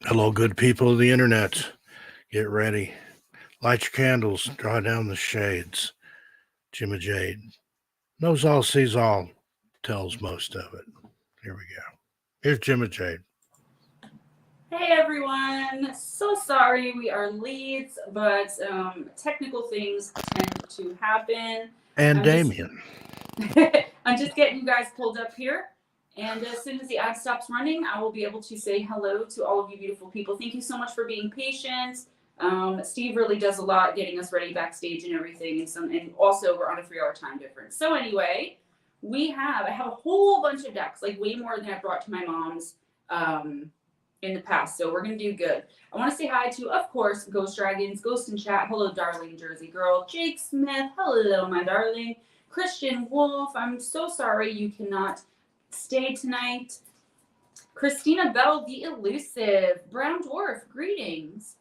Hello, good people of the internet. Get ready. Light your candles. Draw down the shades. Gemma Jade knows all, sees all, tells most of it. Here we go. Here's Gemma Jade. Hey everyone, so sorry we are late, but technical things tend to happen. And Damien. I'm just getting you guys pulled up here, and as soon as the ad stops running, I will be able to say hello to all of you beautiful people. Thank you so much for being patient. Steve really does a lot getting us ready backstage and everything, and also we're on a 3-hour time difference. So anyway, I have a whole bunch of decks, like way more than I brought to my mom's. In the past, so we're gonna do good. I want to say hi to, of course, Ghost Dragons, Ghost in Chat. Hello, darling Jersey girl. Jake Smith. Hello, my darling. Christian Wolf. I'm so sorry you cannot stay tonight. Christina Bell, the elusive. Brown Dwarf. Greetings.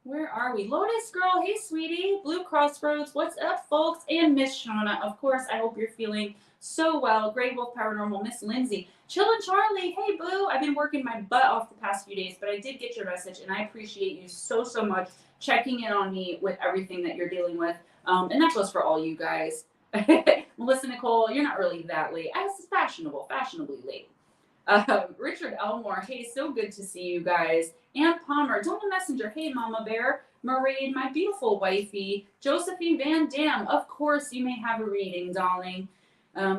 Where are we? Lotus girl. Hey, sweetie. Blue Crossroads. What's up, folks? And Miss Shauna. Of course, I hope you're feeling so well. Grey Wolf Paranormal. Miss Lindsay. Chillin' Charlie, hey boo. I've been working my butt off the past few days, but I did get your message, and I appreciate you so much checking in on me with everything that you're dealing with. And that goes for all you guys. Melissa Nicole, you're not really that late. I was fashionably late. Richard Elmore, hey, so good to see you guys. Ann Palmer, Donald Messenger, hey Mama Bear. Marie, my beautiful wifey. Josephine Van Dam, of course you may have a reading, darling.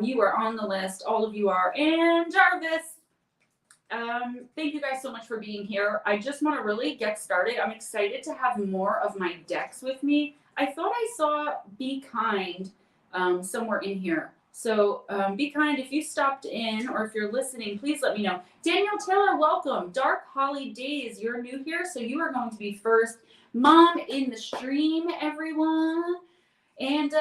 You are on the list. All of you are. And Jarvis, thank you guys so much for being here. I just want to really get started. I'm excited to have more of my decks with me. I thought I saw Be Kind somewhere in here. So be kind. If you stopped in or if you're listening, please let me know. Daniel Taylor, welcome. Dark Holly Days, you're new here, so you are going to be first. Mom in the stream, everyone. And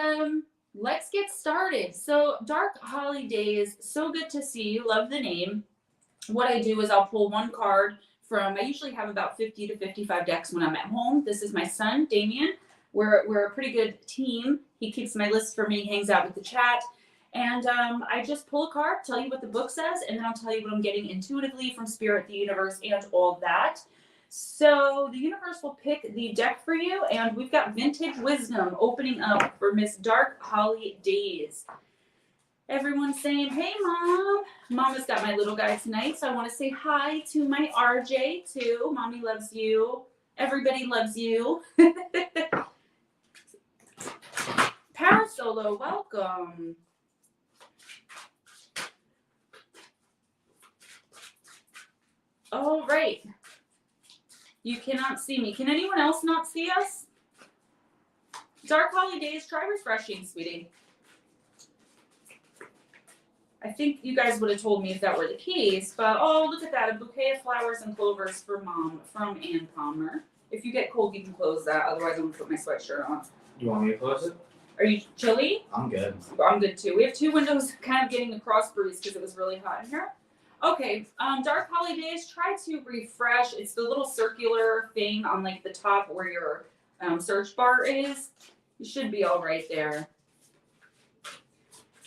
let's get started. So Dark Holidays, so good to see you. Love the name. What I do is I'll pull one card from, I usually have about 50 to 55 decks when I'm at home. This is my son, Damien. We're a pretty good team. He keeps my list for me, hangs out with the chat. And I just pull a card, tell you what the book says, and then I'll tell you what I'm getting intuitively from Spirit, the universe, and all that. So the universe will pick the deck for you, and we've got Vintage Wisdom opening up for Miss Dark Holly Days. Everyone's saying, hey, Mom. Mama's got my little guy tonight, so I want to say hi to my RJ, too. Mommy loves you. Everybody loves you. Parasolo, welcome. All right. You cannot see me. Can anyone else not see us? Dark Holidays, try refreshing, sweetie. I think you guys would have told me if that were the case, but oh, look at that. A bouquet of flowers and clovers for Mom from Ann Palmer. If you get cold, you can close that. Otherwise, I'm going to put my sweatshirt on. You want me to close it? Are you chilly? I'm good. I'm good, too. We have two windows kind of getting a cross breeze because it was really hot in here. Okay, Dark Holidays, try to refresh. It's the little circular thing on like the top where your search bar is. You should be all right there.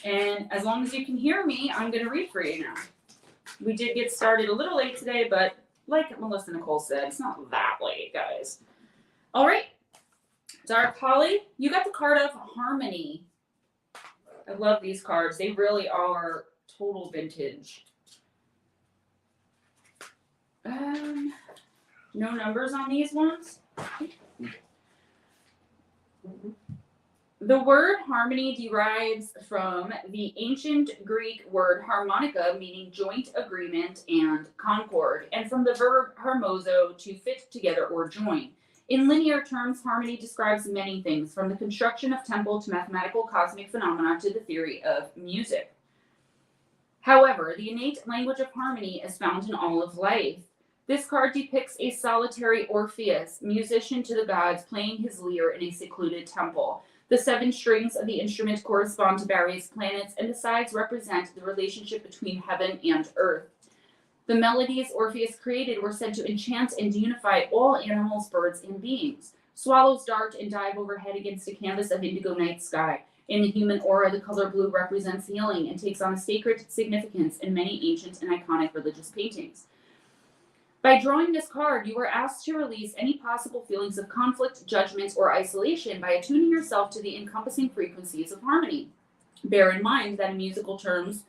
And as long as you can hear me, I'm going to read for you now. We did get started a little late today, but like Melissa Nicole said, it's not that late, guys. All right, Dark Holly, you got the card of Harmony. I love these cards. They really are total vintage. No numbers on these ones. The word harmony derives from the ancient Greek word harmonica, meaning joint agreement and concord, and from the verb harmozo, to fit together or join. In linear terms, harmony describes many things, from the construction of temple to mathematical cosmic phenomena to the theory of music. However, the innate language of harmony is found in all of life. This card depicts a solitary Orpheus, musician to the gods, playing his lyre in a secluded temple. The 7 strings of the instrument correspond to various planets, and the sides represent the relationship between heaven and earth. The melodies Orpheus created were said to enchant and unify all animals, birds, and beings. Swallows dart and dive overhead against a canvas of indigo night sky. In the human aura, the color blue represents healing and takes on a sacred significance in many ancient and iconic religious paintings. By drawing this card, you were asked to release any possible feelings of conflict, judgment, or isolation by attuning yourself to the encompassing frequencies of harmony. Bear in mind that in musical terms,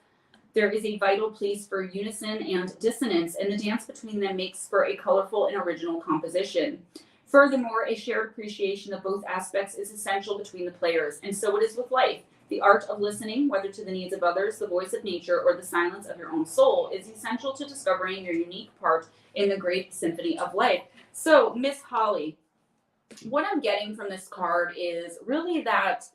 there is a vital place for unison and dissonance, and the dance between them makes for a colorful and original composition. Furthermore, a shared appreciation of both aspects is essential between the players, and so it is with life. The art of listening, whether to the needs of others, the voice of nature, or the silence of your own soul, is essential to discovering your unique part in the great symphony of life. So, Miss Holly, what I'm getting from this card is really that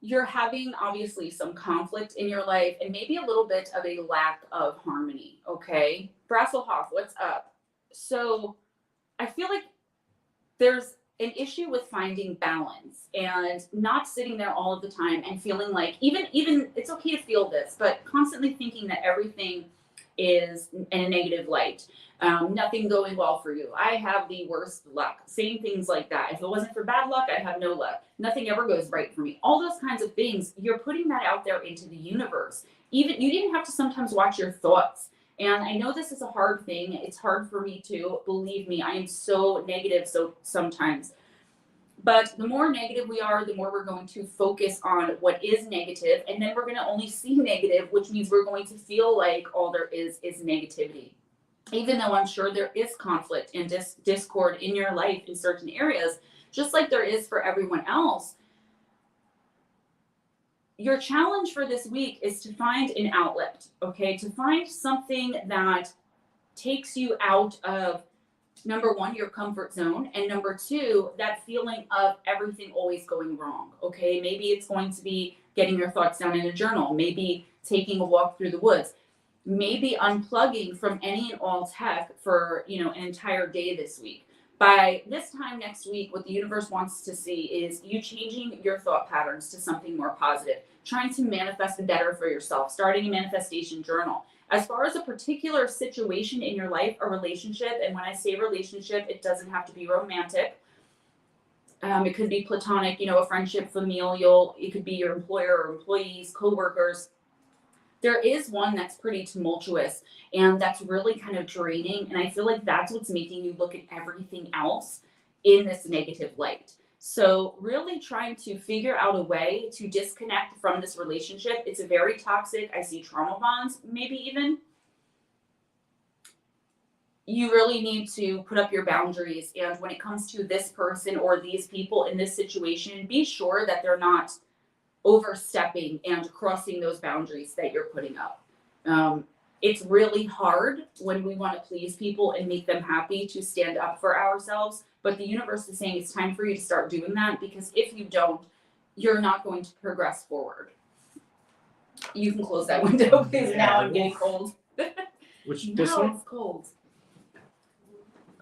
you're having obviously some conflict in your life and maybe a little bit of a lack of harmony, okay? Brasselhoff, what's up? So, I feel like there's an issue with finding balance and not sitting there all of the time and feeling like even it's okay to feel this, but constantly thinking that everything is in a negative light. Nothing going well for you. I have the worst luck. Saying things like that. If it wasn't for bad luck, I'd have no luck. Nothing ever goes right for me. All those kinds of things, you're putting that out there into the universe. Even you didn't have to sometimes watch your thoughts. And I know this is a hard thing. It's hard for me too. Believe me, I am so negative so sometimes. But the more negative we are, the more we're going to focus on what is negative. And then we're going to only see negative, which means we're going to feel like all there is negativity. Even though I'm sure there is conflict and discord in your life in certain areas, just like there is for everyone else, your challenge for this week is to find an outlet, okay? To find something that takes you out of, number one, your comfort zone, and number two, that feeling of everything always going wrong, okay? Maybe it's going to be getting your thoughts down in a journal, maybe taking a walk through the woods, maybe unplugging from any and all tech for, an entire day this week. By this time next week, what the universe wants to see is you changing your thought patterns to something more positive, trying to manifest better for yourself, starting a manifestation journal. As far as a particular situation in your life, a relationship, and when I say relationship, it doesn't have to be romantic. It could be platonic, a friendship, familial. It could be your employer or employees, coworkers. There is one that's pretty tumultuous and that's really kind of draining. And I feel like that's what's making you look at everything else in this negative light. So really trying to figure out a way to disconnect from this relationship. It's a very toxic. I see trauma bonds, maybe even. You really need to put up your boundaries. And when it comes to this person or these people in this situation, be sure that they're not overstepping and crossing those boundaries that you're putting up. It's really hard when we want to please people and make them happy to stand up for ourselves. But the universe is saying it's time for you to start doing that, because if you don't, you're not going to progress forward. You can close that window, because now I'm getting cold. This now one? it's cold.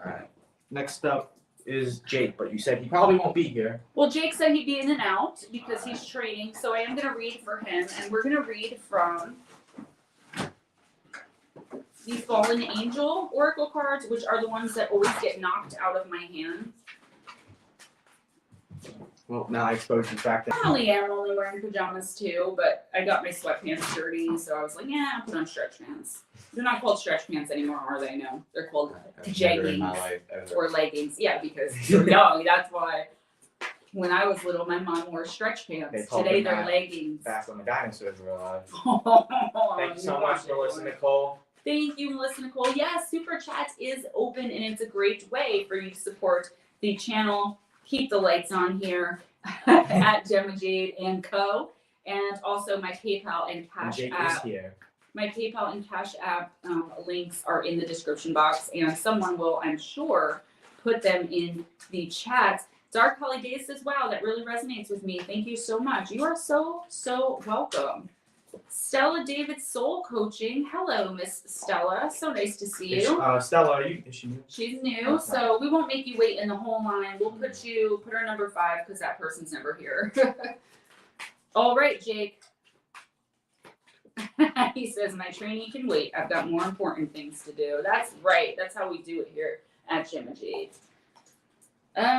All right. Next up is Jake, but you said he probably won't be here. Well, Jake said he'd be in and out because he's training, so I am going to read for him, and we're going to read from the Fallen Angel Oracle cards, which are the ones that always get knocked out of my hand. Well, now I exposed the fact that I'm only wearing pajamas too, but I got my sweatpants dirty, so I was like, yeah, I'll put on stretch pants. They're not called stretch pants anymore, are they? No, they're called jeggings or leggings. Yeah, because you're young. That's why. When I was little, my mom wore stretch pants. Today they're leggings. Back when the dinosaurs were alive. Oh, Thank you so much, Melissa Nicole. Thank you, Melissa Nicole. Yes, Super Chat is open, and it's a great way for you to support the channel. Keep the lights on here at GemmaJadeYT, and also my PayPal and CashApp. My PayPal and CashApp links are in the description box, and someone will, I'm sure, put them in the chat. Dark Holiday says, wow, that really resonates with me. Thank you so much. You are so, so welcome. Stella David Soul Coaching. Hello, Miss Stella. So nice to see you. Stella, is she new? She's new, so we won't make you wait in the whole line. We'll put her number 5 because that person's never here. All right, Jake. He says, my training can wait. I've got more important things to do. That's right. That's how we do it here at GemmaJade.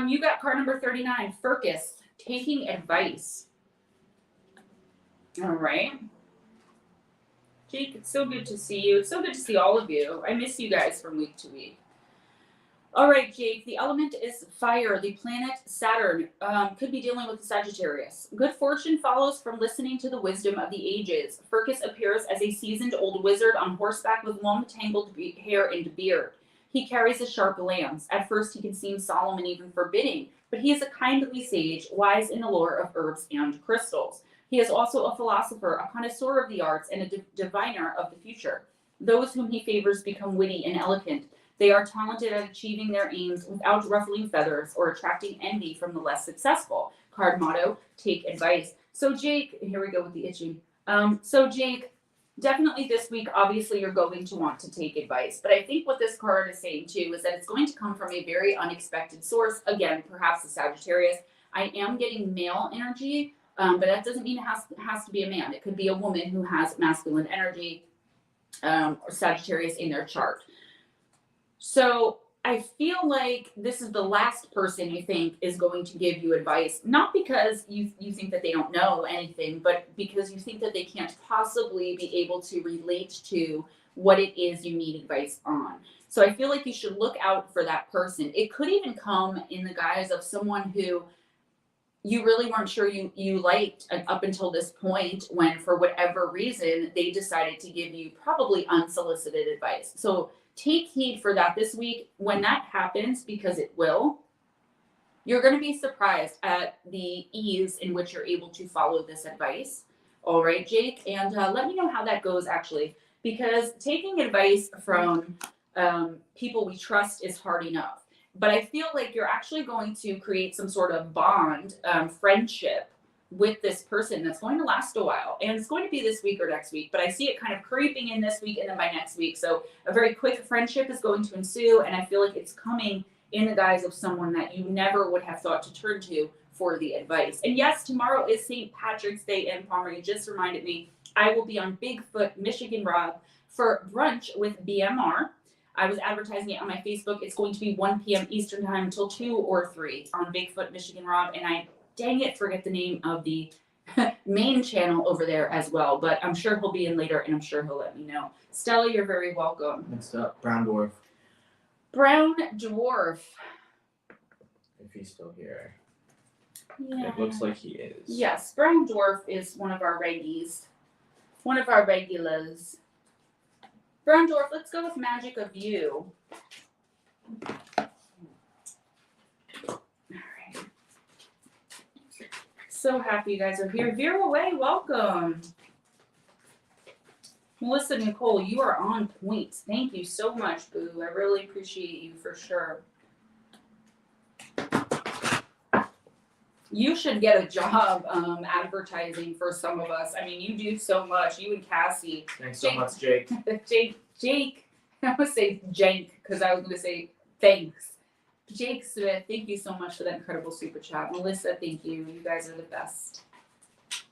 You got card number 39, Circus, taking advice. All right. Jake, it's so good to see you. It's so good to see all of you. I miss you guys from week to week. All right, Jake, the element is fire. The planet Saturn could be dealing with the Sagittarius. Good fortune follows from listening to the wisdom of the ages. Circus appears as a seasoned old wizard on horseback with long tangled hair and beard. He carries a sharp lance. At first, he can seem solemn and even forbidding, but he is a kindly sage, wise in the lore of herbs and crystals. He is also a philosopher, a connoisseur of the arts, and a diviner of the future. Those whom he favors become witty and eloquent. They are talented at achieving their aims without ruffling feathers or attracting envy from the less successful. Card motto, take advice. So Jake, here we go with the itching. So Jake, definitely this week, obviously you're going to want to take advice. But I think what this card is saying too is that it's going to come from a very unexpected source. Again, perhaps the Sagittarius. I am getting male energy, but that doesn't mean it has to be a man. It could be a woman who has masculine energy or Sagittarius in their chart. So I feel like this is the last person you think is going to give you advice, not because you think that they don't know anything, but because you think that they can't possibly be able to relate to what it is you need advice on. So I feel like you should look out for that person. It could even come in the guise of someone who you really weren't sure you liked up until this point, when for whatever reason they decided to give you probably unsolicited advice. So take heed for that this week. When that happens, because it will, you're going to be surprised at the ease in which you're able to follow this advice. All right, Jake, and let me know how that goes, actually, because taking advice from people we trust is hard enough. But I feel like you're actually going to create some sort of bond, friendship with this person that's going to last a while. And it's going to be this week or next week, but I see it kind of creeping in this week and then by next week. So a very quick friendship is going to ensue, and I feel like it's coming in the guise of someone that you never would have thought to turn to for the advice. And yes, tomorrow is St. Patrick's Day in Palmer. You just reminded me, I will be on Bigfoot, Michigan Rob for brunch with BMR. I was advertising it on my Facebook. It's going to be 1 p.m. Eastern time until 2 or 3 on Bigfoot, Michigan Rob. And I, dang it, forget the name of the main channel over there as well. But I'm sure he'll be in later, and I'm sure he'll let me know. Stella, you're very welcome. Next up, Brown Dwarf. Brown Dwarf. If he's still here. Yeah. It looks like he is. Yes, Brown Dwarf is one of our reggies. One of our regulars. Brown Dwarf, let's go with Magick of You. All right. So happy you guys are here. Vera Ray, welcome. Melissa Nicole, you are on point. Thank you so much, Boo. I really appreciate you for sure. You should get a job advertising for some of us. I mean, you do so much. You and Cassie. Thanks so much, Jake. Jake. I want to say Jank because I was going to say thanks. Jake Smith, thank you so much for that incredible super chat. Melissa, thank you. You guys are the best.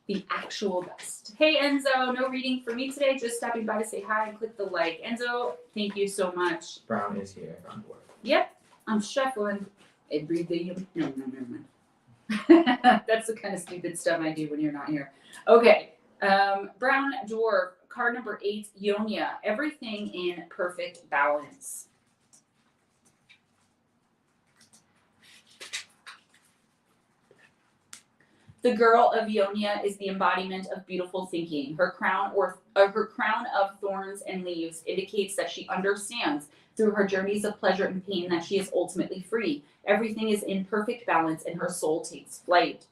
The actual best. Hey, Enzo. No reading for me today. Just stopping by to say hi and click the like. Enzo, thank you so much. Brown is here. Brown Dwarf. Yep. I'm shuffling. Every day. No, never mind. That's the kind of stupid stuff I do when you're not here. Okay. Brown Dwarf, card number 8, Ionia. Everything in perfect balance. The girl of Ionia is the embodiment of beautiful thinking. Her crown of thorns and leaves indicates that she understands through her journeys of pleasure and pain that she is ultimately free. Everything is in perfect balance and her soul takes flight.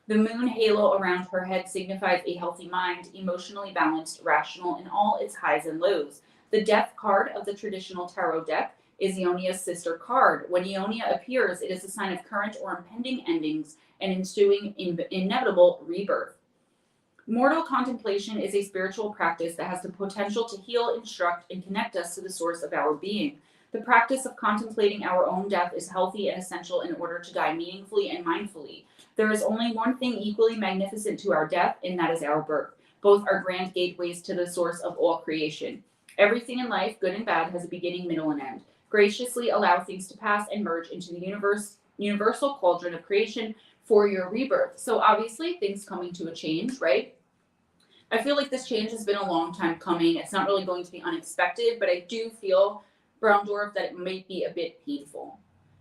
The moon halo around her head signifies a healthy mind, emotionally balanced, rational in all its highs and lows. The death card of the traditional tarot deck is Ionia's sister card. When Ionia appears, it is a sign of current or impending endings and ensuing inevitable rebirth. Mortal contemplation is a spiritual practice that has the potential to heal, instruct, and connect us to the source of our being. The practice of contemplating our own death is healthy and essential in order to die meaningfully and mindfully. There is only one thing equally magnificent to our death, and that is our birth. Both are grand gateways to the source of all creation. Everything in life, good and bad, has a beginning, middle, and end. Graciously allow things to pass and merge into the universal cauldron of creation for your rebirth. So obviously things coming to a change, right? I feel like this change has been a long time coming. It's not really going to be unexpected, but I do feel, Brown Dwarf, that it might be a bit painful.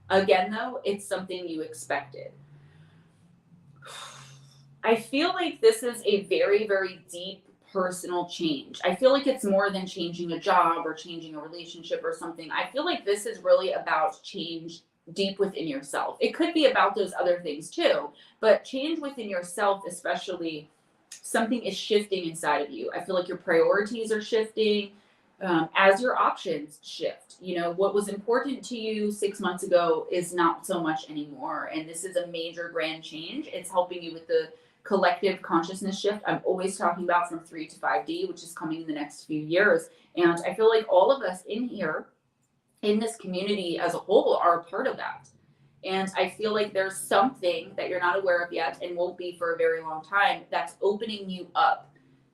Again, though, it's something you expected. I feel like this is a very, very deep personal change. I feel like it's more than changing a job or changing a relationship or something. I feel like this is really about change deep within yourself. It could be about those other things too, but change within yourself, especially, something is shifting inside of you. I feel like your priorities are shifting as your options shift. You know, what was important to you 6 months ago is not so much anymore. And this is a major grand change. It's helping you with the collective consciousness shift I'm always talking about from 3 to 5D, which is coming in the next few years. And I feel like all of us in here, in this community as a whole, are a part of that. And I feel like there's something that you're not aware of yet and won't be for a very long time that's opening you up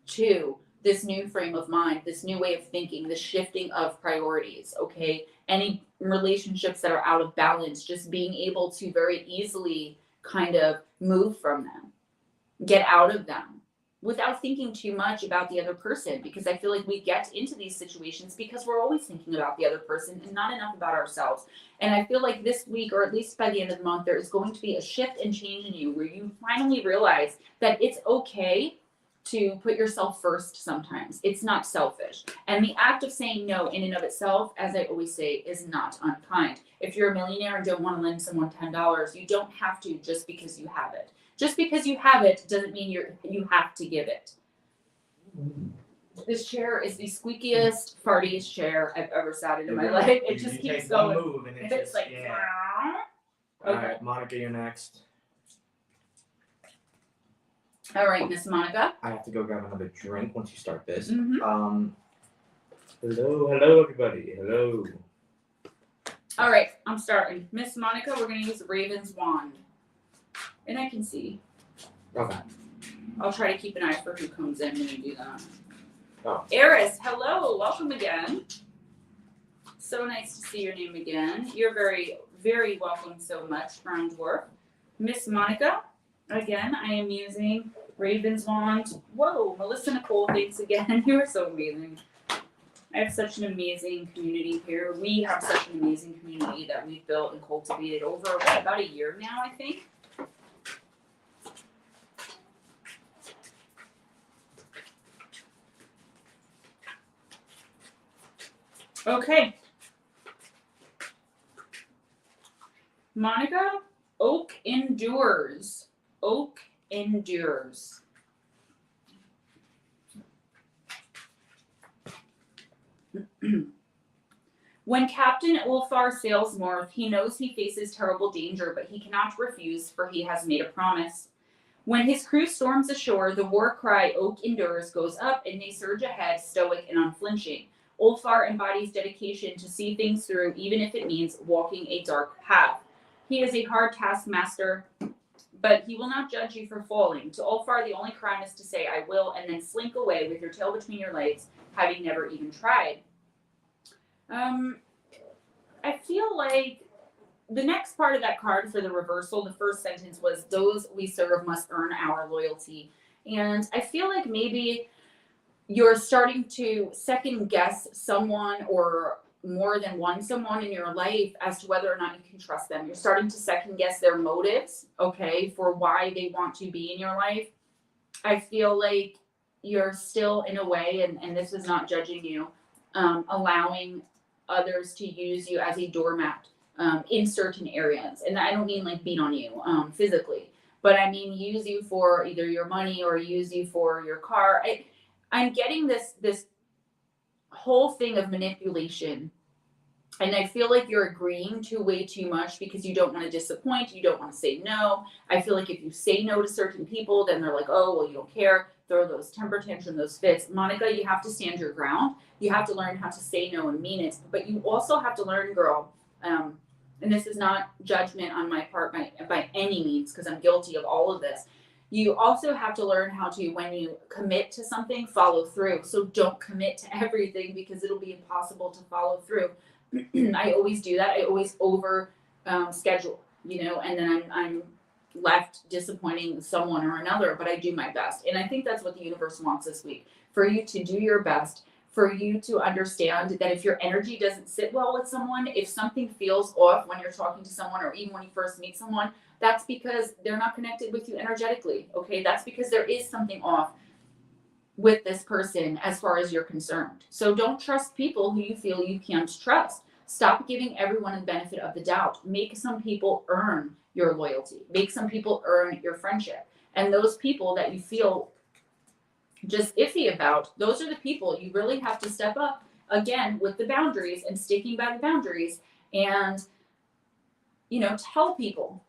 to this new frame of mind, this new way of thinking, this shifting of priorities, okay? Any relationships that are out of balance, just being able to very easily kind of move from them, get out of them without thinking too much about the other person, because I feel like we get into these situations because we're always thinking about the other person and not enough about ourselves. And I feel like this week, or at least by the end of the month, there is going to be a shift and change in you where you finally realize that it's okay to put yourself first sometimes. It's not selfish. And the act of saying no in and of itself, as I always say, is not unkind. If you're a millionaire and don't want to lend someone $10, you don't have to just because you have it. Just because you have it doesn't mean you have to give it. This chair is the squeakiest, fartiest chair I've ever sat in my life. It just keeps going. Move and it's just, like, yeah. Okay. All right, Monica, you're next. All right, Miss Monica. I have to go grab another drink once you start this. Mm-hmm. Hello, everybody. Hello. All right, I'm starting. Miss Monica, we're going to use Ravenswand. And I can see. Okay. I'll try to keep an eye for who comes in when you do that. Oh. Eris, hello. Welcome again. So nice to see your name again. You're very, very welcome so much, Brown Dwarf. Miss Monica, again, I am using Ravenswand. Whoa, Melissa Nicole, thanks again. You are so amazing. I have such an amazing community here. We have such an amazing community that we've built and cultivated over about a year now, I think. Okay. Monica, oak endures. Oak endures. When Captain Ulfar sails north, he knows he faces terrible danger, but he cannot refuse, for he has made a promise. When his crew storms ashore, the war cry, Oak endures, goes up, and they surge ahead, stoic and unflinching. Ulfar embodies dedication to see things through, even if it means walking a dark path. He is a hard taskmaster, but he will not judge you for falling. To Ulfar, the only crime is to say, I will, and then slink away with your tail between your legs, having never even tried. I feel like the next part of that card for the reversal, the first sentence was, those we serve must earn our loyalty. And I feel like maybe you're starting to second guess someone or more than one someone in your life as to whether or not you can trust them. You're starting to second guess their motives, okay, for why they want to be in your life. I feel like you're still in a way, and this is not judging you, allowing others to use you as a doormat in certain areas. And I don't mean like beat on you physically, but I mean use you for either your money or use you for your car. I'm getting this whole thing of manipulation, and I feel like you're agreeing to way too much because you don't want to disappoint, you don't want to say no. I feel like if you say no to certain people, then they're like, oh, well, you don't care. Throw those temper tantrums, those fits. Monica, you have to stand your ground. You have to learn how to say no and mean it, but you also have to learn, girl, and this is not judgment on my part by any means, because I'm guilty of all of this. You also have to learn how to, when you commit to something, follow through. So don't commit to everything because it'll be impossible to follow through. I always do that. I always over schedule, and then I'm left disappointing someone or another, but I do my best. And I think that's what the universe wants this week, for you to do your best, for you to understand that if your energy doesn't sit well with someone, if something feels off when you're talking to someone or even when you first meet someone, that's because they're not connected with you energetically, okay? That's because there is something off with this person as far as you're concerned. So don't trust people who you feel you can't trust. Stop giving everyone the benefit of the doubt. Make some people earn your loyalty. Make some people earn your friendship. And those people that you feel just iffy about, those are the people you really have to step up again with the boundaries and sticking by the boundaries and, you know, tell people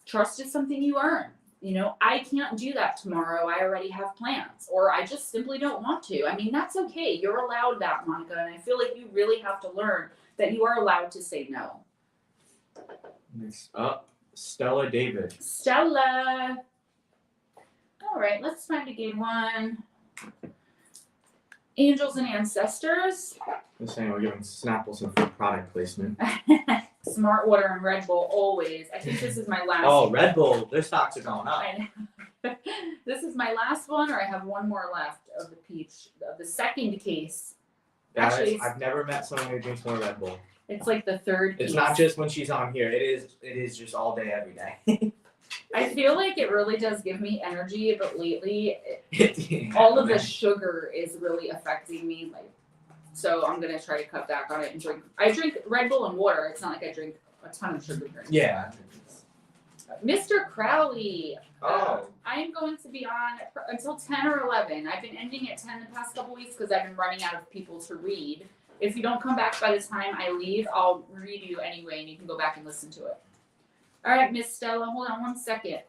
trust is something you earn. You know, I can't do that tomorrow. I already have plans, or I just simply don't want to. I mean, that's okay. You're allowed that, Monica. And I feel like you really have to learn that you are allowed to say no. Next up, Stella David. Stella. All right, let's find a good one. Angels and Ancestors. This saying we're giving Snapple some free product placement. Smart Water and Red Bull, always. I think this is my last. Oh, Red Bull, their stocks are going up. I know. This is my last one, or I have one more left of the peach, of the second case. Actually, I've never met someone who drinks more Red Bull. It's like the third It's case. not just when she's on here. It is just all day, every day. I feel like it really does give me energy, but lately, all of the sugar is really affecting me. Like, so I'm gonna try to cut back on it and drink. I drink Red Bull and water. It's not like I drink a ton of sugar drinks. Yeah. Mr. Crowley. Oh. I am going to be on until 10 or 11. I've been ending at 10 the past couple weeks because I've been running out of people to read. If you don't come back by the time I leave, I'll read you anyway, and you can go back and listen to it. All right, Miss Stella, hold on one second.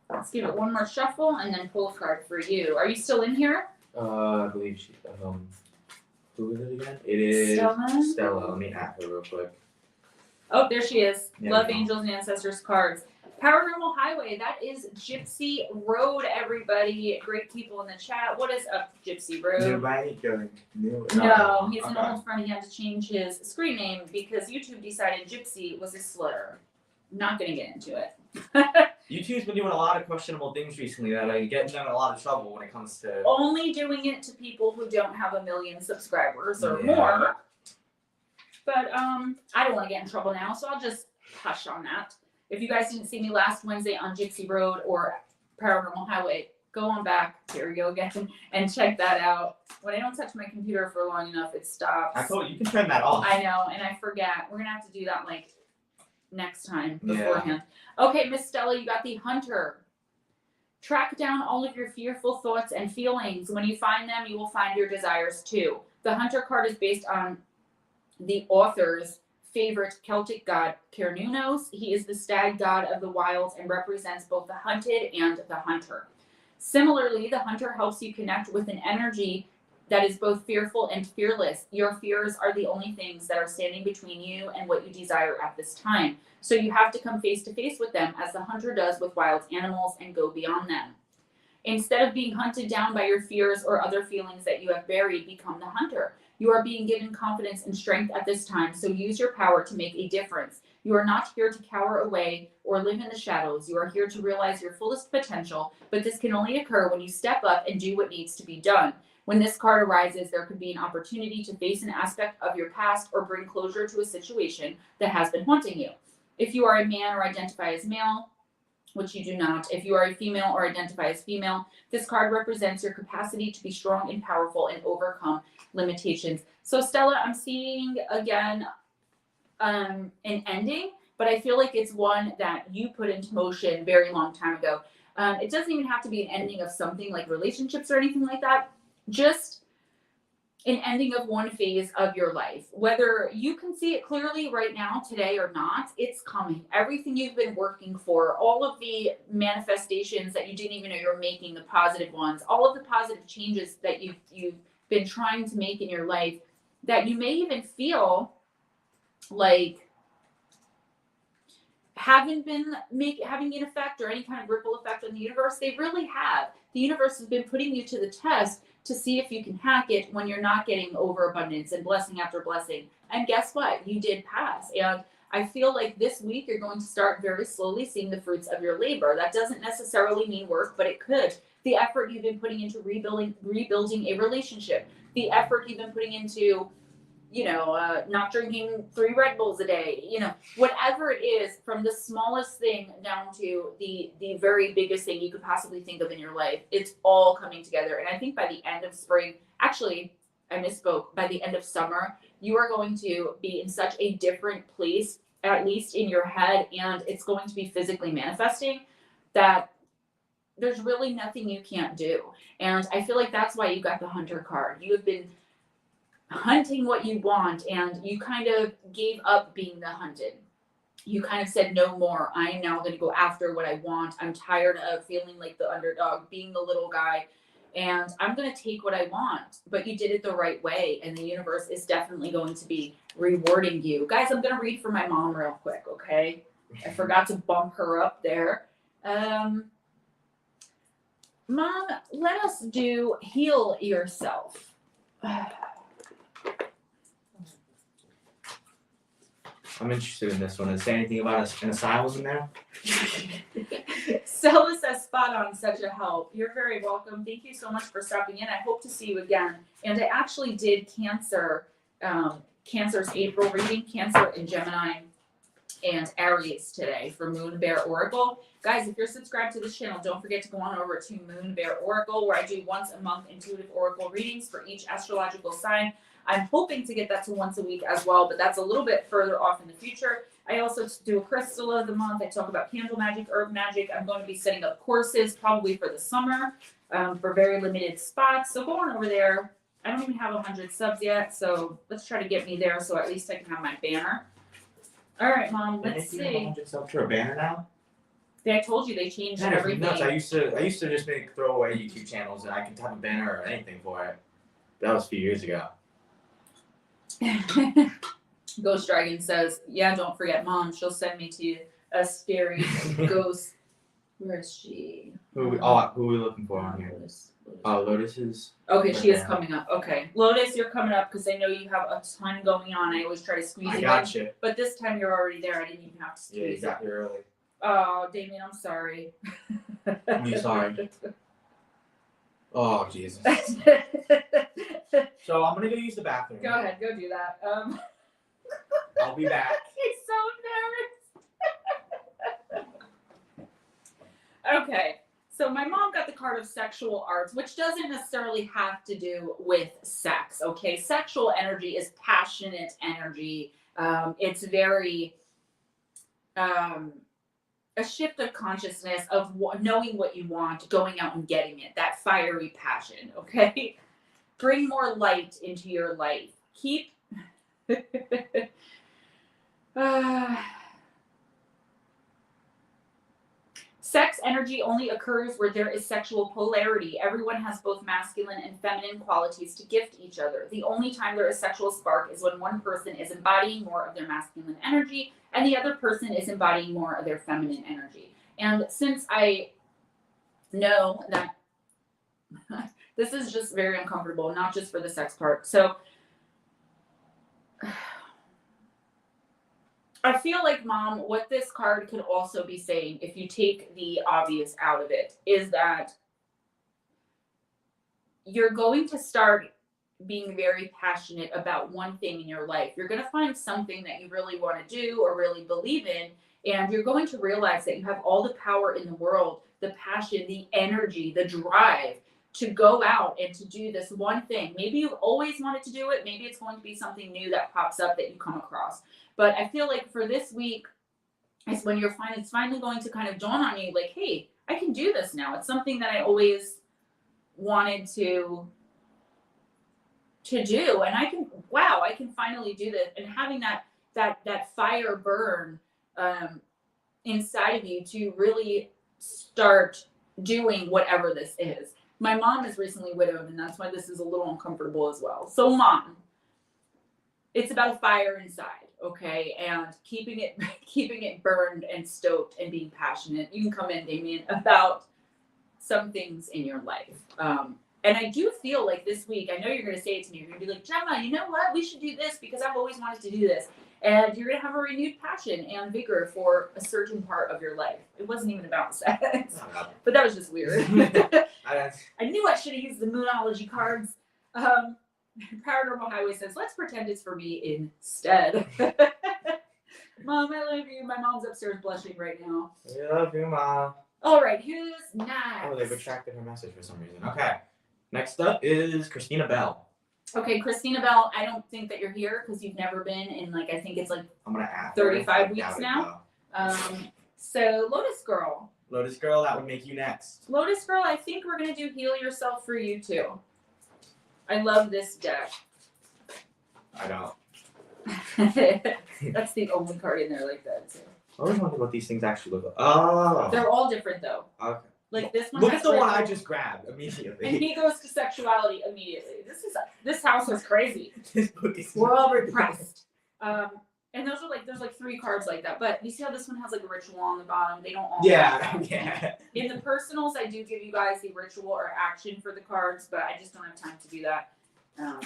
Let's give it one more shuffle and then pull a card for you. Are you still in here? I believe she. Who is it again? It is Stella. Let me at her real quick. Oh, there she is. Yeah, Love, we go. Angels, and Ancestors cards. Paranormal Highway. That is Gypsy Road, everybody. Great people in the chat. What is up, Gypsy Road? No, he's an old friend. He had to change his screen name because YouTube decided Gypsy was a slur. Not going to get into it. YouTube's been doing a lot of questionable things recently that are getting them in a lot of trouble when it comes to. Only doing it to people who don't have 1 million subscribers or Yeah. more. But I don't want to get in trouble now, so I'll just hush on that. If you guys didn't see me last Wednesday on Gypsy Road or Paranormal Highway, go on back. Here we go again, and check that out. When I don't touch my computer for long enough, it stops. I told you can turn that off. I know, and I forget. We're gonna have to do that like next time Yeah. beforehand. Okay, Miss Stella, you got the Hunter. Track down all of your fearful thoughts and feelings. When you find them, you will find your desires too. The Hunter card is based on the author's favorite Celtic god, Cernunnos. He is the stag god of the wilds and represents both the hunted and the hunter. Similarly, the Hunter helps you connect with an energy that is both fearful and fearless. Your fears are the only things that are standing between you and what you desire at this time. So you have to come face to face with them, as the Hunter does with wild animals, and go beyond them. Instead of being hunted down by your fears or other feelings that you have buried, become the Hunter. You are being given confidence and strength at this time, so use your power to make a difference. You are not here to cower away or live in the shadows. You are here to realize your fullest potential, but this can only occur when you step up and do what needs to be done. When this card arises, there could be an opportunity to face an aspect of your past or bring closure to a situation that has been haunting you. If you are a man or identify as male, which you do not, if you are a female or identify as female, this card represents your capacity to be strong and powerful and overcome limitations. So Stella, I'm seeing again an ending, but I feel like it's one that you put into motion very long time ago. It doesn't even have to be an ending of something like relationships or anything like that. Just an ending of one phase of your life. Whether you can see it clearly right now, today or not, it's coming. Everything you've been working for, all of the manifestations that you didn't even know you're making, the positive ones, all of the positive changes that you've been trying to make in your life, that you may even feel like haven't been having an effect or any kind of ripple effect on the universe. They really have. The universe has been putting you to the test to see if you can hack it when you're not getting overabundance and blessing after blessing. And guess what? You did pass. And I feel like this week you're going to start very slowly seeing the fruits of your labor. That doesn't necessarily mean work, but it could. The effort you've been putting into rebuilding a relationship, the effort you've been putting into, not drinking 3 Red Bulls a day, whatever it is, from the smallest thing down to the very biggest thing you could possibly think of in your life, it's all coming together. And I think by the end of spring, actually, I misspoke, by the end of summer, you are going to be in such a different place, at least in your head, and it's going to be physically manifesting, that there's really nothing you can't do. And I feel like that's why you got the Hunter card. You have been hunting what you want, and you kind of gave up being the hunted. You kind of said, no more. I am now going to go after what I want. I'm tired of feeling like the underdog, being the little guy, and I'm going to take what I want. But you did it the right way, and the universe is definitely going to be rewarding you. Guys, I'm going to read for my mom real quick, okay? I forgot to bump her up there. Mom, let us do Heal Yourself. I'm interested in this one. Is there anything about an asylum in there? Stella says, spot on, such a help. You're very welcome. Thank you so much for stopping in. I hope to see you again. And I actually did Cancer's April reading, Cancer and Gemini and Aries today for Moon Bear Oracle. Guys, if you're subscribed to this channel, don't forget to go on over to Moon Bear Oracle, where I do once a month intuitive oracle readings for each astrological sign. I'm hoping to get that to once a week as well, but that's a little bit further off in the future. I also do a crystal of the month. I talk about candle magic, herb magic. I'm going to be setting up courses probably for the summer for very limited spots. So go on over there. I don't even have 100 subs yet, so let's try to get me there so at least I can have my banner. All right, Mom, let's see. 100 subs for a banner now? I told you they changed everything. Nuts. I used to just make throwaway YouTube channels and I could have a banner or anything for it. That was a few years ago. Ghost Dragon says, yeah, don't forget Mom. She'll send me to a scary ghost. Where is she? Who are we looking for on here? Lotus. Lotus is... Okay, she is coming up. Okay. Lotus, you're coming up because I know you have a ton going on. I always try to squeeze you in. But this time you're already there. I didn't even have to squeeze you. Yeah, you got here early. Oh, Damien, I'm sorry. I'm sorry. Oh, Jesus. So I'm going to go use the bathroom. Go ahead. Go do that. I'll be back. He's so embarrassed. Okay. So my mom got the card of sexual arts, which doesn't necessarily have to do with sex, okay? Sexual energy is passionate energy. It's very a shift of consciousness of knowing what you want, going out and getting it, that fiery passion, okay? Bring more light into your life. Keep... Sex energy only occurs where there is sexual polarity. Everyone has both masculine and feminine qualities to gift each other. The only time there is sexual spark is when one person is embodying more of their masculine energy and the other person is embodying more of their feminine energy. And since I know that this is just very uncomfortable, not just for the sex part. So I feel like, Mom, what this card could also be saying, if you take the obvious out of it, is that you're going to start being very passionate about one thing in your life. You're going to find something that you really want to do or really believe in, and you're going to realize that you have all the power in the world, the passion, the energy, the drive to go out and to do this one thing. Maybe you've always wanted to do it. Maybe it's going to be something new that pops up that you come across. But I feel like for this week is when it's finally going to kind of dawn on you, like, hey, I can do this now. It's something that I always wanted to do. And I can finally do this. And having that fire burn inside of you to really start doing whatever this is. My mom is recently widowed, and that's why this is a little uncomfortable as well. So, Mom, it's about a fire inside, okay? And keeping it burned and stoked and being passionate. You can come in, Damien, about some things in your life. And I do feel like this week, I know you're going to say it to me. You're going to be like, Gemma, you know what? We should do this because I've always wanted to do this. And you're going to have a renewed passion and vigor for a certain part of your life. It wasn't even about sex, but that was just weird. I knew I should have used the Moonology cards. Paranormal Highway says, let's pretend it's for me instead. Mom, I love you. My mom's upstairs blushing right now. I love you, Mom. All right, who's next? Oh, they retracted her message for some reason. Okay. Next up is Christina Bell. Okay, Christina Bell, I don't think that you're here because you've never been in, like, I think it's like I'm going to add 35 weeks now. So, Lotus Girl. Lotus Girl, that would make you next. Lotus Girl, I think we're going to do Heal Yourself for you, too. I love this deck. I don't. That's the only card in there like that, too. I always wonder what these things actually look like. Oh. They're all different, though. Okay. Like this one. Look at the one I just grabbed immediately. And he goes to sexuality immediately. This house is crazy. This book is. We're all repressed. And there's like 3 cards like that. But you see how this one has like a ritual on the bottom? They don't all. Yeah. In the personals, I do give you guys the ritual or action for the cards, but I just don't have time to do that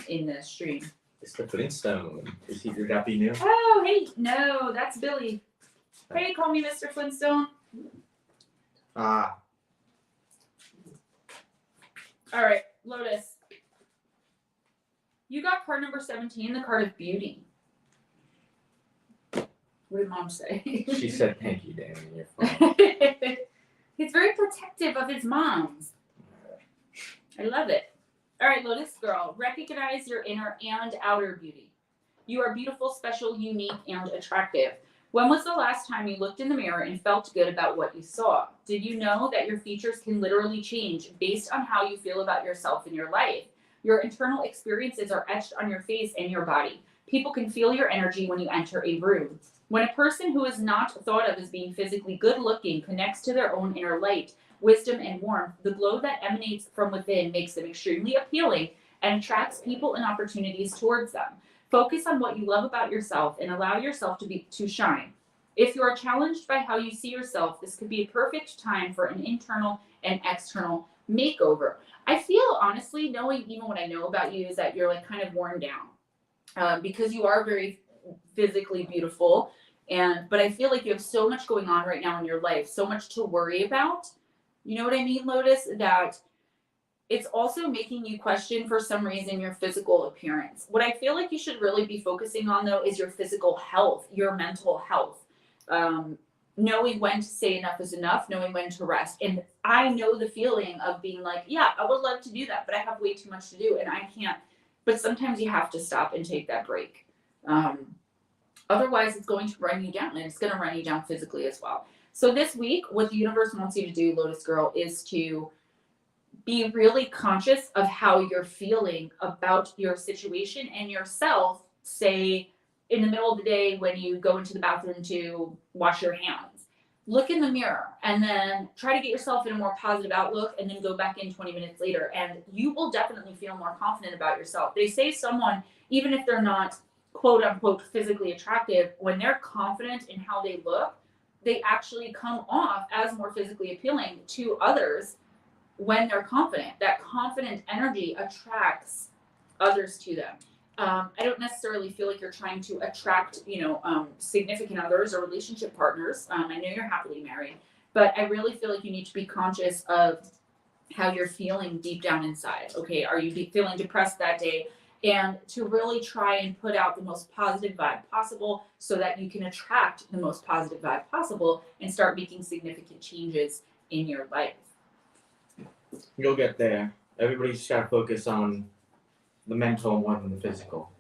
in the stream. It's the Flintstone. Is he your guppy new? Oh, hey, no, that's Billy. Hey, call me Mr. Flintstone. Ah. All right, Lotus. You got card number 17, the card of beauty. What did Mom say? She said, "Thank you, Damien. You're fine." He's very protective of his moms. I love it. All right, Lotus Girl. Recognize your inner and outer beauty. You are beautiful, special, unique, and attractive. When was the last time you looked in the mirror and felt good about what you saw? Did you know that your features can literally change based on how you feel about yourself and your life? Your internal experiences are etched on your face and your body. People can feel your energy when you enter a room. When a person who is not thought of as being physically good looking connects to their own inner light, wisdom, and warmth, the glow that emanates from within makes them extremely appealing and attracts people and opportunities towards them. Focus on what you love about yourself and allow yourself to shine. If you are challenged by how you see yourself, this could be a perfect time for an internal and external makeover. I feel, honestly, knowing even what I know about you, is that you're like kind of worn down because you are very physically beautiful. But I feel like you have so much going on right now in your life, so much to worry about. You know what I mean, Lotus? That it's also making you question, for some reason, your physical appearance. What I feel like you should really be focusing on, though, is your physical health, your mental health. Knowing when to say enough is enough, knowing when to rest. And I know the feeling of being like, yeah, I would love to do that, but I have way too much to do and I can't. But sometimes you have to stop and take that break. Otherwise, it's going to run you down, and it's going to run you down physically as well. So this week, what the universe wants you to do, Lotus Girl, is to be really conscious of how you're feeling about your situation and yourself, say, in the middle of the day when you go into the bathroom to wash your hands. Look in the mirror and then try to get yourself in a more positive outlook, and then go back in 20 minutes later, and you will definitely feel more confident about yourself. They say someone, even if they're not quote unquote physically attractive, when they're confident in how they look, they actually come off as more physically appealing to others when they're confident. That confident energy attracts others to them. I don't necessarily feel like you're trying to attract, significant others or relationship partners. I know you're happily married, but I really feel like you need to be conscious of how you're feeling deep down inside. Okay, are you feeling depressed that day? And to really try and put out the most positive vibe possible so that you can attract the most positive vibe possible and start making significant changes in your life. You'll get there. Everybody's just got to focus on the mental more than the physical.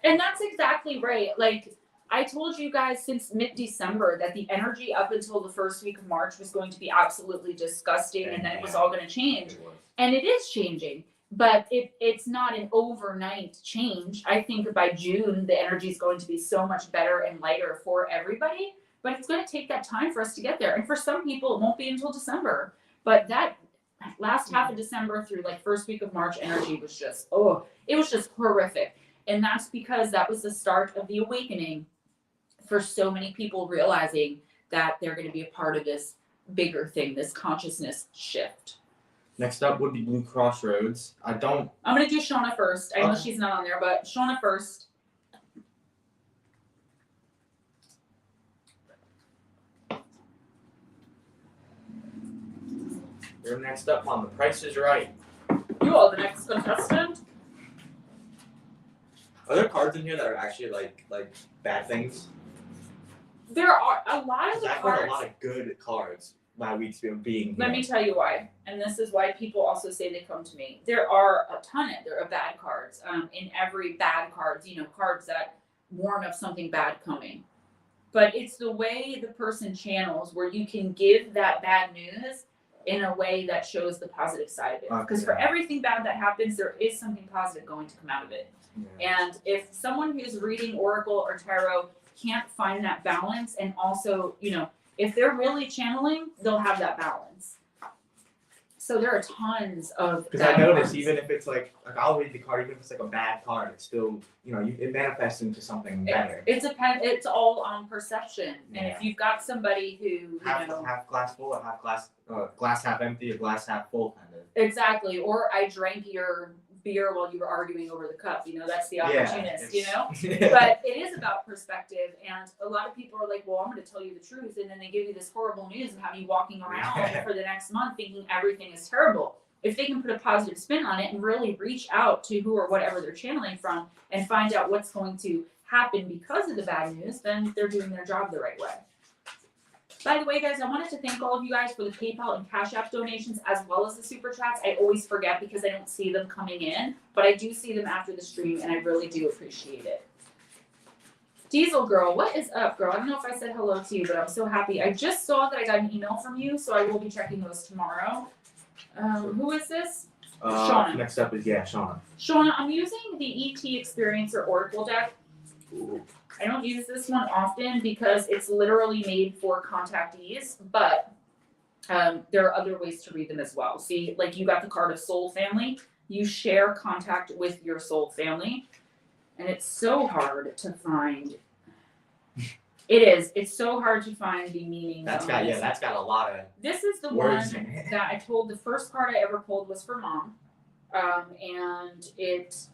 And that's exactly right. Like I told you guys since mid-December that the energy up until the first week of March was going to be absolutely disgusting, and then it was all going to change. And it is changing. But it's not an overnight change. I think by June, the energy is going to be so much better and lighter for everybody. But it's going to take that time for us to get there. And for some people, it won't be until December. But that last half of December through like first week of March energy was just, it was just horrific. And that's because that was the start of the awakening for so many people realizing that they're going to be a part of this bigger thing, this consciousness shift. Next up would be Blue Crossroads. I'm going to do Shauna first. I know she's not on there, but Shauna first. You're next up on The Price is Right. You are the next contestant. Are there cards in here that are actually like bad things? There are a lot of 'Cause the I've heard cards. a lot of good cards by weeks being Let here. me tell you why, and this is why people also say they come to me. There are a ton of bad cards. In every bad cards, cards that warn of something bad coming. But it's the way the person channels where you can give that bad news in a way that shows the positive side of it. Because for everything bad that happens, there is something positive going to come out of it. Yeah. And if someone who's reading Oracle or Tarot can't find that balance, and also, if they're really channeling, they'll have that balance. So there are tons of. Because I noticed, even if it's like I'll read the card, even if it's like a bad card, it's still, it manifests into something better. It's all on perception. And Yeah. if you've got somebody who, half glass full, or half glass half empty, or glass half full kind of. exactly. Or I drank your beer while you were arguing over the cup. That's the opportunist. But it is about perspective, and a lot of people are like, well, I'm going to tell you the truth, and then they give you this horrible news and have you walking around for the next month thinking everything is terrible. If they can put a positive spin on it and really reach out to who or whatever they're channeling from and find out what's going to happen because of the bad news, then they're doing their job the right way. By the way, guys, I wanted to thank all of you guys for the PayPal and CashApp donations as well as the Super Chats. I always forget because I don't see them coming in, but I do see them after the stream, and I really do appreciate it. Diesel Girl, what is up, girl? I don't know if I said hello to you, but I'm so happy. I just saw that I got an email from you, so I will be checking those tomorrow. Who is this? Shauna. Next up is, Shauna. Shauna, I'm using the ET Experiencer Oracle deck. I don't use this one often because it's literally made for contactees, but there are other ways to read them as well. See, like you got the card of Soul Family. You share contact with your soul family, and it's so hard to find. It is. It's so hard to find the meaning. That's got a lot of. This is the words one in it. that I told. The first card I ever pulled was for Mom, and it's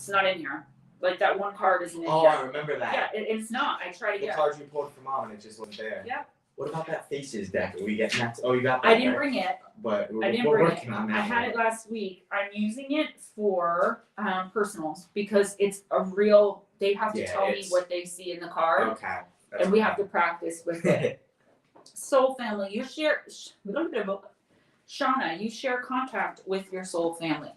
not in here. Like that one card isn't in Oh, here. I remember that. Yeah, it's not. I tried to The get. cards you pulled from Mom, and it just wasn't there. Yeah. What about that Faces deck? Are we getting that? Oh, you got that. I didn't right? bring it. But I didn't we're bring working it. on that. I had it last week. I'm using it for personals because it's a real. They have to tell me what they see in the card, Okay. and we have to practice with it. Soul family, you share. Shauna, you share contact with your soul family.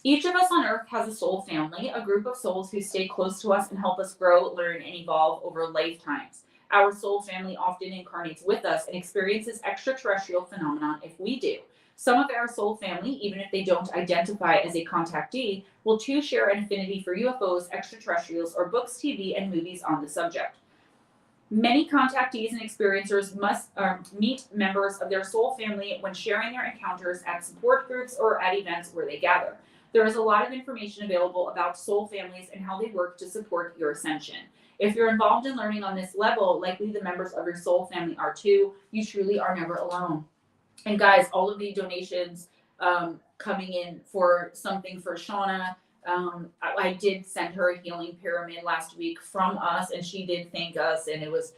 Each of us on Earth has a soul family, a group of souls who stay close to us and help us grow, learn, and evolve over lifetimes. Our soul family often incarnates with us and experiences extraterrestrial phenomenon if we do. Some of our soul family, even if they don't identify as a contactee, will too share an affinity for UFOs, extraterrestrials, or books, TV, and movies on the subject. Many contactees and experiencers must meet members of their soul family when sharing their encounters at support groups or at events where they gather. There is a lot of information available about soul families and how they work to support your ascension. If you're involved in learning on this level, likely the members of your soul family are too. You truly are never alone. And guys, all of the donations coming in for something for Shauna. I did send her a healing pyramid last week from us, and she did thank us, and it was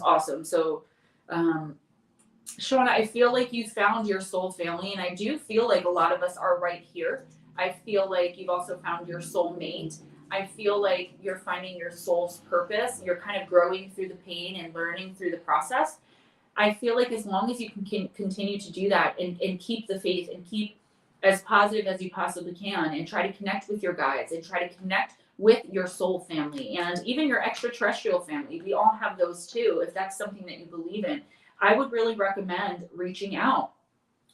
awesome. So, Shauna, I feel like you found your soul family, and I do feel like a lot of us are right here. I feel like you've also found your soulmate. I feel like you're finding your soul's purpose. You're kind of growing through the pain and learning through the process. I feel like as long as you can continue to do that and keep the faith and keep as positive as you possibly can and try to connect with your guides and try to connect with your soul family and even your extraterrestrial family. We all have those too. If that's something that you believe in, I would really recommend reaching out.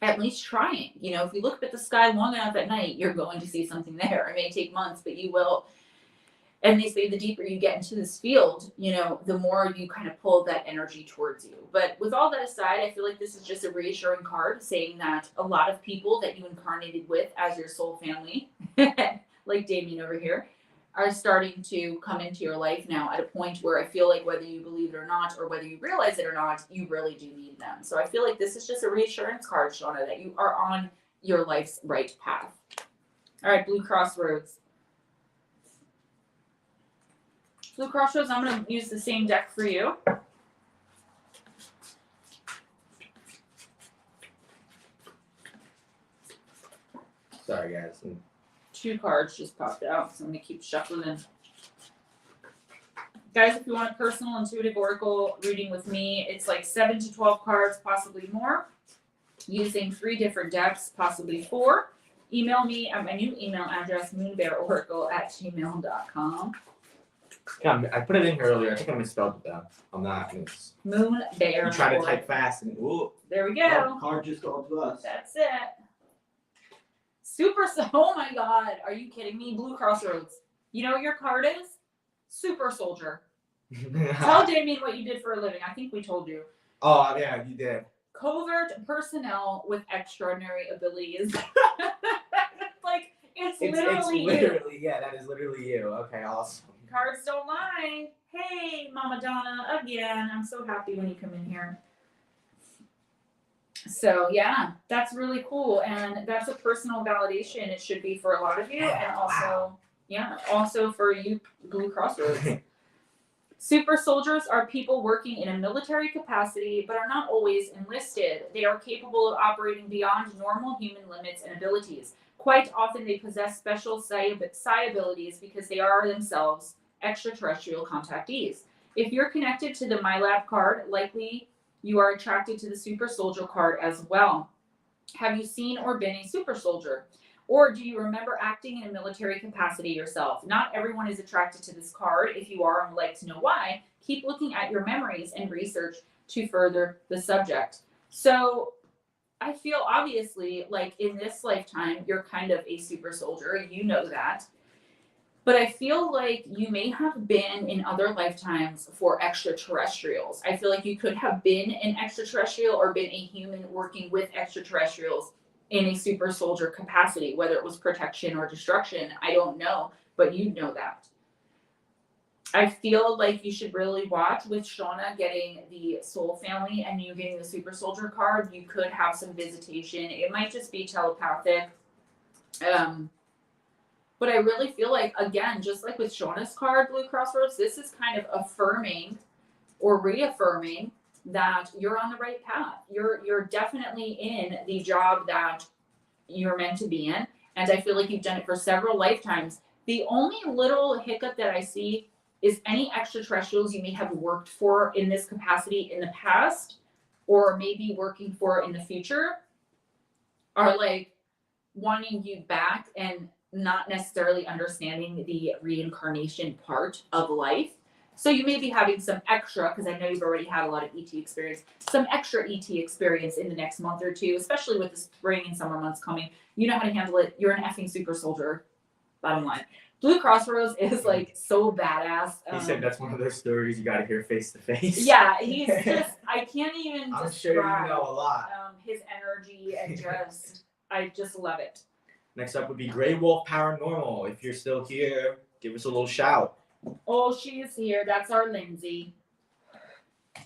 At least trying. If you look up at the sky long enough at night, you're going to see something there. It may take months, but you will. And they say the deeper you get into this field, the more you kind of pull that energy towards you. But with all that aside, I feel like this is just a reassuring card saying that a lot of people that you incarnated with as your soul family, like Damien over here, are starting to come into your life now at a point where I feel like whether you believe it or not, or whether you realize it or not, you really do need them. So I feel like this is just a reassurance card, Shauna, that you are on your life's right path. All right, Blue Crossroads. Blue Crossroads, I'm going to use the same deck for you. Sorry, guys. 2 cards just popped out, so I'm gonna keep shuffling. Guys, if you want a personal intuitive oracle reading with me, it's like 7 to 12 cards, possibly more, using 3 different decks, possibly 4. Email me at my new email address, moonbearoracle@gmail.com. Yeah, I put it in here earlier. I think I misspelled it though. I'm not. It's, Moonbear. you try to type fast and ooh. There we go. Card just called to us. That's it. Oh my God. Are you kidding me? Blue Crossroads. You know what your card is? Super Soldier. Tell Damien what you did for a living. I think we told you. Oh, yeah, you did. Covert personnel with extraordinary abilities. Like, it's literally you. Yeah, that is literally you. Okay, awesome. Cards don't lie. Hey, Mama Donna, again. I'm so happy when you come in here. So, yeah, that's really cool. And that's a personal validation. It should be for a lot of you. And also, also for you, Blue Crossroads. Super soldiers are people working in a military capacity, but are not always enlisted. They are capable of operating beyond normal human limits and abilities. Quite often, they possess special psi abilities because they are themselves extraterrestrial contactees. If you're connected to the My Lab card, likely you are attracted to the Super Soldier card as well. Have you seen or been a super soldier? Or do you remember acting in a military capacity yourself? Not everyone is attracted to this card. If you are and would like to know why, keep looking at your memories and research to further the subject. So I feel obviously like in this lifetime, you're kind of a super soldier. You know that. But I feel like you may have been in other lifetimes for extraterrestrials. I feel like you could have been an extraterrestrial or been a human working with extraterrestrials in a super soldier capacity, whether it was protection or destruction. I don't know, but you know that. I feel like you should really watch with Shauna getting the soul family and you getting the super soldier card. You could have some visitation. It might just be telepathic. But I really feel like, again, just like with Shauna's card, Blue Crossroads, this is kind of affirming or reaffirming that you're on the right path. You're definitely in the job that you're meant to be in. And I feel like you've done it for several lifetimes. The only little hiccup that I see is any extraterrestrials you may have worked for in this capacity in the past, or maybe working for in the future, are like wanting you back and not necessarily understanding the reincarnation part of life. So you may be having some extra, because I know you've already had a lot of ET experience, some extra ET experience in the next month or two, especially with the spring and summer months coming. You know how to handle it. You're an effing super soldier, bottom line. Blue Crossroads is like so badass. He said that's one of those stories you got to hear face to face. Yeah, he's just, I can't even I'm describe sure you know a lot. His energy and just, I just love it. Next up would be Grey Wolf Paranormal. If you're still here, give us a little shout. Oh, she is here. That's our Lindsay.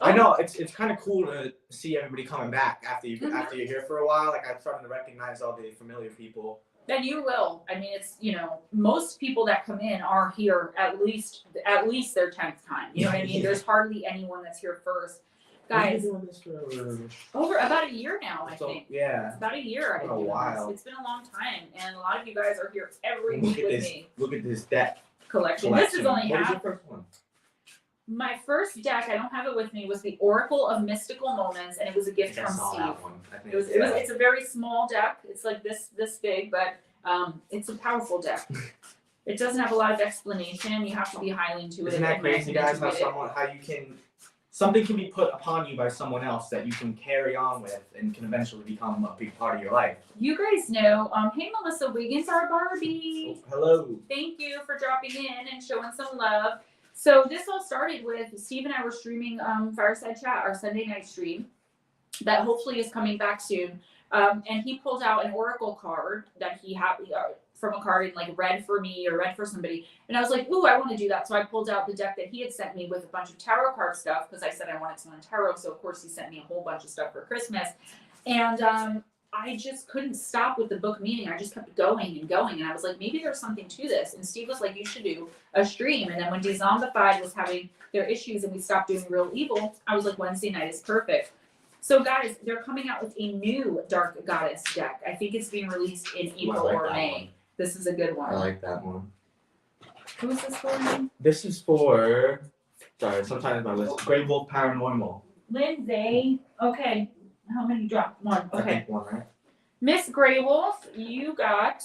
I know it's kind of cool to see everybody coming back after you're here for a while. Like I'm starting to recognize all the familiar people. Then you will. I mean, it's, you know, most people that come in are here at least their 10th time. You know what I mean? Yeah. There's hardly anyone that's here first. Guys, doing this for over about a year now, I think. Yeah. It's about a year. It's been a while. It's been a long time, and a lot of you guys are here every week with me. Look at this deck Collection. This is only What is half. your first one? My first deck, I don't have it with me, was the Oracle of Mystical Moments, and it was a gift from Steve. That one, I think. It's a very small deck. It's like this big, but it's a powerful deck. It doesn't have a lot of explanation. You have to be highly intuitive. Isn't that crazy, guys? Something can be put upon you by someone else that you can carry on with and can eventually become a big part of your life. You guys know, hey Melissa Wiggins, our Barbie. Oh, hello. Thank you for dropping in and showing some love. So this all started with Steve and I were streaming Fireside Chat, our Sunday night stream, that hopefully is coming back soon. And he pulled out an Oracle card that he had from a card and like read for me or read for somebody. And I was like, ooh, I want to do that. So I pulled out the deck that he had sent me with a bunch of tarot card stuff because I said I wanted to learn tarot. So of course he sent me a whole bunch of stuff for Christmas. And I just couldn't stop with the book meeting. I just kept going and going. And I was like, maybe there's something to this. And Steve was like, you should do a stream. And then when Dezombified was having their issues and we stopped doing Real Evil, I was like, Wednesday night is perfect. So guys, they're coming out with a new Dark Goddess deck. I think it's being released in April or May. One. This is a good one. I like that one. Who is this for? This is for, sorry, sometimes my list. Grey Wolf Paranormal. Lindsay. Okay. How many dropped? One. I Okay. think one, right? Miss Grey Wolf, you got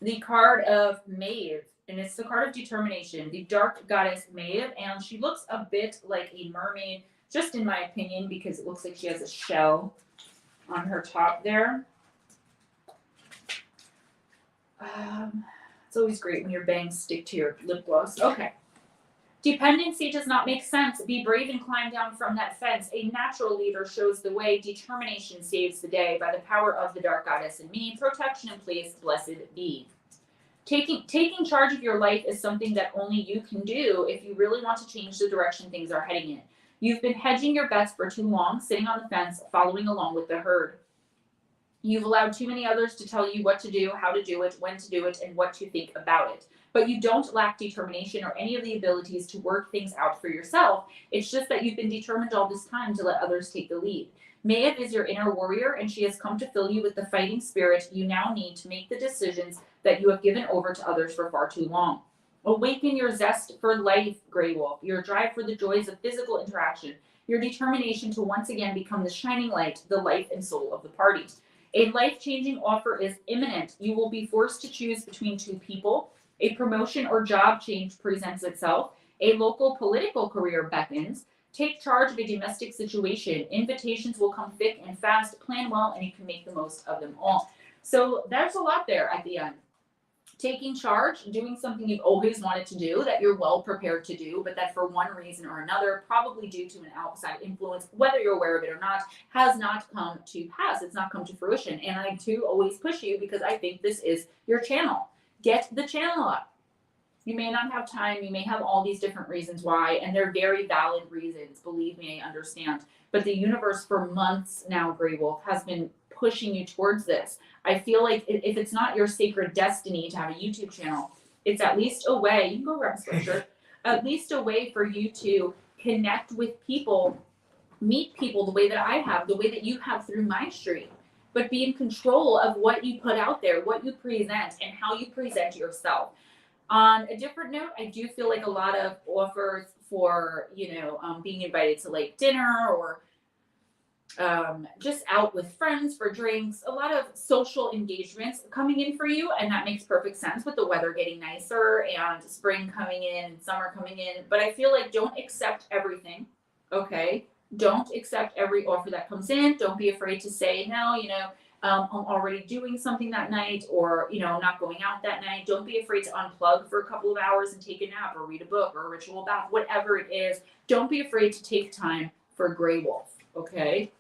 the card of Maeve, and it's the card of determination, the Dark Goddess Maeve, and she looks a bit like a mermaid, just in my opinion, because it looks like she has a shell on her top there. It's always great when your bangs stick to your lip gloss. Okay. Dependency does not make sense. Be brave and climb down from that fence. A natural leader shows the way. Determination saves the day. By the power of the Dark Goddess in me, protection in place, blessed be. Taking charge of your life is something that only you can do if you really want to change the direction things are heading in. You've been hedging your bets for too long, sitting on the fence, following along with the herd. You've allowed too many others to tell you what to do, how to do it, when to do it, and what to think about it. But you don't lack determination or any of the abilities to work things out for yourself. It's just that you've been determined all this time to let others take the lead. Maeve is your inner warrior, and she has come to fill you with the fighting spirit you now need to make the decisions that you have given over to others for far too long. Awaken your zest for life, Grey Wolf, your drive for the joys of physical interaction, your determination to once again become the shining light, the life and soul of the party. A life-changing offer is imminent. You will be forced to choose between two people. A promotion or job change presents itself. A local political career beckons. Take charge of a domestic situation. Invitations will come thick and fast. Plan well, and you can make the most of them all. So there's a lot there at the end. Taking charge, doing something you've always wanted to do, that you're well prepared to do, but that for one reason or another, probably due to an outside influence, whether you're aware of it or not, has not come to pass. It's not come to fruition. And I too always push you because I think this is your channel. Get the channel up. You may not have time. You may have all these different reasons why, and they're very valid reasons. Believe me, I understand. But the universe for months now, Grey Wolf, has been pushing you towards this. I feel like if it's not your sacred destiny to have a YouTube channel, it's at least a way, you can go grab a sweatshirt, at least a way for you to connect with people, meet people the way that I have, the way that you have through my stream, but be in control of what you put out there, what you present, and how you present yourself. On a different note, I do feel like a lot of offers for, being invited to like dinner or just out with friends for drinks, a lot of social engagements coming in for you, and that makes perfect sense with the weather getting nicer and spring coming in and summer coming in. But I feel like don't accept everything, okay? Don't accept every offer that comes in. Don't be afraid to say no, I'm already doing something that night, or I'm not going out that night. Don't be afraid to unplug for a couple of hours and take a nap or read a book or a ritual bath, whatever it is. Don't be afraid to take time for Grey Wolf, okay?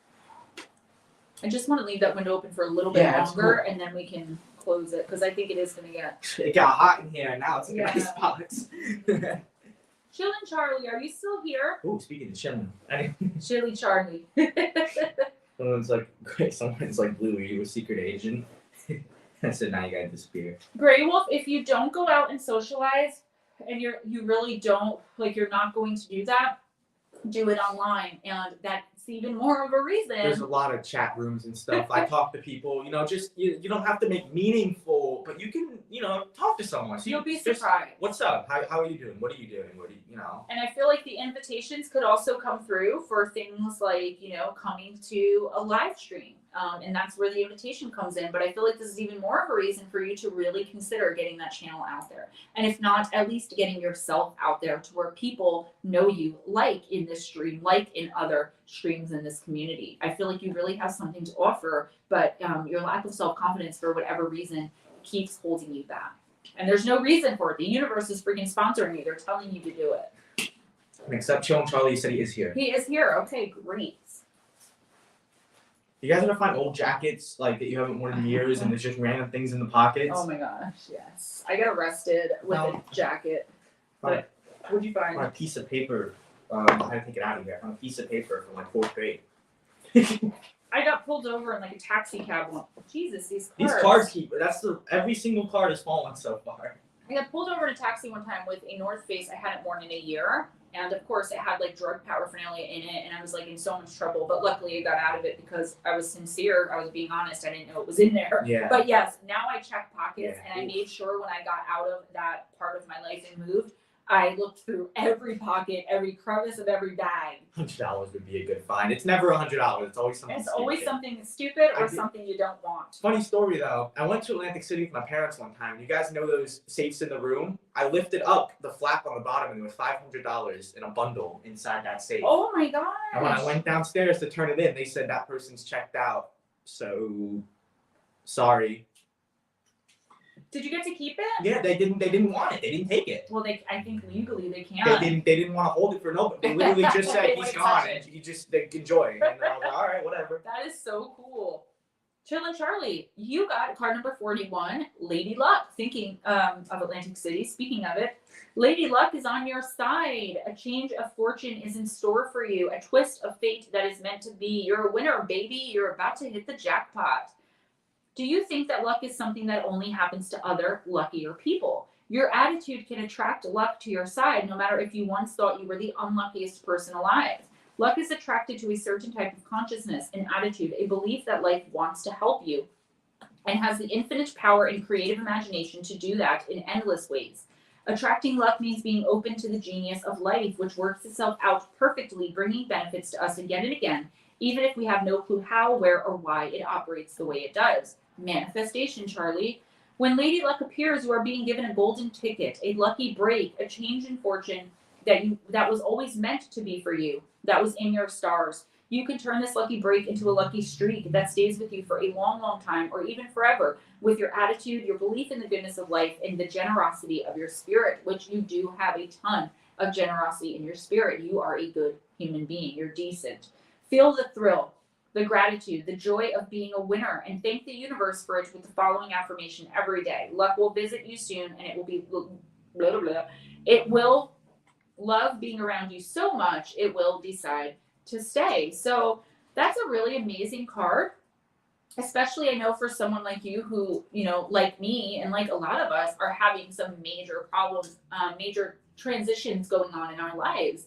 I just want to leave that window open for a little bit longer, and then we can close it, because I think it is going to get... It got hot in here, and now it's like a nice box. Chillin' Charlie, are you still here? Oh, speaking of chilling. Chilly Charlie. Someone's like, Blue, are you a secret agent? I said, now you gotta disappear. Grey Wolf, if you don't go out and socialize, and you really don't, you're not going to do that, do it online, and that's even more of a reason. There's a lot of chat rooms and stuff. I talk to people, just you don't have to make meaningful, but you can, talk to someone. So you'll be surprised. What's up? How are you doing? What are you doing? What do you know? And I feel like the invitations could also come through for things like, coming to a live stream. And that's where the invitation comes in. But I feel like this is even more of a reason for you to really consider getting that channel out there. And if not, at least getting yourself out there to where people know you, like in this stream, like in other streams in this community. I feel like you really have something to offer, but your lack of self-confidence for whatever reason keeps holding you back. And there's no reason for it. The universe is freaking sponsoring you. They're telling you to do it. Except Charlie said he is here. He is here. Okay, great. You guys ever find old jackets that you haven't worn in years, and there's just random things in the pockets? Oh my gosh, yes. I got arrested with a jacket. But what'd you find? On a piece of paper. I had to take it out of here. On a piece of paper from 4th grade. I got pulled over in a taxi cab once. Jesus, these cards. These cards keep. Every single card has fallen so far. I got pulled over in a taxi one time with a North Face I hadn't worn in a year. And of course it had like drug paraphernalia in it, and I was like in so much trouble. But luckily I got out of it because I was sincere. I was being honest. I didn't know it was in there. Yeah. But yes, now I check pockets, Yeah. and I made sure when I got out of that part of my life and moved, I looked through every pocket, every crevice of every bag. $100 would be a good find. It's never $100. It's always something. It's stupid. always something stupid or I did- something you don't want. Funny story though. I went to Atlantic City with my parents one time. You guys know those safes in the room? I lifted up the flap on the bottom, and there was $500 in a bundle inside that safe. Oh my gosh. And when I went downstairs to turn it in, they said that person's checked out. So sorry. Did you get to keep it? Yeah, they didn't want it. They didn't take it. Well, I think legally they can. They didn't want to hold it for nobody. They literally just said They he's wouldn't gone touch it. and you just enjoy. And I was like, all right, whatever. That is so cool. Chillin' Charlie, you got card number 41, Lady Luck. Thinking of Atlantic City, speaking of it, Lady Luck is on your side. A change of fortune is in store for you. A twist of fate that is meant to be. You're a winner, baby. You're about to hit the jackpot. Do you think that luck is something that only happens to other luckier people? Your attitude can attract luck to your side, no matter if you once thought you were the unluckiest person alive. Luck is attracted to a certain type of consciousness, an attitude, a belief that life wants to help you, and has the infinite power and creative imagination to do that in endless ways. Attracting luck means being open to the genius of life, which works itself out perfectly, bringing benefits to us again and again, even if we have no clue how, where, or why it operates the way it does. Manifestation, Charlie. When Lady Luck appears, you are being given a golden ticket, a lucky break, a change in fortune that was always meant to be for you, that was in your stars. You can turn this lucky break into a lucky streak that stays with you for a long, long time, or even forever, with your attitude, your belief in the goodness of life, and the generosity of your spirit, which you do have a ton of generosity in your spirit. You are a good human being. You're decent. Feel the thrill, the gratitude, the joy of being a winner, and thank the universe for it with the following affirmation every day. Luck will visit you soon, and it will be blah, blah, blah. It will love being around you so much, it will decide to stay. So that's a really amazing card, especially I know for someone like you who, you know, like me and like a lot of us are having some major problems, major transitions going on in our lives.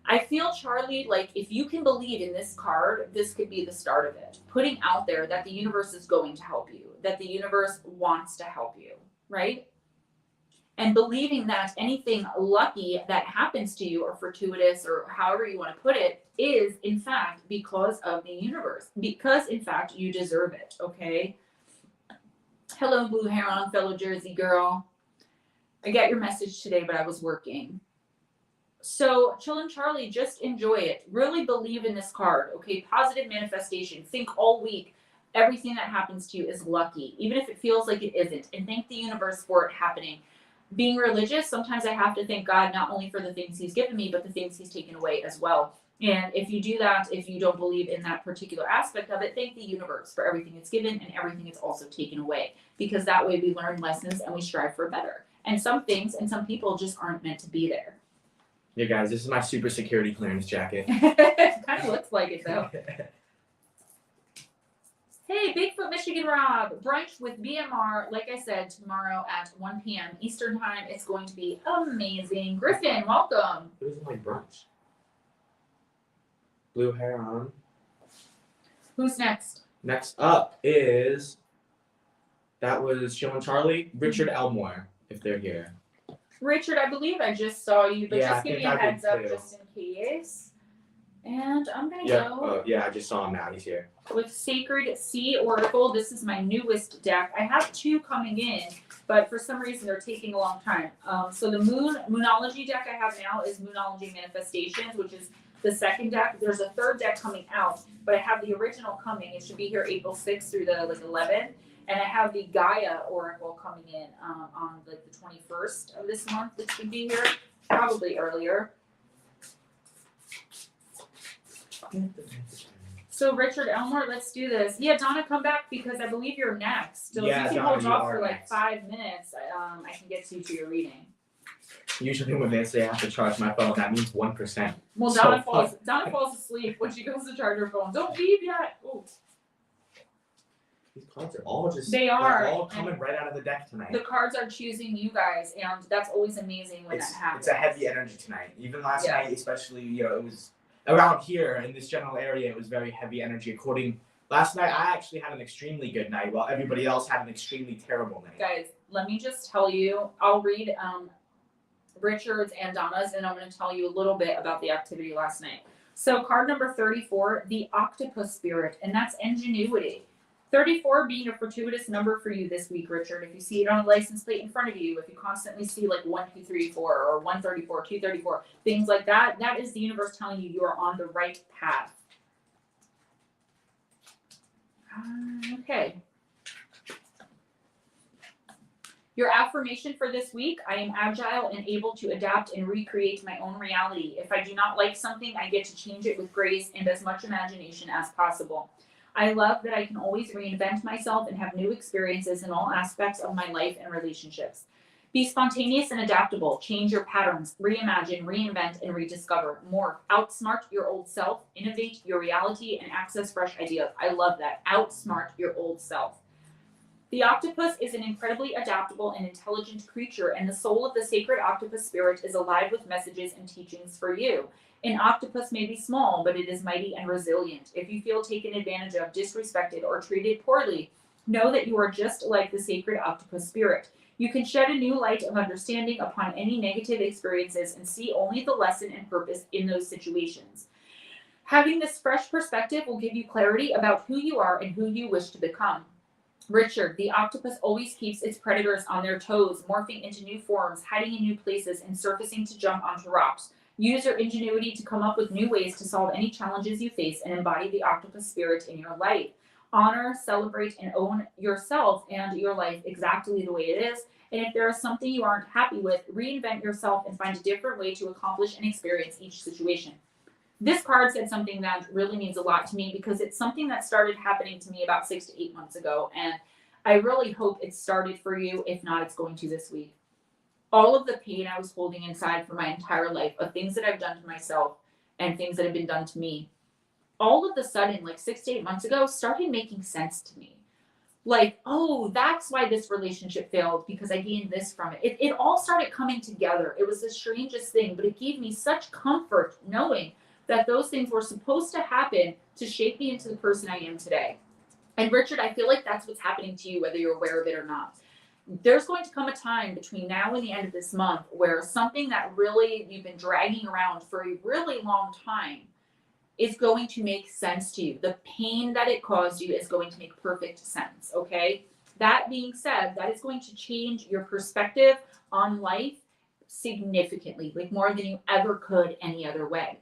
I feel, Charlie, like if you can believe in this card, this could be the start of it. Putting out there that the universe is going to help you, that the universe wants to help you, right? And believing that anything lucky that happens to you or fortuitous or however you want to put it is, in fact, because of the universe. Because, in fact, you deserve it, okay? Hello, Blue Heron, fellow Jersey girl. I got your message today, but I was working. So, Chillin' Charlie, just enjoy it. Really believe in this card, okay? Positive manifestation. Think all week. Everything that happens to you is lucky, even if it feels like it isn't. And thank the universe for it happening. Being religious, sometimes I have to thank God not only for the things he's given me, but the things he's taken away as well. And if you do that, if you don't believe in that particular aspect of it, thank the universe for everything it's given and everything it's also taken away. Because that way we learn lessons and we strive for better. And some things and some people just aren't meant to be there. Yeah, guys, this is my super security clearance jacket. It kind of looks like it, though. Hey, Bigfoot Michigan Rob, brunch with BMR, like I said, tomorrow at 1 p.m. Eastern Time. It's going to be amazing. Griffin, welcome. It was like brunch. Blue Heron. Who's next? Next up is, that was Chillin' Charlie, Richard Elmore, if they're here. Richard, I believe I just saw you, but Yeah, just I give me think a I did heads up too. just in case. And I'm going to Yeah, go yeah, I just saw him now. He's here. with Sacred Sea Oracle. This is my newest deck. I have 2 coming in, but for some reason they're taking a long time. So the Moonology deck I have now is Moonology Manifestations, which is the second deck. There's a third deck coming out, but I have the original coming. It should be here April 6th through the 11th. And I have the Gaia Oracle coming in on the 21st of this month. It should be here, probably earlier. So Richard Elmore, let's do this. Yeah, Donna, come back because I believe you're next. So Yeah, if you can Donna, hold you off are for like next. 5 minutes, I can get you to your reading. Usually when they say I have to charge my phone, that means 1%. Well, So Donna falls asleep when she goes to charge her phone. Don't leave yet. Ooh. These cards are all just They they're are all coming right out of the deck tonight. The cards are choosing you guys, and that's always amazing when that happens. It's a heavy energy tonight. Even last Yeah. night, especially, you know, it was around here in this general area, it was very heavy energy. Last night, I actually had an extremely good night, while everybody else had an extremely terrible night. Guys, let me just tell you, I'll read Richard's and Donna's, and I'm going to tell you a little bit about the activity last night. So card number 34, the octopus spirit, and that's ingenuity. 34 being a fortuitous number for you this week, Richard. If you see it on a license plate in front of you, if you constantly see like 1, 2, 3, 4, or 134, 234, things like that, that is the universe telling you are on the right path. Okay. Your affirmation for this week: I am agile and able to adapt and recreate my own reality. If I do not like something, I get to change it with grace and as much imagination as possible. I love that I can always reinvent myself and have new experiences in all aspects of my life and relationships. Be spontaneous and adaptable. Change your patterns. Reimagine, reinvent, and rediscover. Morph. Outsmart your old self. Innovate your reality and access fresh ideas. I love that. Outsmart your old self. The octopus is an incredibly adaptable and intelligent creature, and the soul of the sacred octopus spirit is alive with messages and teachings for you. An octopus may be small, but it is mighty and resilient. If you feel taken advantage of, disrespected, or treated poorly, know that you are just like the sacred octopus spirit. You can shed a new light of understanding upon any negative experiences and see only the lesson and purpose in those situations. Having this fresh perspective will give you clarity about who you are and who you wish to become. Richard, the octopus always keeps its predators on their toes, morphing into new forms, hiding in new places, and surfacing to jump onto rocks. Use your ingenuity to come up with new ways to solve any challenges you face and embody the octopus spirit in your life. Honor, celebrate, and own yourself and your life exactly the way it is. And if there is something you aren't happy with, reinvent yourself and find a different way to accomplish and experience each situation. This card said something that really means a lot to me because it's something that started happening to me about 6 to 8 months ago. And I really hope it started for you. If not, it's going to this week. All of the pain I was holding inside for my entire life of things that I've done to myself and things that have been done to me, all of a sudden, like 6 to 8 months ago, started making sense to me. Like, oh, that's why this relationship failed, because I gained this from it. It all started coming together. It was the strangest thing, but it gave me such comfort knowing that those things were supposed to happen to shape me into the person I am today. And Richard, I feel like that's what's happening to you, whether you're aware of it or not. There's going to come a time between now and the end of this month where something that really you've been dragging around for a really long time is going to make sense to you. The pain that it caused you is going to make perfect sense, okay? That being said, that is going to change your perspective on life significantly, like more than you ever could any other way.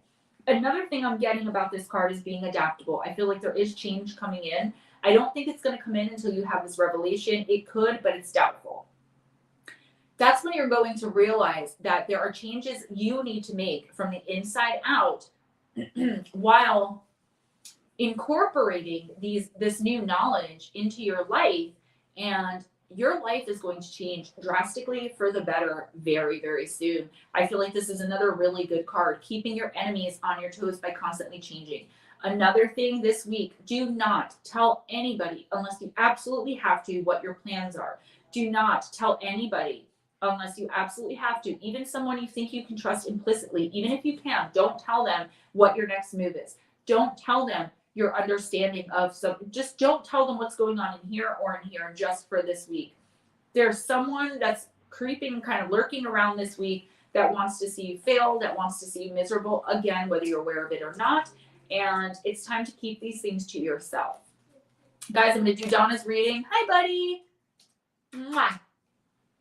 Another thing I'm getting about this card is being adaptable. I feel like there is change coming in. I don't think it's going to come in until you have this revelation. It could, but it's doubtful. That's when you're going to realize that there are changes you need to make from the inside out while incorporating this new knowledge into your life, and your life is going to change drastically for the better very, very soon. I feel like this is another really good card, keeping your enemies on your toes by constantly changing. Another thing this week, do not tell anybody, unless you absolutely have to, what your plans are. Do not tell anybody unless you absolutely have to. Even someone you think you can trust implicitly, even if you can, don't tell them what your next move is. Don't tell them your understanding of something. Just don't tell them what's going on in here or in here just for this week. There's someone that's creeping, kind of lurking around this week that wants to see you fail, that wants to see you miserable, again, whether you're aware of it or not. And it's time to keep these things to yourself. Guys, I'm going to do Donna's reading. Hi, buddy. Mwah.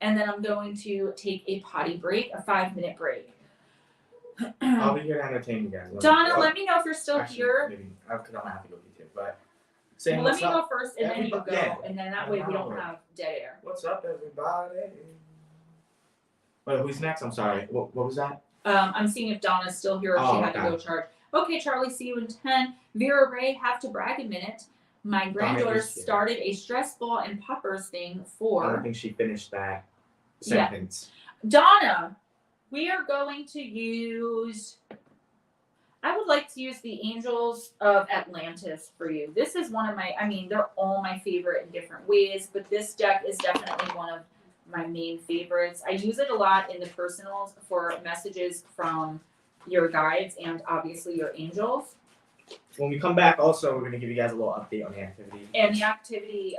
And then I'm going to take a potty break, a 5-minute break. I'll be here to entertain you guys. Donna, let me know if you're still here. Maybe because I'm gonna have to go eat too. But Well, let me go first, and then you go, Yeah. and then that way we don't have dead air. What's up, everybody? Wait, who's next? I'm sorry. What was that? I'm seeing if Donna's still here or if she had to go charge. Okay, Charlie, see you in 10. Vera Ray, have to brag a minute. My granddaughter started a stress ball and poppers thing for. I don't think she finished that sentence. Donna, we are going to use. I would would like to use the Angels of Atlantis for you. This is one of my, I mean, they're all my favorite in different ways, but this deck is definitely one of my main favorites. I use it a lot in the personals for messages from your guides and obviously your angels. When we come back, also, we're going to give you guys a little update on the activity. And the activity,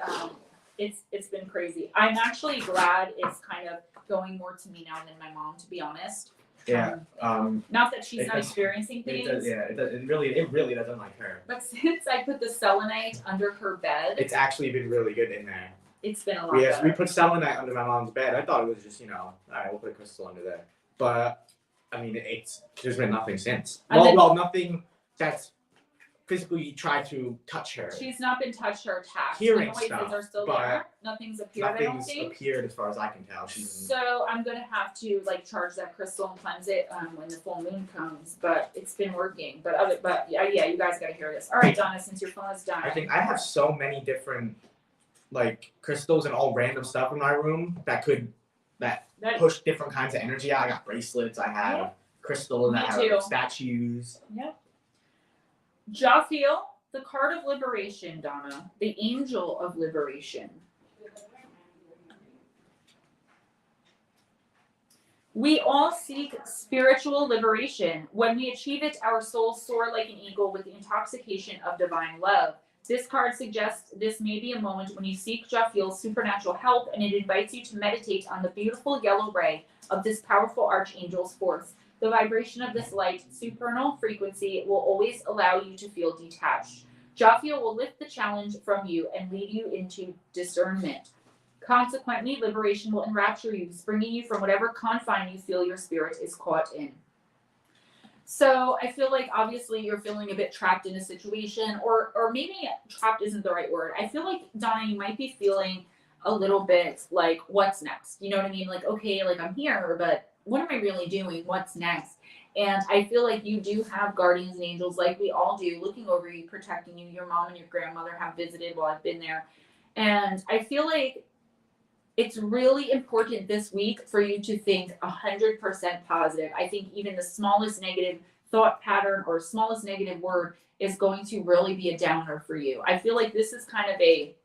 it's been crazy. I'm actually glad it's kind of going more to me now than my mom, to be honest. Yeah. Not that she's it not does- experiencing things. It really doesn't like her. But since I put the selenite under her bed, It's actually been really good in there. it's been a lot We better. put selenite under my mom's bed. I thought it was just, all right, we'll put a crystal under there. But, I mean, there's been nothing since. Well, nothing that's physically tried to touch her. She's not been touched or attacked. Hearing the noises stuff, are still but there. Nothing's appeared, I don't Nothing's think. appeared as far as I can tell. So I'm gonna have to charge that crystal and cleanse it when the full moon comes. But it's been working. But yeah, you guys gotta hear this. All right, Donna, since your phone is dying. I think I have so many different crystals and all random stuff in my room that push different kinds of energy out. I got bracelets. I have crystals. Me I have too. statues. Yep. Jafiel, the card of liberation, Donna, the angel of liberation. We all seek spiritual liberation. When we achieve it, our souls soar like an eagle with the intoxication of divine love. This card suggests this may be a moment when you seek Jafiel's supernatural help, and it invites you to meditate on the beautiful yellow ray of this powerful archangel's force. The vibration of this light, supernal frequency, will always allow you to feel detached. Jafiel will lift the challenge from you and lead you into discernment. Consequently, liberation will enrapture you, springing you from whatever confine you feel your spirit is caught in. So I feel like obviously you're feeling a bit trapped in a situation, or maybe trapped isn't the right word. I feel like, Donna, you might be feeling a little bit like, what's next? You know what I mean? Like, okay, I'm here, but what am I really doing? What's next? And I feel like you do have guardians and angels, like we all do, looking over you, protecting you. Your mom and your grandmother have visited while I've been there. And I feel like it's really important this week for you to think 100% positive. I think even the smallest negative thought pattern or smallest negative word is going to really be a downer for you. I feel like this is kind of a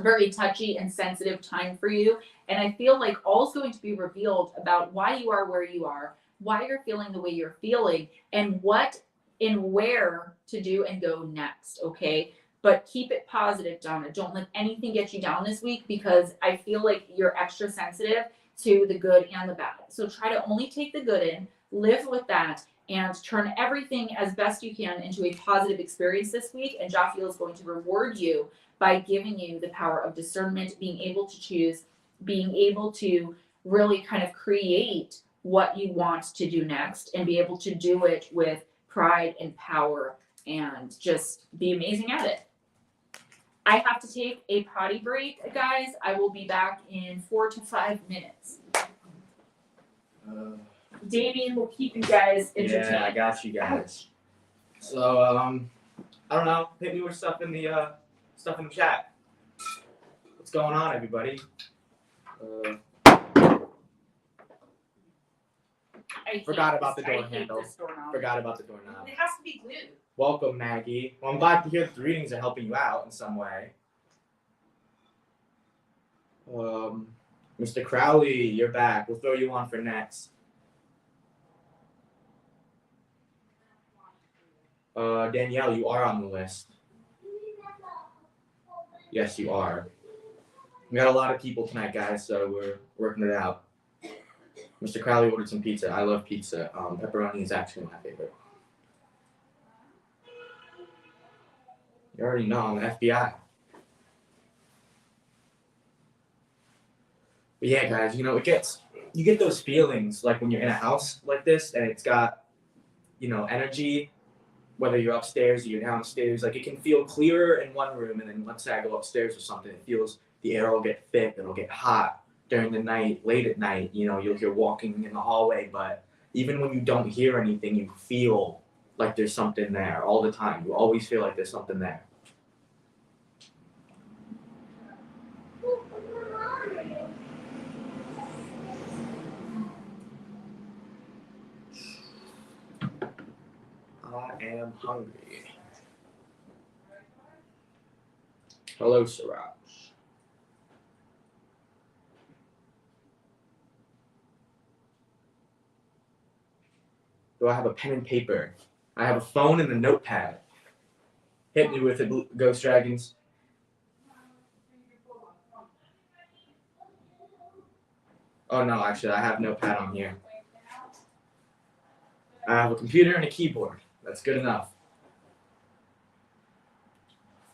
very touchy and sensitive time for you. And I feel like all's going to be revealed about why you are where you are, why you're feeling the way you're feeling, and what and where to do and go next, okay? But keep it positive, Donna. Don't let anything get you down this week, because I feel like you're extra sensitive to the good and the bad. So try to only take the good in, live with that, and turn everything as best you can into a positive experience this week. And Jafiel is going to reward you by giving you the power of discernment, being able to choose, being able to really kind of create what you want to do next and be able to do it with pride and power and just be amazing at it. I have to take a potty break, guys. I will be back in 4 to 5 minutes. Damien will keep you guys entertained. Yeah, I got you guys. So, I don't know. Hit me with stuff in the chat. What's going on, everybody? Forgot about the door handle. Forgot about the doorknob. It has to be glued. Welcome, Maggie. Well, I'm glad to hear that the readings are helping you out in some way. Mr. Crowley, you're back. We'll throw you on for next. Danielle, you are on the list. Yes, you are. We got a lot of people tonight, guys, so we're working it out. Mr. Crowley ordered some pizza. I love pizza. Pepperoni is actually my favorite. You already know I'm the FBI. But yeah, guys, you get those feelings like when you're in a house like this and it's got, energy, whether you're upstairs or you're downstairs. Like, it can feel clearer in one room, and then let's say I go upstairs or something, it feels the air will get thick, it'll get hot during the night, late at night. You'll hear walking in the hallway, but even when you don't hear anything, you feel like there's something there all the time. You always feel like there's something there. am hungry. Hello, Siraj. Do I have a pen and paper? I have a phone and a notepad. Hit me with it, Ghost Dragons. Oh no, actually, I have no pad on here. I have a computer and a keyboard. That's good enough.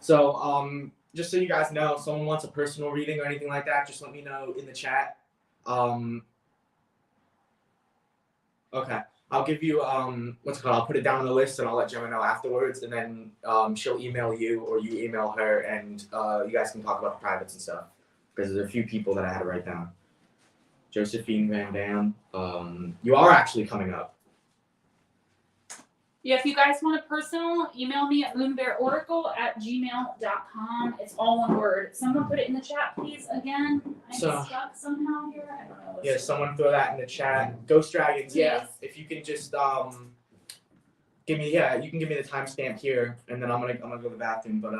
So, just so you guys know, if someone wants a personal reading or anything like that, just let me know in the chat. Okay, I'll give you, what's it called? I'll put it down on the list and I'll let Gemma know afterwards, and then she'll email you or you email her, and you guys can talk about the privates and stuff, because there's a few people that I had to write down. Josephine Van Dam, you are actually coming up. Yeah, if you guys want a personal, email me at moonbearoracle@gmail.com. It's all one word. Someone put it in the chat, please, again. I'm stuck somehow here. I don't know. Yeah, someone throw that in the chat. Ghost Dragons, yeah. If you can just give me, you can give me the timestamp here, and then I'm gonna go to the bathroom. But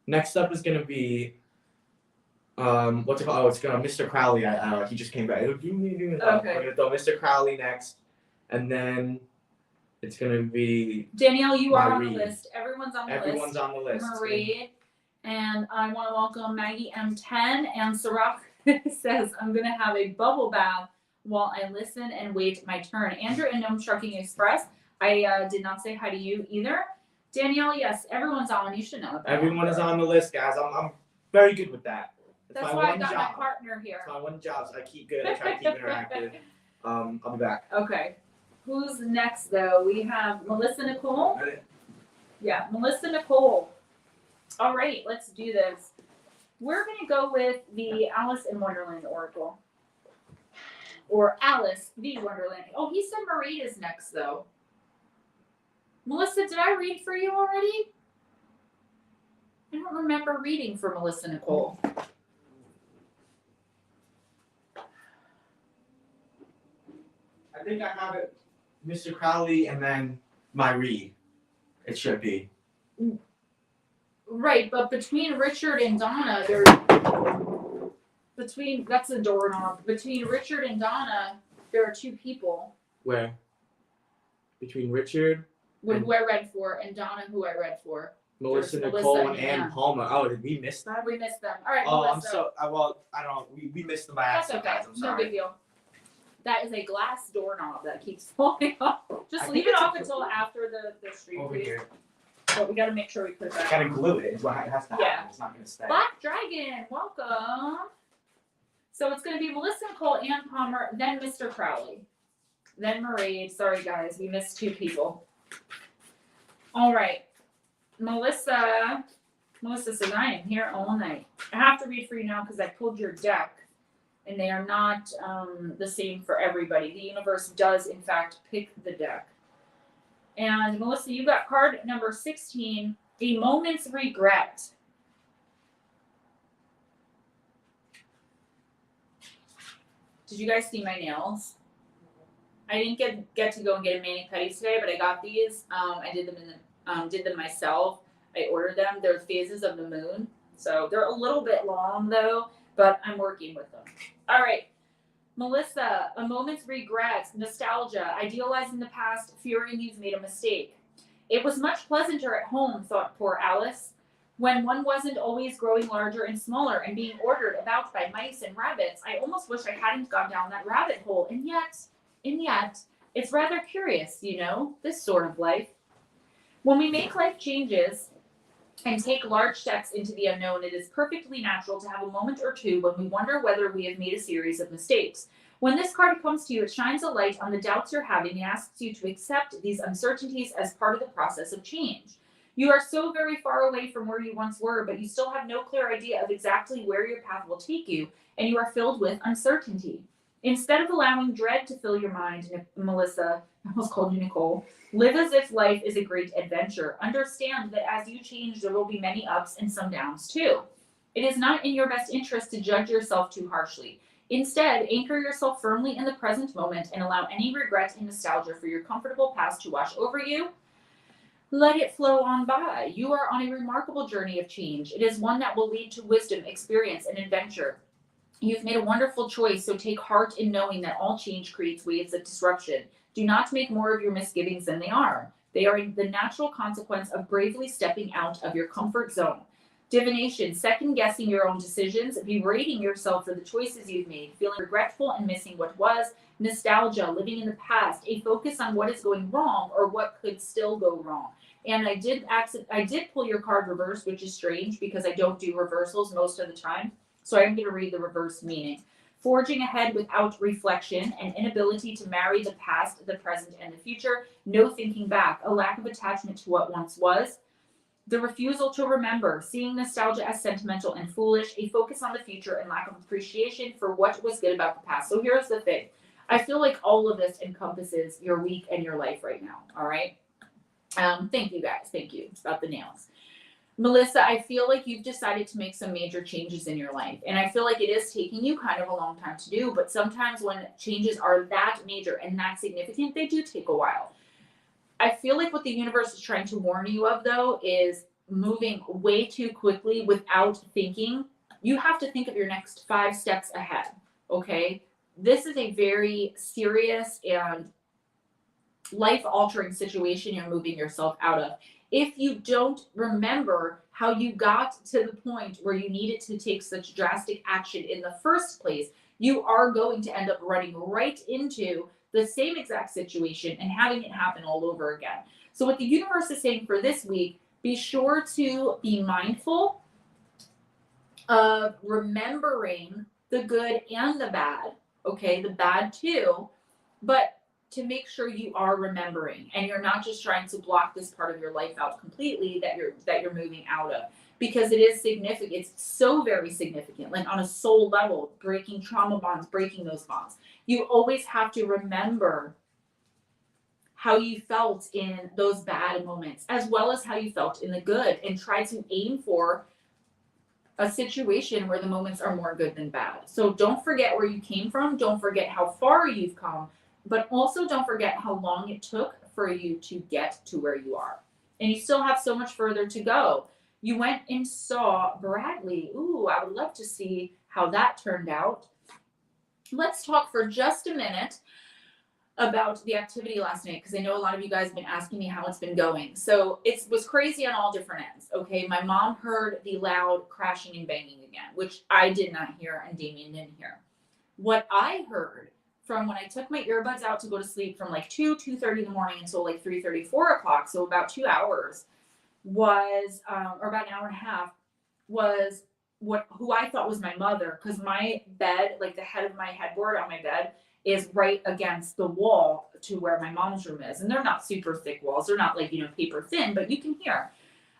next up is gonna be what's it called? Oh, it's gonna Mr. Crowley. He just came back. Okay. We're gonna throw Mr. Crowley next, and then it's gonna be Danielle. You are on the list. Everyone's on the list. Everyone's on the list. Marie, and I want to welcome Maggie M10 and Sirach says I'm gonna have a bubble bath while I listen and wait my turn. Andrew and Gnome Trucking Express. I did not say hi to you either. Danielle, yes, everyone's on. You should know that. Everyone is on the list, guys. I'm very good with that. That's why I got my partner here. That's my one job, so I keep good. I try to keep interactive. I'll be back. Okay. Who's next, though? We have Melissa Nicole. Yeah, Melissa Nicole. All right, let's do this. We're going to go with the Alice in Wonderland Oracle. Or Alice the Wonderland. Oh, he said Marie is next, though. Melissa, did I read for you already? I don't remember reading for Melissa Nicole. I think I have it, Mr. Crowley, and then my read. It should be. Right, but between Richard and Donna, that's a doorknob. Between Richard and Donna, there are two people. Where? Between Richard? Who I read for, and Donna, who I read for. Melissa Nicole and Ann Palmer. Oh, did we miss that? We missed them. All right. Oh, Melissa. I'm so. Well, I don't know. We missed them by accident. That's okay. I'm sorry. No big deal. That is a glass doorknob that keeps falling off. Just leave it off until after the stream. Over here. But we got to make sure we put it back. Gotta glue it. It's what has to happen. Yeah. It's not gonna stay. Black Dragon, welcome. So it's going to be Melissa Nicole, Ann Palmer, then Mr. Crowley, then Marie. Sorry, guys, we missed two people. All right, Melissa says, I am here all night. I have to read for you now because I pulled your deck, and they are not the same for everybody. The universe does, in fact, pick the deck. And Melissa, you got card number 16, A Moment's Regret. Did you guys see my nails? I didn't get to go and get a mani-pedi today, but I got these. I did them myself. I ordered them. They're phases of the moon, so they're a little bit long though, but I'm working with them. All right, Melissa, A Moment's Regret, nostalgia, idealizing the past, fearing you've made a mistake. It was much pleasanter at home, thought poor Alice, when one wasn't always growing larger and smaller and being ordered about by mice and rabbits. I almost wish I hadn't gone down that rabbit hole, and yet, it's rather curious, this sort of life. When we make life changes and take large steps into the unknown, it is perfectly natural to have a moment or two when we wonder whether we have made a series of mistakes. When this card comes to you, it shines a light on the doubts you're having and asks you to accept these uncertainties as part of the process of change. You are so very far away from where you once were, but you still have no clear idea of exactly where your path will take you, and you are filled with uncertainty. Instead of allowing dread to fill your mind, Melissa, I almost called you Nicole, live as if life is a great adventure. Understand that as you change, there will be many ups and some downs too. It is not in your best interest to judge yourself too harshly. Instead, anchor yourself firmly in the present moment and allow any regret and nostalgia for your comfortable past to wash over you. Let it flow on by. You are on a remarkable journey of change. It is one that will lead to wisdom, experience, and adventure. You've made a wonderful choice, so take heart in knowing that all change creates waves of disruption. Do not make more of your misgivings than they are. They are the natural consequence of bravely stepping out of your comfort zone. Divination, second guessing your own decisions, berating yourself for the choices you've made, feeling regretful and missing what was. Nostalgia, living in the past, a focus on what is going wrong or what could still go wrong. And I did pull your card reversed, which is strange because I don't do reversals most of the time. So I'm going to read the reverse meaning. Forging ahead without reflection, an inability to marry the past, the present, and the future. No thinking back, a lack of attachment to what once was. The refusal to remember, seeing nostalgia as sentimental and foolish, a focus on the future and lack of appreciation for what was good about the past. So here's the thing. I feel like all of this encompasses your week and your life right now. All right. Thank you guys. Thank you. It's about the nails. Melissa, I feel like you've decided to make some major changes in your life. And I feel like it is taking you kind of a long time to do. But sometimes when changes are that major and that significant, they do take a while. I feel like what the universe is trying to warn you of, though, is moving way too quickly without thinking. You have to think of your next 5 steps ahead. Okay? This is a very serious and life-altering situation you're moving yourself out of. If you don't remember how you got to the point where you needed to take such drastic action in the first place, you are going to end up running right into the same exact situation and having it happen all over again. So what the universe is saying for this week, be sure to be mindful of remembering the good and the bad, okay, the bad too, but to make sure you are remembering and you're not just trying to block this part of your life out completely that you're moving out of, because it is significant. It's so very significant, like on a soul level, breaking trauma bonds, breaking those bonds. You always have to remember how you felt in those bad moments, as well as how you felt in the good, and try to aim for a situation where the moments are more good than bad. So don't forget where you came from. Don't forget how far you've come. But also don't forget how long it took for you to get to where you are. And you still have so much further to go. You went and saw Bradley. Ooh, I would love to see how that turned out. Let's talk for just a minute about the activity last night, because I know a lot of you guys have been asking me how it's been going. So it was crazy on all different ends. Okay, my mom heard the loud crashing and banging again, which I did not hear and Damien didn't hear. What I heard from when I took my earbuds out to go to sleep from like 2:30 in the morning until like 3:30, 4 o'clock, so about 2 hours, was, or about an hour and a half, was who I thought was my mother, because my bed, like the head of my headboard on my bed, is right against the wall to where my mom's room is. And they're not super thick walls. They're not like, paper thin, but you can hear.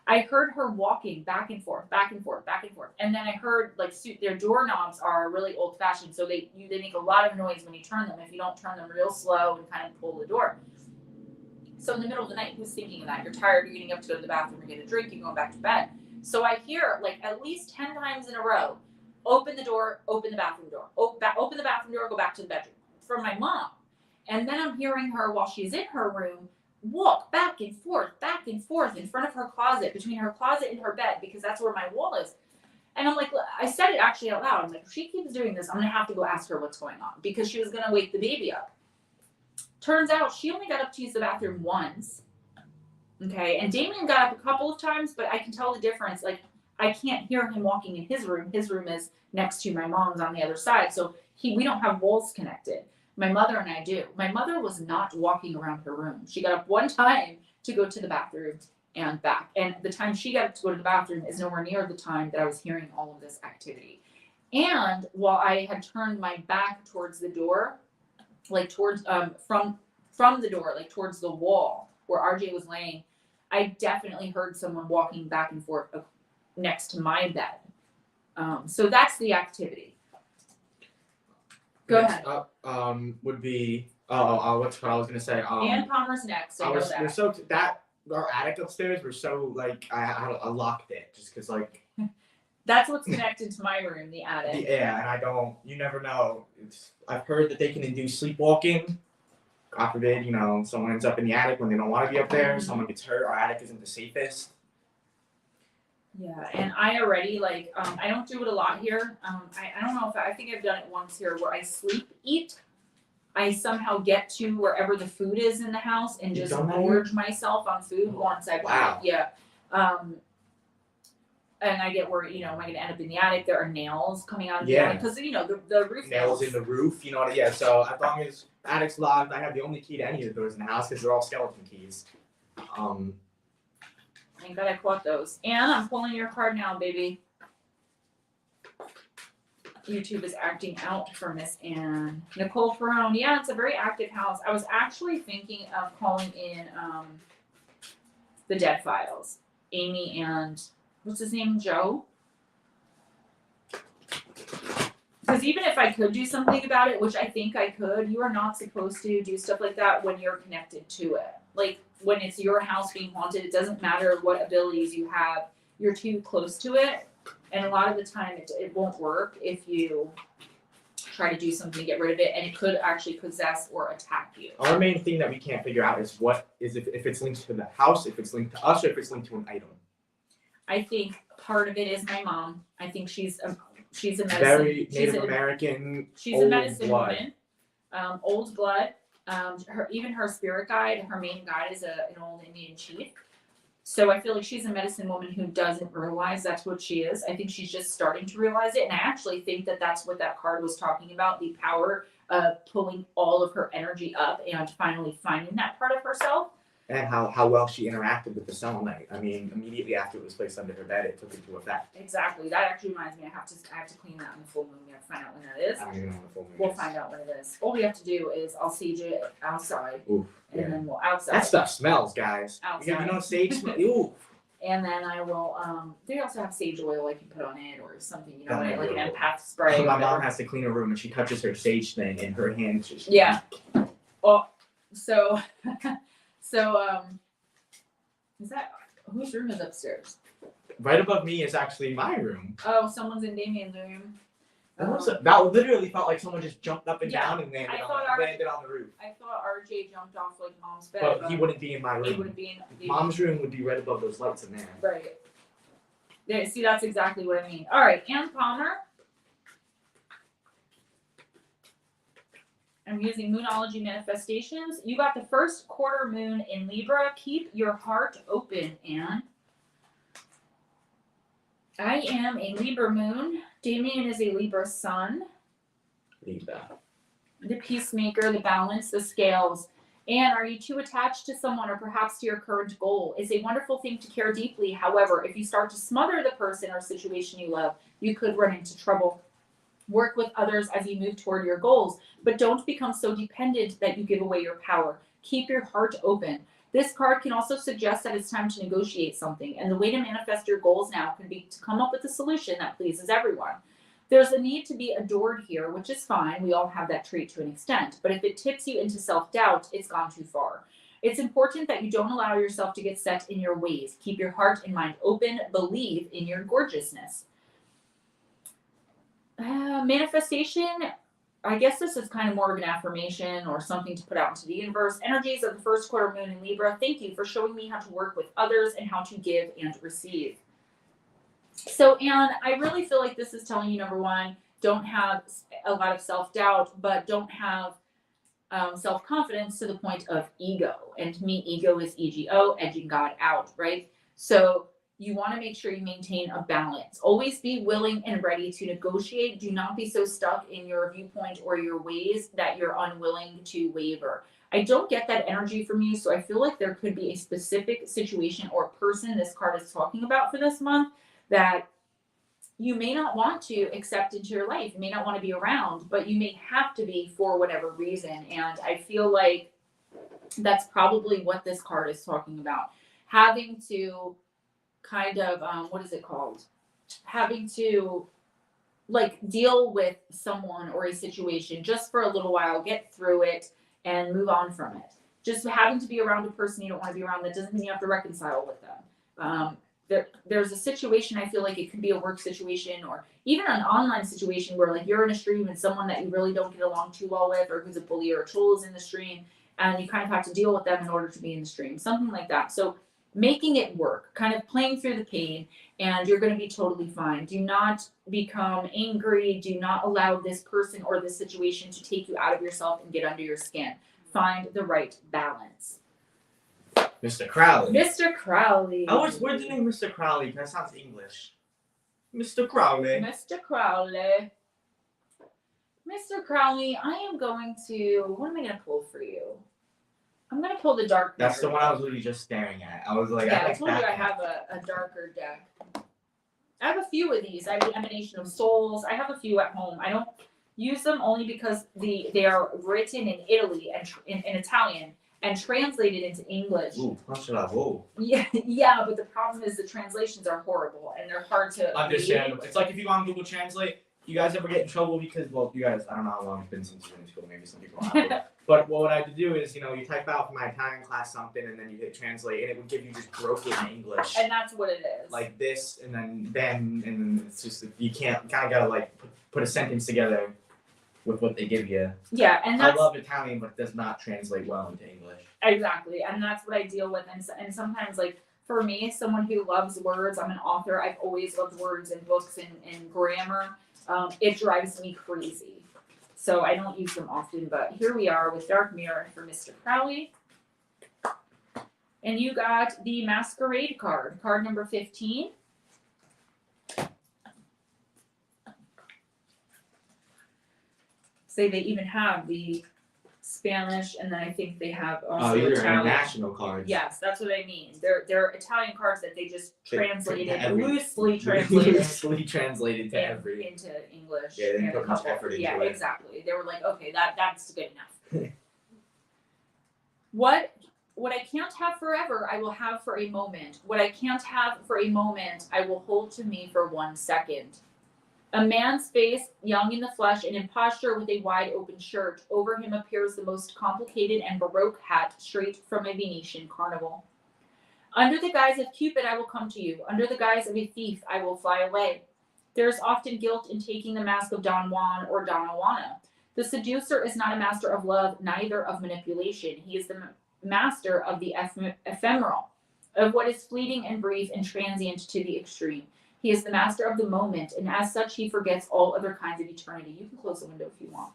I heard her walking back and forth, back and forth, back and forth. And then I heard like their doorknobs are really old fashioned. So they make a lot of noise when you turn them, if you don't turn them real slow and kind of pull the door. So in the middle of the night, who's thinking of that? You're tired, you're getting up to go to the bathroom or get a drink, you're going back to bed. So I hear like at least 10 times in a row, open the door, open the bathroom door, open the bathroom door, go back to the bedroom, from my mom. And then I'm hearing her while she's in her room walk back and forth in front of her closet, between her closet and her bed, because that's where my wall is. And I'm like, I said it actually out loud. I'm like, if she keeps doing this, I'm going to have to go ask her what's going on, because she was going to wake the baby up. Turns out she only got up to use the bathroom once. Okay. And Damien got up a couple of times, but I can tell the difference. Like, I can't hear him walking in his room. His room is next to my mom's on the other side. So we don't have walls connected. My mother and I do. My mother was not walking around her room. She got up one time to go to the bathroom and back. And the time she got up to go to the bathroom is nowhere near the time that I was hearing all of this activity. And while I had turned my back towards the door, like towards, from the door, like towards the wall where RJ was laying, I definitely heard someone walking back and forth next to my bed. So that's the activity. Go ahead. Up, would be what's what I was gonna say. Ann Palmer's next. So our attic upstairs. We're so like I locked it just because like. That's what's connected to my room, the attic. Yeah, and you never know. I've heard that they can induce sleepwalking. God forbid, you know, someone ends up in the attic when they don't want to be up there. Someone gets hurt. Our attic isn't the safest. Yeah, and I already like I don't do it a lot here. I don't know if I think I've done it once here where I sleep eat. I somehow get to wherever the food is in the house and You've just done that gorge myself on food once I Wow. Yeah. And I get where, you know, am I going to end up in the attic? There are nails coming out of the attic because, you know, the roof nails in the roof, you know what? Yeah, so as long as the attic's locked, I have the only key to any of the doors in the house because they're all skeleton keys. Thank God I caught those. And I'm pulling your card now, baby. YouTube is acting out for Miss Anne. Nicole Perone. Yeah, it's a very active house. I was actually thinking of calling in the Dead Files. Amy and what's his name? Joe? Because even if I could do something about it, which I think I could, you are not supposed to do stuff like that when you're connected to it. Like when it's your house being haunted, it doesn't matter what abilities you have. You're too close to it. And a lot of the time it won't work if you try to do something to get rid of it, and it could actually possess or attack you. Our main thing that we can't figure out is what is if it's linked to the house, if it's linked to us, or if it's linked to an item. I think part of it is my mom. I think she's a medicine. Very Native American. She's a medicine woman. Old blood. Even her spirit guide, her main guide is an old Indian chief. So I feel like she's a medicine woman who doesn't realize that's what she is. I think she's just starting to realize it. And I actually think that that's what that card was talking about, the power of pulling all of her energy up and finally finding that part of herself. And how well she interacted with the selenite. I mean, immediately after it was placed under her bed, it took into effect. Exactly. That actually reminds me, I have to clean that on the full moon. We have to find out when that is. I don't even know when the full moon We'll is. find out when it is. All we have to do is I'll sage it outside. Oof, and then we'll outside. That stuff smells, guys. Outside. You know sage smell. Ooh. And then I will they also have sage oil I can put on it or something, you know, Yeah, like an empath spray. My mom has to clean her room and she touches her sage thing and her hands just Yeah. Oh, so is that whose room is upstairs? right above me is actually my room. Oh, someone's in Damien's room. That literally felt like someone just jumped up and Yeah, down and landed on the roof. I thought RJ jumped off like mom's bed. But he wouldn't be in my room. He wouldn't be in Mom's room would be right above those lights in there. Right. There, see, that's exactly what I mean. All right, Ann Palmer. I'm using Moonology Manifestations. You got the first quarter moon in Libra. Keep your heart open, Anne. I am a Libra moon. Damien is a Libra sun. Libra. The peacemaker, the balance, the scales. And are you too attached to someone or perhaps to your current goal? It's a wonderful thing to care deeply. However, if you start to smother the person or situation you love, you could run into trouble. Work with others as you move toward your goals, but don't become so dependent that you give away your power. Keep your heart open. This card can also suggest that it's time to negotiate something, and the way to manifest your goals now can be to come up with a solution that pleases everyone. There's a need to be adored here, which is fine. We all have that trait to an extent, but if it tips you into self-doubt, it's gone too far. It's important that you don't allow yourself to get set in your ways. Keep your heart and mind open. Believe in your gorgeousness. Manifestation, I guess this is kind of more of an affirmation or something to put out into the universe. Energies of the first quarter moon in Libra. Thank you for showing me how to work with others and how to give and receive. So, Anne, I really feel like this is telling you, number one, don't have a lot of self-doubt, but don't have self-confidence to the point of ego. And to me, ego is EGO, edging God out, right? So you want to make sure you maintain a balance. Always be willing and ready to negotiate. Do not be so stuck in your viewpoint or your ways that you're unwilling to waver. I don't get that energy from you, so I feel like there could be a specific situation or person this card is talking about for this month that you may not want to accept into your life. You may not want to be around, but you may have to be for whatever reason. And I feel like that's probably what this card is talking about. Having to kind of, what is it called? Having to like deal with someone or a situation just for a little while, get through it and move on from it. Just having to be around a person you don't want to be around, that doesn't mean you have to reconcile with them. there's a situation, I feel like it could be a work situation or even an online situation where like you're in a stream and someone that you really don't get along too well with, or who's a bully or a troll is in the stream, and you kind of have to deal with them in order to be in the stream, something like that. So making it work, kind of playing through the pain, and you're going to be totally fine. Do not become angry. Do not allow this person or this situation to take you out of yourself and get under your skin. Find the right balance. Mr. Crowley. Mr. Crowley. Where's the name Mr. Crowley? That sounds English. Mr. Crowley. Mr. Crowley. Mr. Crowley, I am going to, what am I going to pull for you? I'm going to pull the dark. That's the one I was literally just staring at. I was like, yeah, I like told you I have a darker deck. I have a few of these. I have the Emanation of Souls. I have a few at home. I don't use them only because they are written in Italy and in Italian and translated into English. Ooh, whoa. Yeah, but the problem is the translations are horrible and they're hard to Understandable. It's like if you go on Google Translate, you guys ever get in trouble because, well, you guys, I don't know how long it's been since you've been in school, maybe some people have. But what I had to do is, you type out for my Italian class something and then you hit translate and it would give you just broken English. And that's what it is. Like this and then it's just, you can't, kind of gotta like put a sentence together with what they give you. Yeah, and I love Italian, but it does not translate well into English. Exactly, and that's what I deal with. And sometimes, like, for me, someone who loves words, I'm an author, I've always loved words and books and grammar. It drives me crazy. So I don't use them often, but here we are with Dark Mirror for Mr. Crowley. And you got the Masquerade card, card number 15. Say they even have the Spanish, and then I think they have also these are Italian. international cards. Yes, that's what I mean. They're Italian cards that they just translated, loosely translated to into English. Yeah, they didn't put much effort into it. Yeah, exactly. They were like, okay, that's good enough. What I can't have forever, I will have for a moment. What I can't have for a moment, I will hold to me for 1 second. A man's face, young in the flesh, and in posture with a wide open shirt. Over him appears the most complicated and baroque hat straight from a Venetian carnival. Under the guise of Cupid, I will come to you. Under the guise of a thief, I will fly away. There is often guilt in taking the mask of Don Juan or Donna Juana. The seducer is not a master of love, neither of manipulation. He is the master of the ephemeral, of what is fleeting and brief and transient to the extreme. He is the master of the moment, and as such, he forgets all other kinds of eternity. You can close the window if you want.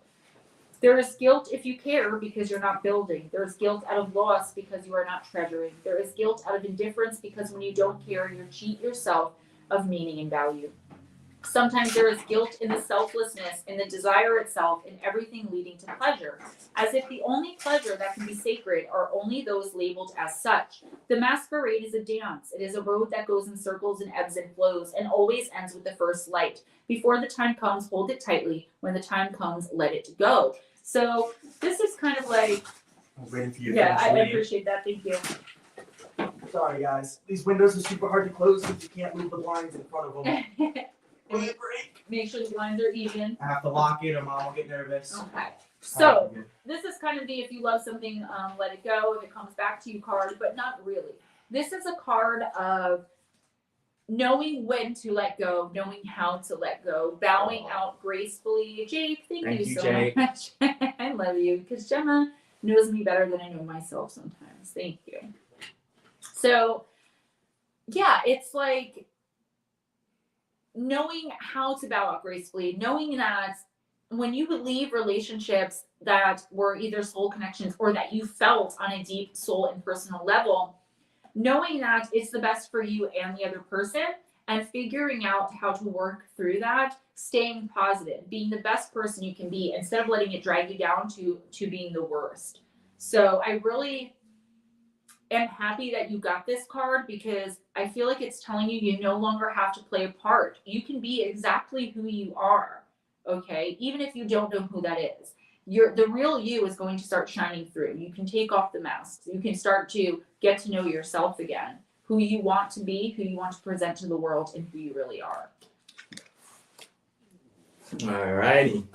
There is guilt if you care because you're not building. There is guilt out of loss because you are not treasuring. There is guilt out of indifference because when you don't care, you cheat yourself of meaning and value. Sometimes there is guilt in the selflessness, in the desire itself, in everything leading to pleasure, as if the only pleasure that can be sacred are only those labeled as such. The masquerade is a dance. It is a road that goes in circles and ebbs and flows, and always ends with the first light. Before the time comes, hold it tightly. When the time comes, let it go. So this is kind of like, I'm waiting for you. yeah, I appreciate that. Thank you. Sorry, guys. These windows are super hard to close because you can't move the blinds in front of them. Make sure the blinds are even. I have to lock it or mom will get nervous. Okay. So this is kind of the if you love something, let it go. If it comes back to you card, but not really. This is a card of knowing when to let go, knowing how to let go, bowing out gracefully. Jake, thank you so Jake. much. I love you because Gemma knows me better than I know myself sometimes. Thank you. So yeah, it's like knowing how to bow out gracefully, knowing that when you leave relationships that were either soul connections or that you felt on a deep soul and personal level, knowing that it's the best for you and the other person and figuring out how to work through that, staying positive, being the best person you can be instead of letting it drag you down to being the worst. So I really am happy that you got this card because I feel like it's telling you you no longer have to play a part. You can be exactly who you are, okay? Even if you don't know who that is. The real you is going to start shining through. You can take off the masks. You can start to get to know yourself again, who you want to be, who you want to present to the world, and who you really are. Alrighty.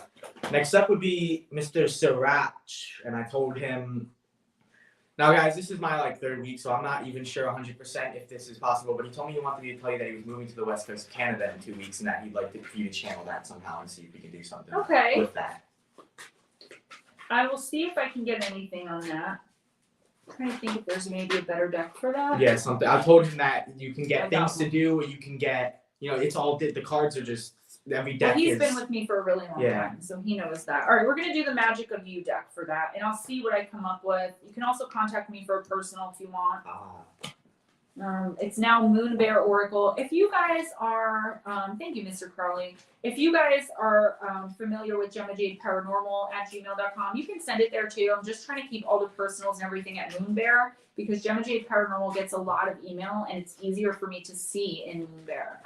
Next up would be Mr. Sriracha, and I told him Now, guys, this is my like 3rd week, so I'm not even sure 100% if this is possible. But he told me he wanted me to tell you that he was moving to the West Coast of Canada in 2 weeks, and that he'd like for you to channel that somehow and see if we can do something with that. I will see if I can get anything on that. I'm trying to think if there's maybe a better deck for that. Yeah, something. I told him that you can get things to do, or you can get, it's all the cards are just every deck. Well, he's been with me for a really long time, so he knows that. All right, we're gonna do the Magick of You deck for that, and I'll see what I come up with. You can also contact me for a personal if you want. It's now Moon Bear Oracle. If you guys are, thank you, Mr. Crowley. If you guys are familiar with GemmaJadeParanormal@gmail.com, you can send it there too. I'm just trying to keep all the personals and everything at Moon Bear because Gemma Jade Paranormal gets a lot of email and it's easier for me to see in Moon Bear.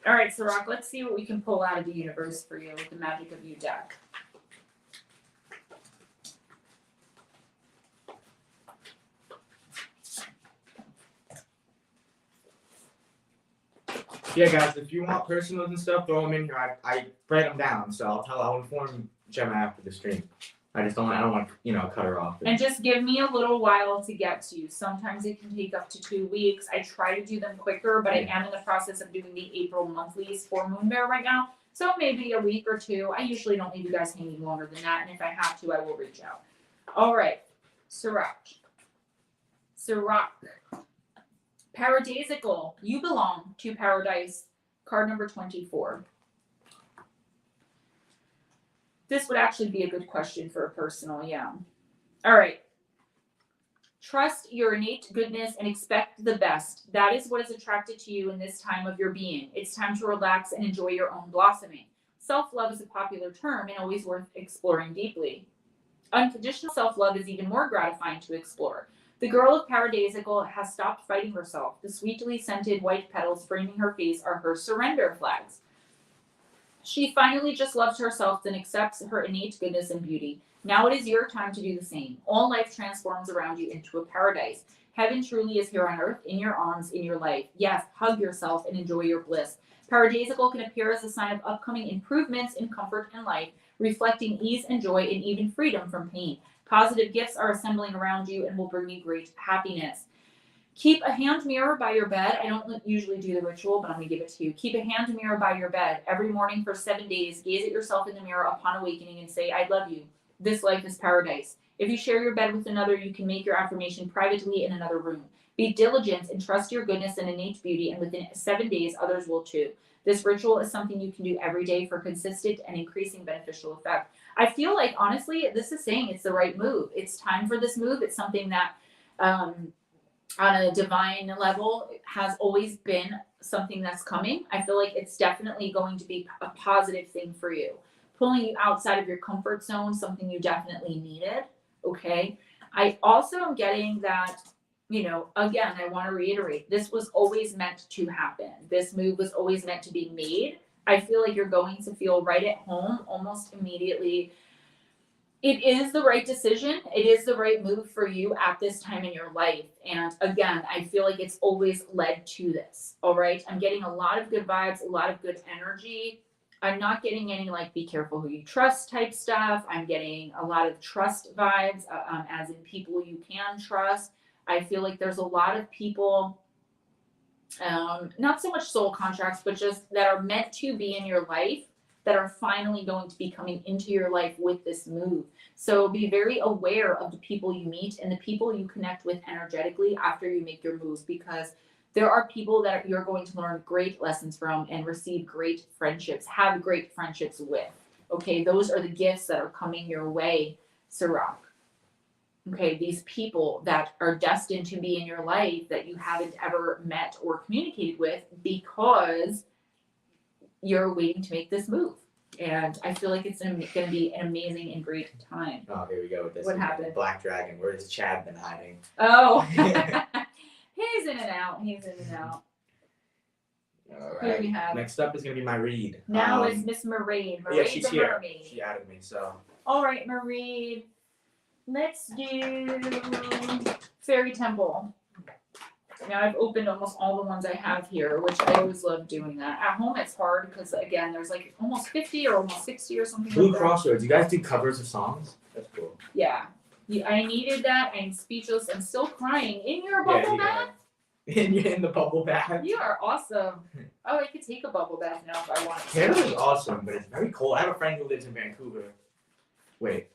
All right, Sirach, let's see what we can pull out of the universe for you with the Magick of You deck. Yeah, guys, if you want personals and stuff, throw them in here. I write them down, so I'll inform Gemma after the stream. I don't want to, cut her off. And just give me a little while to get to you. Sometimes it can take up to 2 weeks. I try to do them quicker, but I am in the process of doing the April monthlies for Moon Bear right now. So maybe a week or 2. I usually don't leave you guys hanging longer than that. And if I have to, I will reach out. All right. Sirach. Paradisical. You belong to paradise. Card number 24. This would actually be a good question for a personal, yeah. All right. Trust your innate goodness and expect the best. That is what is attracted to you in this time of your being. It's time to relax and enjoy your own blossoming. Self-love is a popular term and always worth exploring deeply. Unconditional self-love is even more gratifying to explore. The girl of Paradisical has stopped fighting herself. The sweetly scented white petals framing her face are her surrender flags. She finally just loves herself and accepts her innate goodness and beauty. Now it is your time to do the same. All life transforms around you into a paradise. Heaven truly is here on earth, in your arms, in your life. Yes, hug yourself and enjoy your bliss. Paradisical can appear as a sign of upcoming improvements in comfort and life, reflecting ease and joy and even freedom from pain. Positive gifts are assembling around you and will bring you great happiness. Keep a hand mirror by your bed. I don't usually do the ritual, but I'm going to give it to you. Keep a hand mirror by your bed. Every morning for 7 days, gaze at yourself in the mirror upon awakening and say, I love you. This life is paradise. If you share your bed with another, you can make your affirmation privately in another room. Be diligent and trust your goodness and innate beauty, and within 7 days, others will too. This ritual is something you can do every day for consistent and increasing beneficial effect. I feel like, honestly, this is saying it's the right move. It's time for this move. It's something that, on a divine level, has always been something that's coming. I feel like it's definitely going to be a positive thing for you. Pulling you outside of your comfort zone, something you definitely needed, okay? I also am getting that, again, I want to reiterate, this was always meant to happen. This move was always meant to be made. I feel like you're going to feel right at home almost immediately. It is the right decision. It is the right move for you at this time in your life. And again, I feel like it's always led to this. All right. I'm getting a lot of good vibes, a lot of good energy. I'm not getting any be careful who you trust type stuff. I'm getting a lot of trust vibes, as in people you can trust. I feel like there's a lot of people, not so much soul contracts, but just that are meant to be in your life, that are finally going to be coming into your life with this move. So be very aware of the people you meet and the people you connect with energetically after you make your moves, because there are people that you're going to learn great lessons from and receive great friendships, have great friendships with. Okay, those are the gifts that are coming your way, Sirach. Okay, these people that are destined to be in your life that you haven't ever met or communicated with because you're waiting to make this move. And I feel like it's going to be an amazing and great time. Oh, here we go with this. What happened? Black Dragon. Where has Chad been hiding? Oh, he's in and out. All Who do we have? Next up is going to be my read. Now is Miss Marade. Yeah, she's the here. Mermaid. She added me, so. All right, Marade. Let's do Fairy Temple. Now, I've opened almost all the ones I have here, which I always love doing that. At home, it's hard because, again, there's almost 50 or almost 60 or something. Blue like that. Crossroads. You guys do covers of songs? That's cool. Yeah. I needed that. I'm speechless. I'm still crying. In your bubble bath? In the bubble bath. You are awesome. Oh, I could take a bubble bath now if I want to. Canada is awesome, but it's very cold. I have a friend who lives in Vancouver. Wait.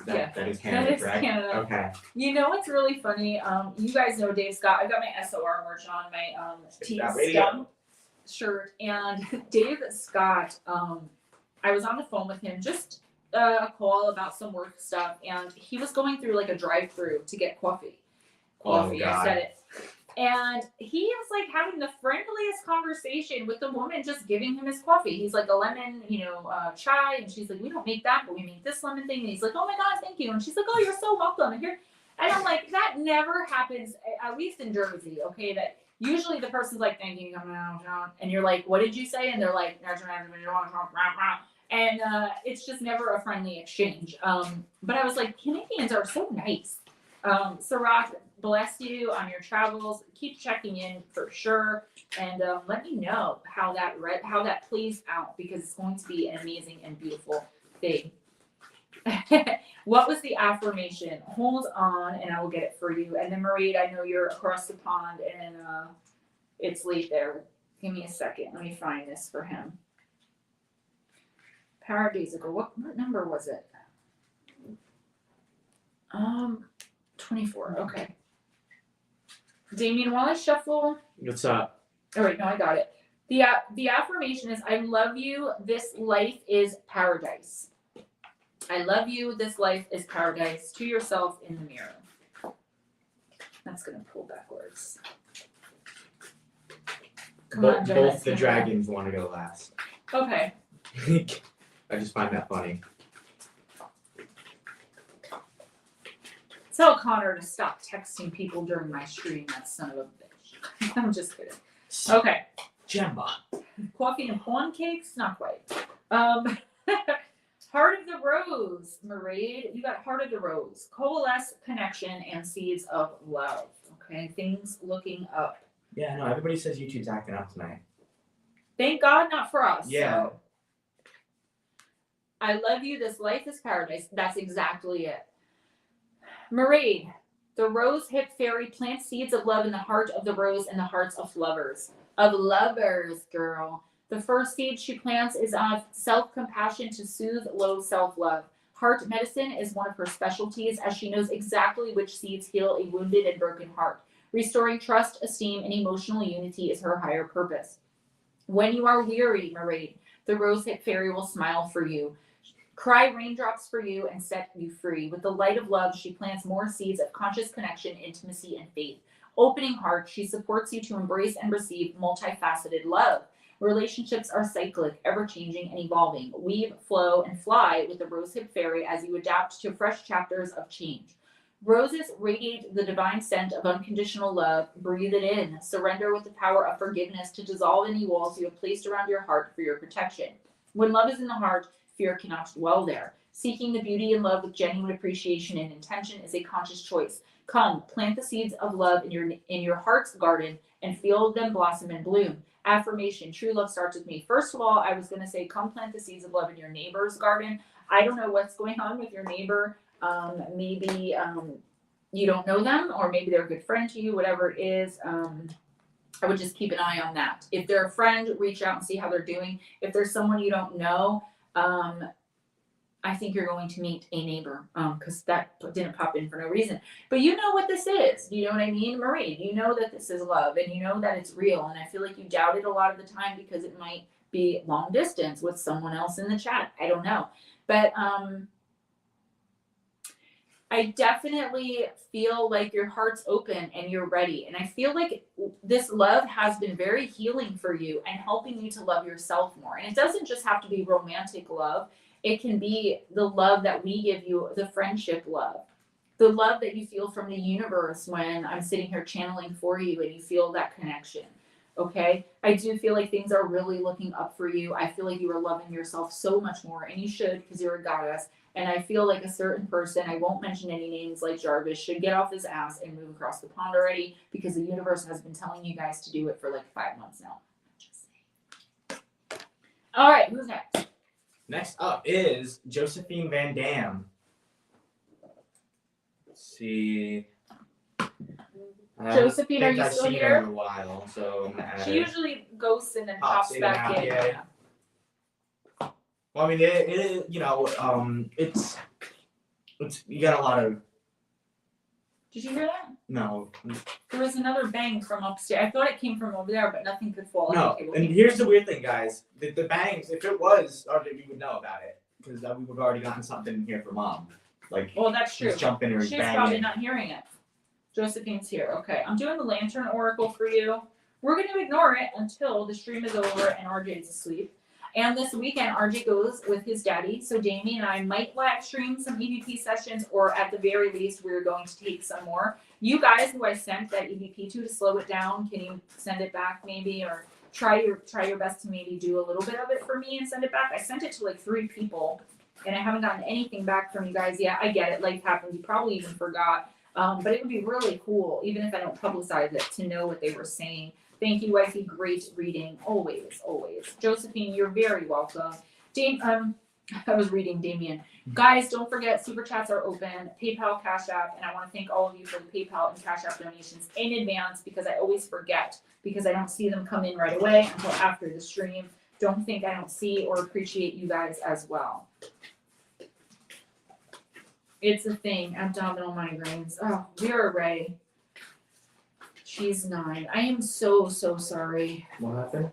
That is Canada, that is right? Canada. Okay. You know what's really funny? You guys know Dave Scott. I got my SOR merch on, my Team Stump shirt. And Dave Scott, I was on the phone with him, just a call about some work stuff. And he was going through like a drive-through to get coffee. Oh, I said it. And he was like having the friendliest conversation with the woman just giving him his coffee. He's like a lemon, chai. And she's like, we don't make that, but we make this lemon thing. And he's like, oh my God, thank you. And she's like, oh, you're so welcome. And I'm like, that never happens, at least in Jersey, okay? That usually the person's like, thank you. And you're like, what did you say? And they're like, and it's just never a friendly exchange. But I was like, Canadians are so nice. Sarat, bless you on your travels. Keep checking in for sure, and let me know how that plays out, because it's going to be an amazing and beautiful thing. What was the affirmation? Hold on, and I will get it for you. And then Marie, I know you're across the pond, and it's late there. Give me a second. Let me find this for him. Paradisical. What number was it? 24. Okay. Damien, while I shuffle. What's up? Oh wait, no, I got it. The affirmation is, I love you. This life is paradise. I love you. This life is paradise. To yourself in the mirror. That's gonna pull backwards. Both the dragons want to go last. Okay. I just find that funny. Tell Connor to stop texting people during my stream, that son of a bitch. I'm just kidding. Okay. Gemma. Coffee and pancakes? Not quite. Heart of the Rose, Marie. You got Heart of the Rose. Coalesce, connection, and seeds of love. Okay, things looking up. Yeah, no, everybody says YouTube's acting up tonight. Thank God, not for us. Yeah. So. I love you. This life is paradise. That's exactly it. Marie, the rose hip fairy plants seeds of love in the heart of the rose and the hearts of lovers. Of lovers, girl. The first seed she plants is of self-compassion to soothe low self-love. Heart medicine is one of her specialties, as she knows exactly which seeds heal a wounded and broken heart. Restoring trust, esteem, and emotional unity is her higher purpose. When you are weary, Marie, the rose hip fairy will smile for you. Cry raindrops for you and set you free. With the light of love, she plants more seeds of conscious connection, intimacy, and faith. Opening heart, she supports you to embrace and receive multifaceted love. Relationships are cyclic, ever-changing, and evolving. Weave, flow, and fly with the rosehip fairy as you adapt to fresh chapters of change. Roses radiate the divine scent of unconditional love. Breathe it in. Surrender with the power of forgiveness to dissolve any walls you have placed around your heart for your protection. When love is in the heart, fear cannot dwell there. Seeking the beauty and love with genuine appreciation and intention is a conscious choice. Come, plant the seeds of love in your heart's garden and feel them blossom and bloom. Affirmation, true love starts with me. First of all, I was going to say, come plant the seeds of love in your neighbor's garden. I don't know what's going on with your neighbor. Maybe you don't know them, or maybe they're a good friend to you, whatever it is. I would just keep an eye on that. If they're a friend, reach out and see how they're doing. If there's someone you don't know, I think you're going to meet a neighbor, because that didn't pop in for no reason. But you know what this is. You know what I mean, Marie? You know that this is love, and you know that it's real. And I feel like you doubt it a lot of the time because it might be long distance with someone else in the chat. I don't know. But I definitely feel like your heart's open and you're ready. And I feel like this love has been very healing for you and helping you to love yourself more. And it doesn't just have to be romantic love. It can be the love that we give you, the friendship love, the love that you feel from the universe when I'm sitting here channeling for you and you feel that connection. Okay. I do feel like things are really looking up for you. I feel like you are loving yourself so much more, and you should, because you're a goddess. And I feel like a certain person, I won't mention any names like Jarvis, should get off his ass and move across the pond already, because the universe has been telling you guys to do it for like 5 months now. Just saying. All right, who's next? Next up is Josephine Van Damme. Let's see. Josephine, are you I've still seen here? her in a while, so She usually ghosts and then pops in and back out, in. yeah. Well, I mean, it you know, it's you got a lot of. Did you hear that? No. There was another bang from upstairs. I thought it came from over there, but nothing could fall. No, and here's the weird thing, guys. The bangs, if it was, we would know about it because we would have already gotten something in here for Mom. Like, well, that's true. She's jumping or She's banging. probably not hearing it. Josephine's here. Okay, I'm doing the Lantern Oracle for you. We're going to ignore it until the stream is over and RJ's asleep. And this weekend, RJ goes with his daddy. So Damien and I might live stream some EVP sessions, or at the very least, we're going to take some more. You guys who I sent that EVP to slow it down, can you send it back maybe, or try your best to maybe do a little bit of it for me and send it back? I sent it to like 3 people, and I haven't gotten anything back from you guys yet. I get it, life happens. You probably even forgot. But it would be really cool, even if I don't publicize it, to know what they were saying. Thank you, Wifey. Great reading. Always, always. Josephine, you're very welcome. I was reading Damien. Guys, don't forget, Super Chats are open. PayPal, Cash App. And I want to thank all of you for the PayPal and Cash App donations in advance, because I always forget, because I don't see them come in right away until after the stream. Don't think I don't see or appreciate you guys as well. It's a thing. Abdominal migraines. Oh, Vera Ray. She's 9. I am so sorry. What happened?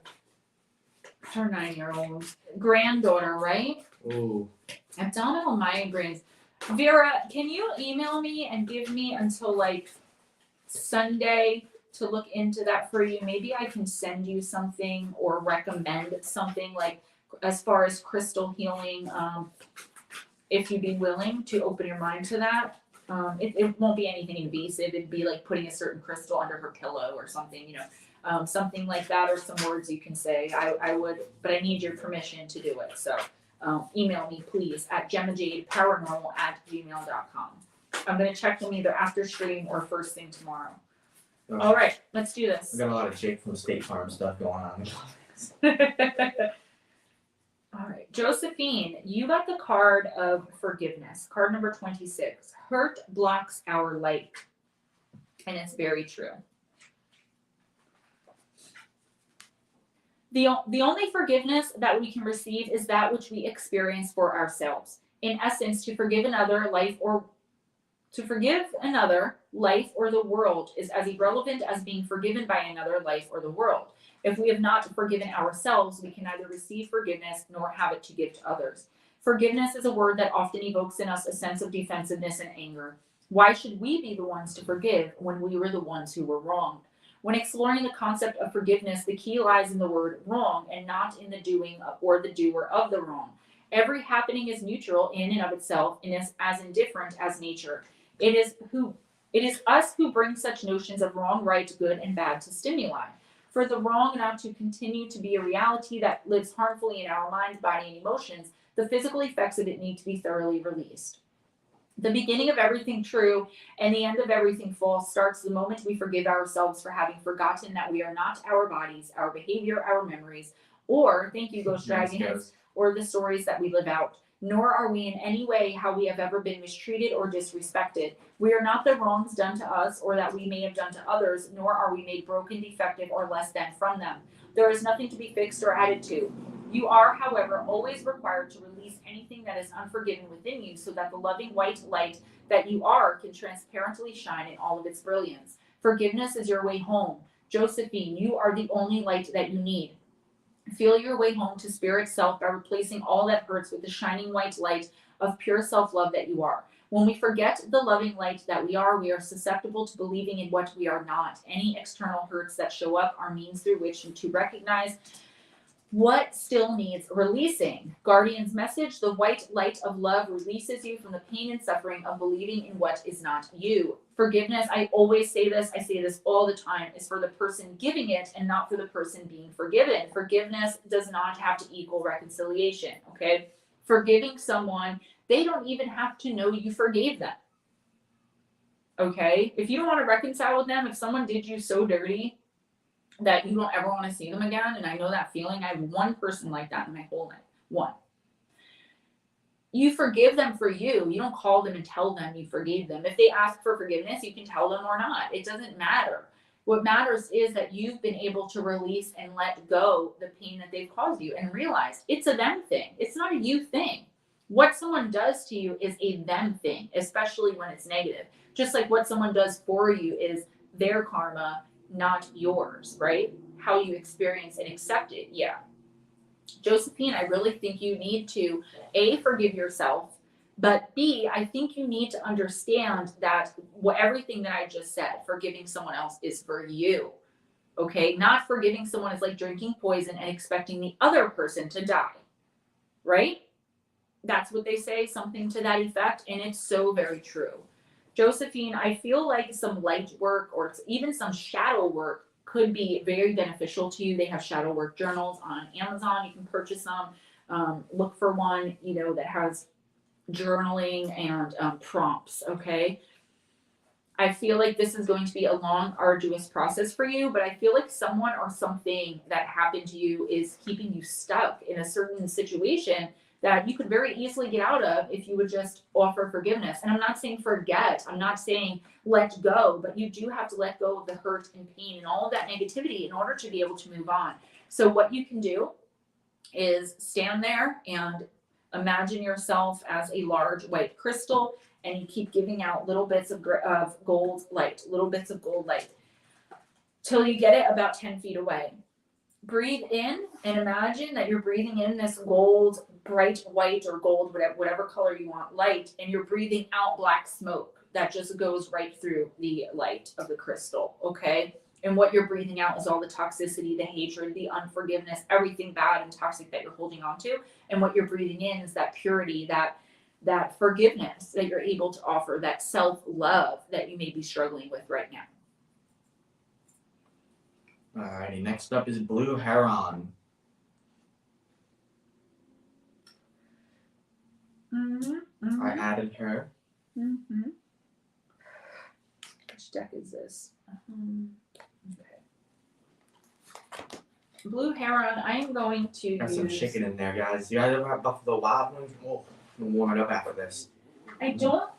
Her 9-year-old granddaughter, right? Ooh. Abdominal migraines. Vera, can you email me and give me until like Sunday to look into that for you? Maybe I can send you something or recommend something, like as far as crystal healing. If you'd be willing to open your mind to that. It won't be anything invasive. It'd be like putting a certain crystal under her pillow or something, you know, something like that, or some words you can say. I would, but I need your permission to do it. So email me, please, at GemmaJadeParanormal@gmail.com. I'm going to check them either after stream or first thing tomorrow. Okay. All right, let's do this. We got a lot of Jake from State Farm stuff going on. All right, Josephine, you got the card of forgiveness, card number 26. Hurt blocks our light, and it's very true. The only forgiveness that we can receive is that which we experience for ourselves. In essence, to forgive another, life or the world is as irrelevant as being forgiven by another, life, or the world. If we have not forgiven ourselves, we can neither receive forgiveness nor have it to give to others. Forgiveness is a word that often evokes in us a sense of defensiveness and anger. Why should we be the ones to forgive when we were the ones who were wronged? When exploring the concept of forgiveness, the key lies in the word wrong and not in the doing or the doer of the wrong. Every happening is neutral in and of itself and is as indifferent as nature. It is us who bring such notions of wrong, right, good, and bad to stimuli. For the wrong not to continue to be a reality that lives harmfully in our mind, body, and emotions, the physical effects of it need to be thoroughly released. The beginning of everything true and the end of everything false starts the moment we forgive ourselves for having forgotten that we are not our bodies, our behavior, our memories, or, thank you, Ghost Dragons, or the stories that we live out. Nor are we in any way how we have ever been mistreated or disrespected. We are not the wrongs done to us or that we may have done to others, nor are we made broken, defective, or less than from them. There is nothing to be fixed or added to. You are, however, always required to release anything that is unforgiven within you so that the loving white light that you are can transparently shine in all of its brilliance. Forgiveness is your way home. Josephine, you are the only light that you need. Feel your way home to spirit self by replacing all that hurts with the shining white light of pure self-love that you are. When we forget the loving light that we are susceptible to believing in what we are not. Any external hurts that show up are means through which to recognize what still needs releasing. Guardian's message, the white light of love releases you from the pain and suffering of believing in what is not you. Forgiveness, I always say this, I say this all the time, is for the person giving it and not for the person being forgiven. Forgiveness does not have to equal reconciliation, okay? Forgiving someone, they don't even have to know you forgave them, okay? If you don't want to reconcile with them, if someone did you so dirty that you don't ever want to see them again, and I know that feeling. I have one person like that in my whole life. One. you forgive them for you. You don't call them and tell them you forgave them. If they ask for forgiveness, you can tell them or not. It doesn't matter. What matters is that you've been able to release and let go the pain that they've caused you and realize it's a them thing. It's not a you thing. What someone does to you is a them thing, especially when it's negative. Just like what someone does for you is their karma, not yours, right? How you experience and accept it. Yeah. Josephine, I really think you need to A, forgive yourself, but B, I think you need to understand that everything that I just said, forgiving someone else is for you. Okay? Not forgiving someone is like drinking poison and expecting the other person to die. Right? That's what they say, something to that effect, and it's so very true. Josephine, I feel like some light work or even some shadow work could be very beneficial to you. They have shadow work journals on Amazon. You can purchase them. Look for one, that has journaling and prompts. Okay. I feel like this is going to be a long, arduous process for you, but I feel like someone or something that happened to you is keeping you stuck in a certain situation that you could very easily get out of if you would just offer forgiveness. And I'm not saying forget, I'm not saying let go, but you do have to let go of the hurt and pain and all of that negativity in order to be able to move on. So what you can do is stand there and imagine yourself as a large white crystal, and you keep giving out little bits of gold light, little bits of gold light, till you get it about 10 feet away. Breathe in and imagine that you're breathing in this gold, bright white or gold, whatever color you want, light, and you're breathing out black smoke that just goes right through the light of the crystal, okay? And what you're breathing out is all the toxicity, the hatred, the unforgiveness, everything bad and toxic that you're holding on to. And what you're breathing in is that purity, that forgiveness that you're able to offer, that self-love that you may be struggling with right now. Alrighty, next up is Blue Heron. I added her. Which deck is this? Okay. Blue Heron, I am going to Got use... some chicken in there, guys. You guys ever have Buffalo Wild Wings? Oh, I'm gonna warm it up after this. I don't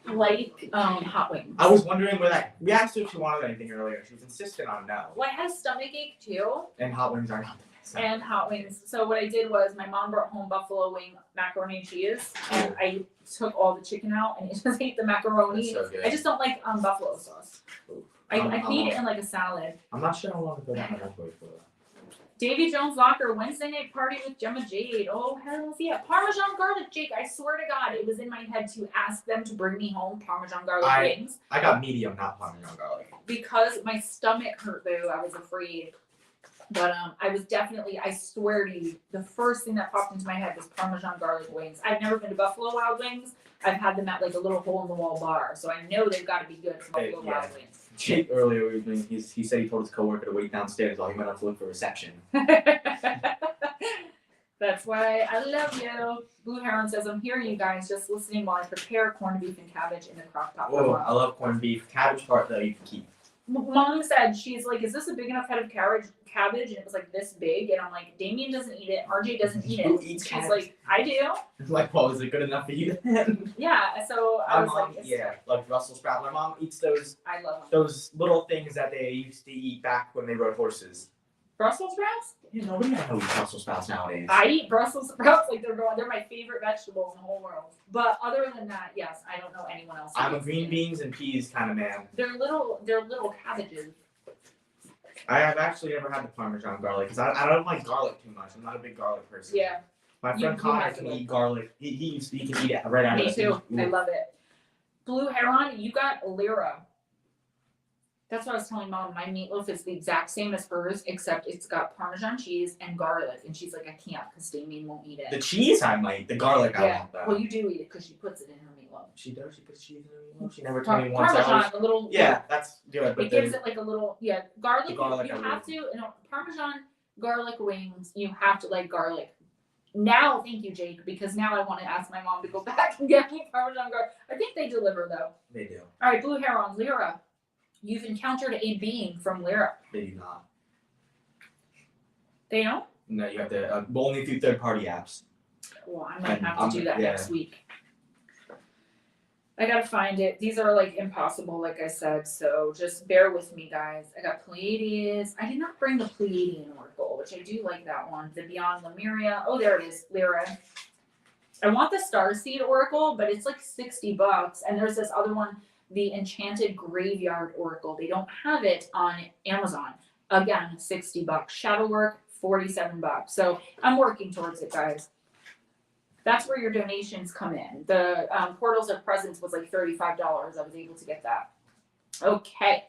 like hot wings. I was wondering we asked her if she wanted anything earlier. She was insistent on no. Well, I had a stomach ache too. And hot wings are not the best. And hot wings. So what I did was my mom brought home buffalo wing macaroni and cheese, and I took all the chicken out and just ate the macaroni. That's so good. I just don't like buffalo sauce. I eat it in like a salad. I'm not sure how long to put that in the microwave for. Davy Jones Locker, Wednesday night party with Gemma Jade. Oh, hell yeah. Parmesan garlic, Jake. I swear to God, it was in my head to ask them to bring me home Parmesan garlic wings. I got medium, not Parmesan garlic. Because my stomach hurt, though. I was afraid. But I swear to you, the first thing that popped into my head was Parmesan garlic wings. I've never been to Buffalo Wild Wings. I've had them at like a little hole-in-the-wall bar. So I know they've got to be good for Buffalo Wild Wings. Jake earlier, he said he told his coworker to wait downstairs while he went out to look for reception. That's why I love you. Blue Heron says, I'm hearing you guys, just listening while I prepare corned beef and cabbage in the crock pot. Oh, I love corned beef. Cabbage part, though, you can keep. Mom said, she's like, is this a big enough head of cabbage? And it was like this big. And I'm like, Damien doesn't eat it. RJ doesn't eat it. Who eats She's cabbage? like, I do. Like, well, is it good enough for you then? Yeah. So I was like, yeah, like Brussels sprouts. My mom eats those. I love them. Those little things that they used to eat back when they rode horses. Brussels sprouts? You know, nobody eats Brussels sprouts nowadays. I eat Brussels sprouts like they're my favorite vegetables in the whole world. But other than that, yes, I don't know anyone else. I'm a green beans and peas kind of man. They're little cabbages. I have actually never had the Parmesan garlic because I don't like garlic too much. I'm not a big garlic person. Yeah. My friend Connor can eat garlic. He can eat it right out of Me too. Ooh. I love it. Blue Heron, you got Lyra. That's what I was telling Mom. My meatloaf is the exact same as hers, except it's got Parmesan cheese and garlic. And she's like, I can't because Damien won't eat it. The cheese I might. The garlic I want though. Well, you do eat it because she puts it in her meatloaf. She does. She puts cheese in her meatloaf. She never told me once. Parmesan, a little. Yeah, that's good. But it gives it like a little, garlic. Garlic you have to, Parmesan garlic wings, you have to like garlic. Now, thank you, Jake, because now I want to ask my mom to go back and get me Parmesan garlic. I think they deliver though. They do. All right, Blue Heron, Lyra. You've encountered a being from Lyra. They do not. They don't? No, you have to only through third-party apps. Well, I might And have to do that next week. I gotta find it. These are like impossible, like I said, so just bear with me, guys. I got Pleiades. I did not bring the Pleiadian Oracle, which I do like that one. The Beyond Lemuria. Oh, there it is, Lyra. I want the Starseed Oracle, but it's like $60. And there's this other one, the Enchanted Graveyard Oracle. They don't have it on Amazon. Again, $60. Shadow Work, $47. So I'm working towards it, guys. That's where your donations come in. The Portals of Presence was like $35. I was able to get that. Okay.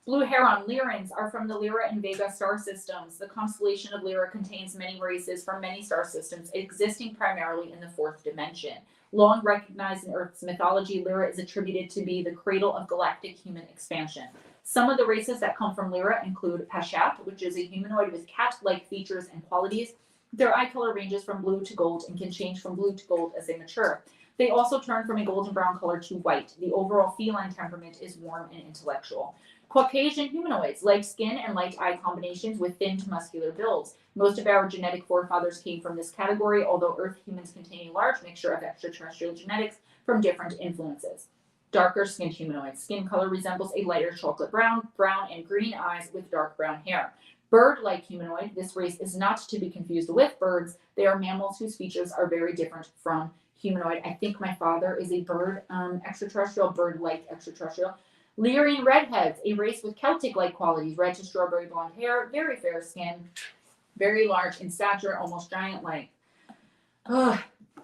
Blue Heron Lyrans are from the Lyra and Vega star systems. The constellation of Lyra contains many races from many star systems, existing primarily in the fourth dimension. Long recognized in Earth's mythology, Lyra is attributed to be the cradle of galactic human expansion. Some of the races that come from Lyra include CashApp, which is a humanoid with cat-like features and qualities. Their eye color ranges from blue to gold and can change from blue to gold as they mature. They also turn from a golden brown color to white. The overall feline temperament is warm and intellectual. Caucasian humanoids, light skin and light eye combinations with thin to muscular builds. Most of our genetic forefathers came from this category, although Earth humans contain a large mixture of extraterrestrial genetics from different influences. Darker skinned humanoids. Skin color resembles a lighter chocolate brown, brown and green eyes with dark brown hair. Bird-like humanoid, this race is not to be confused with birds. They are mammals whose features are very different from humanoid. I think my father is a bird extraterrestrial, bird-like extraterrestrial. Lyrian redheads, a race with Celtic-like qualities, red to strawberry blonde hair, very fair skin, very large in stature, almost giant-like.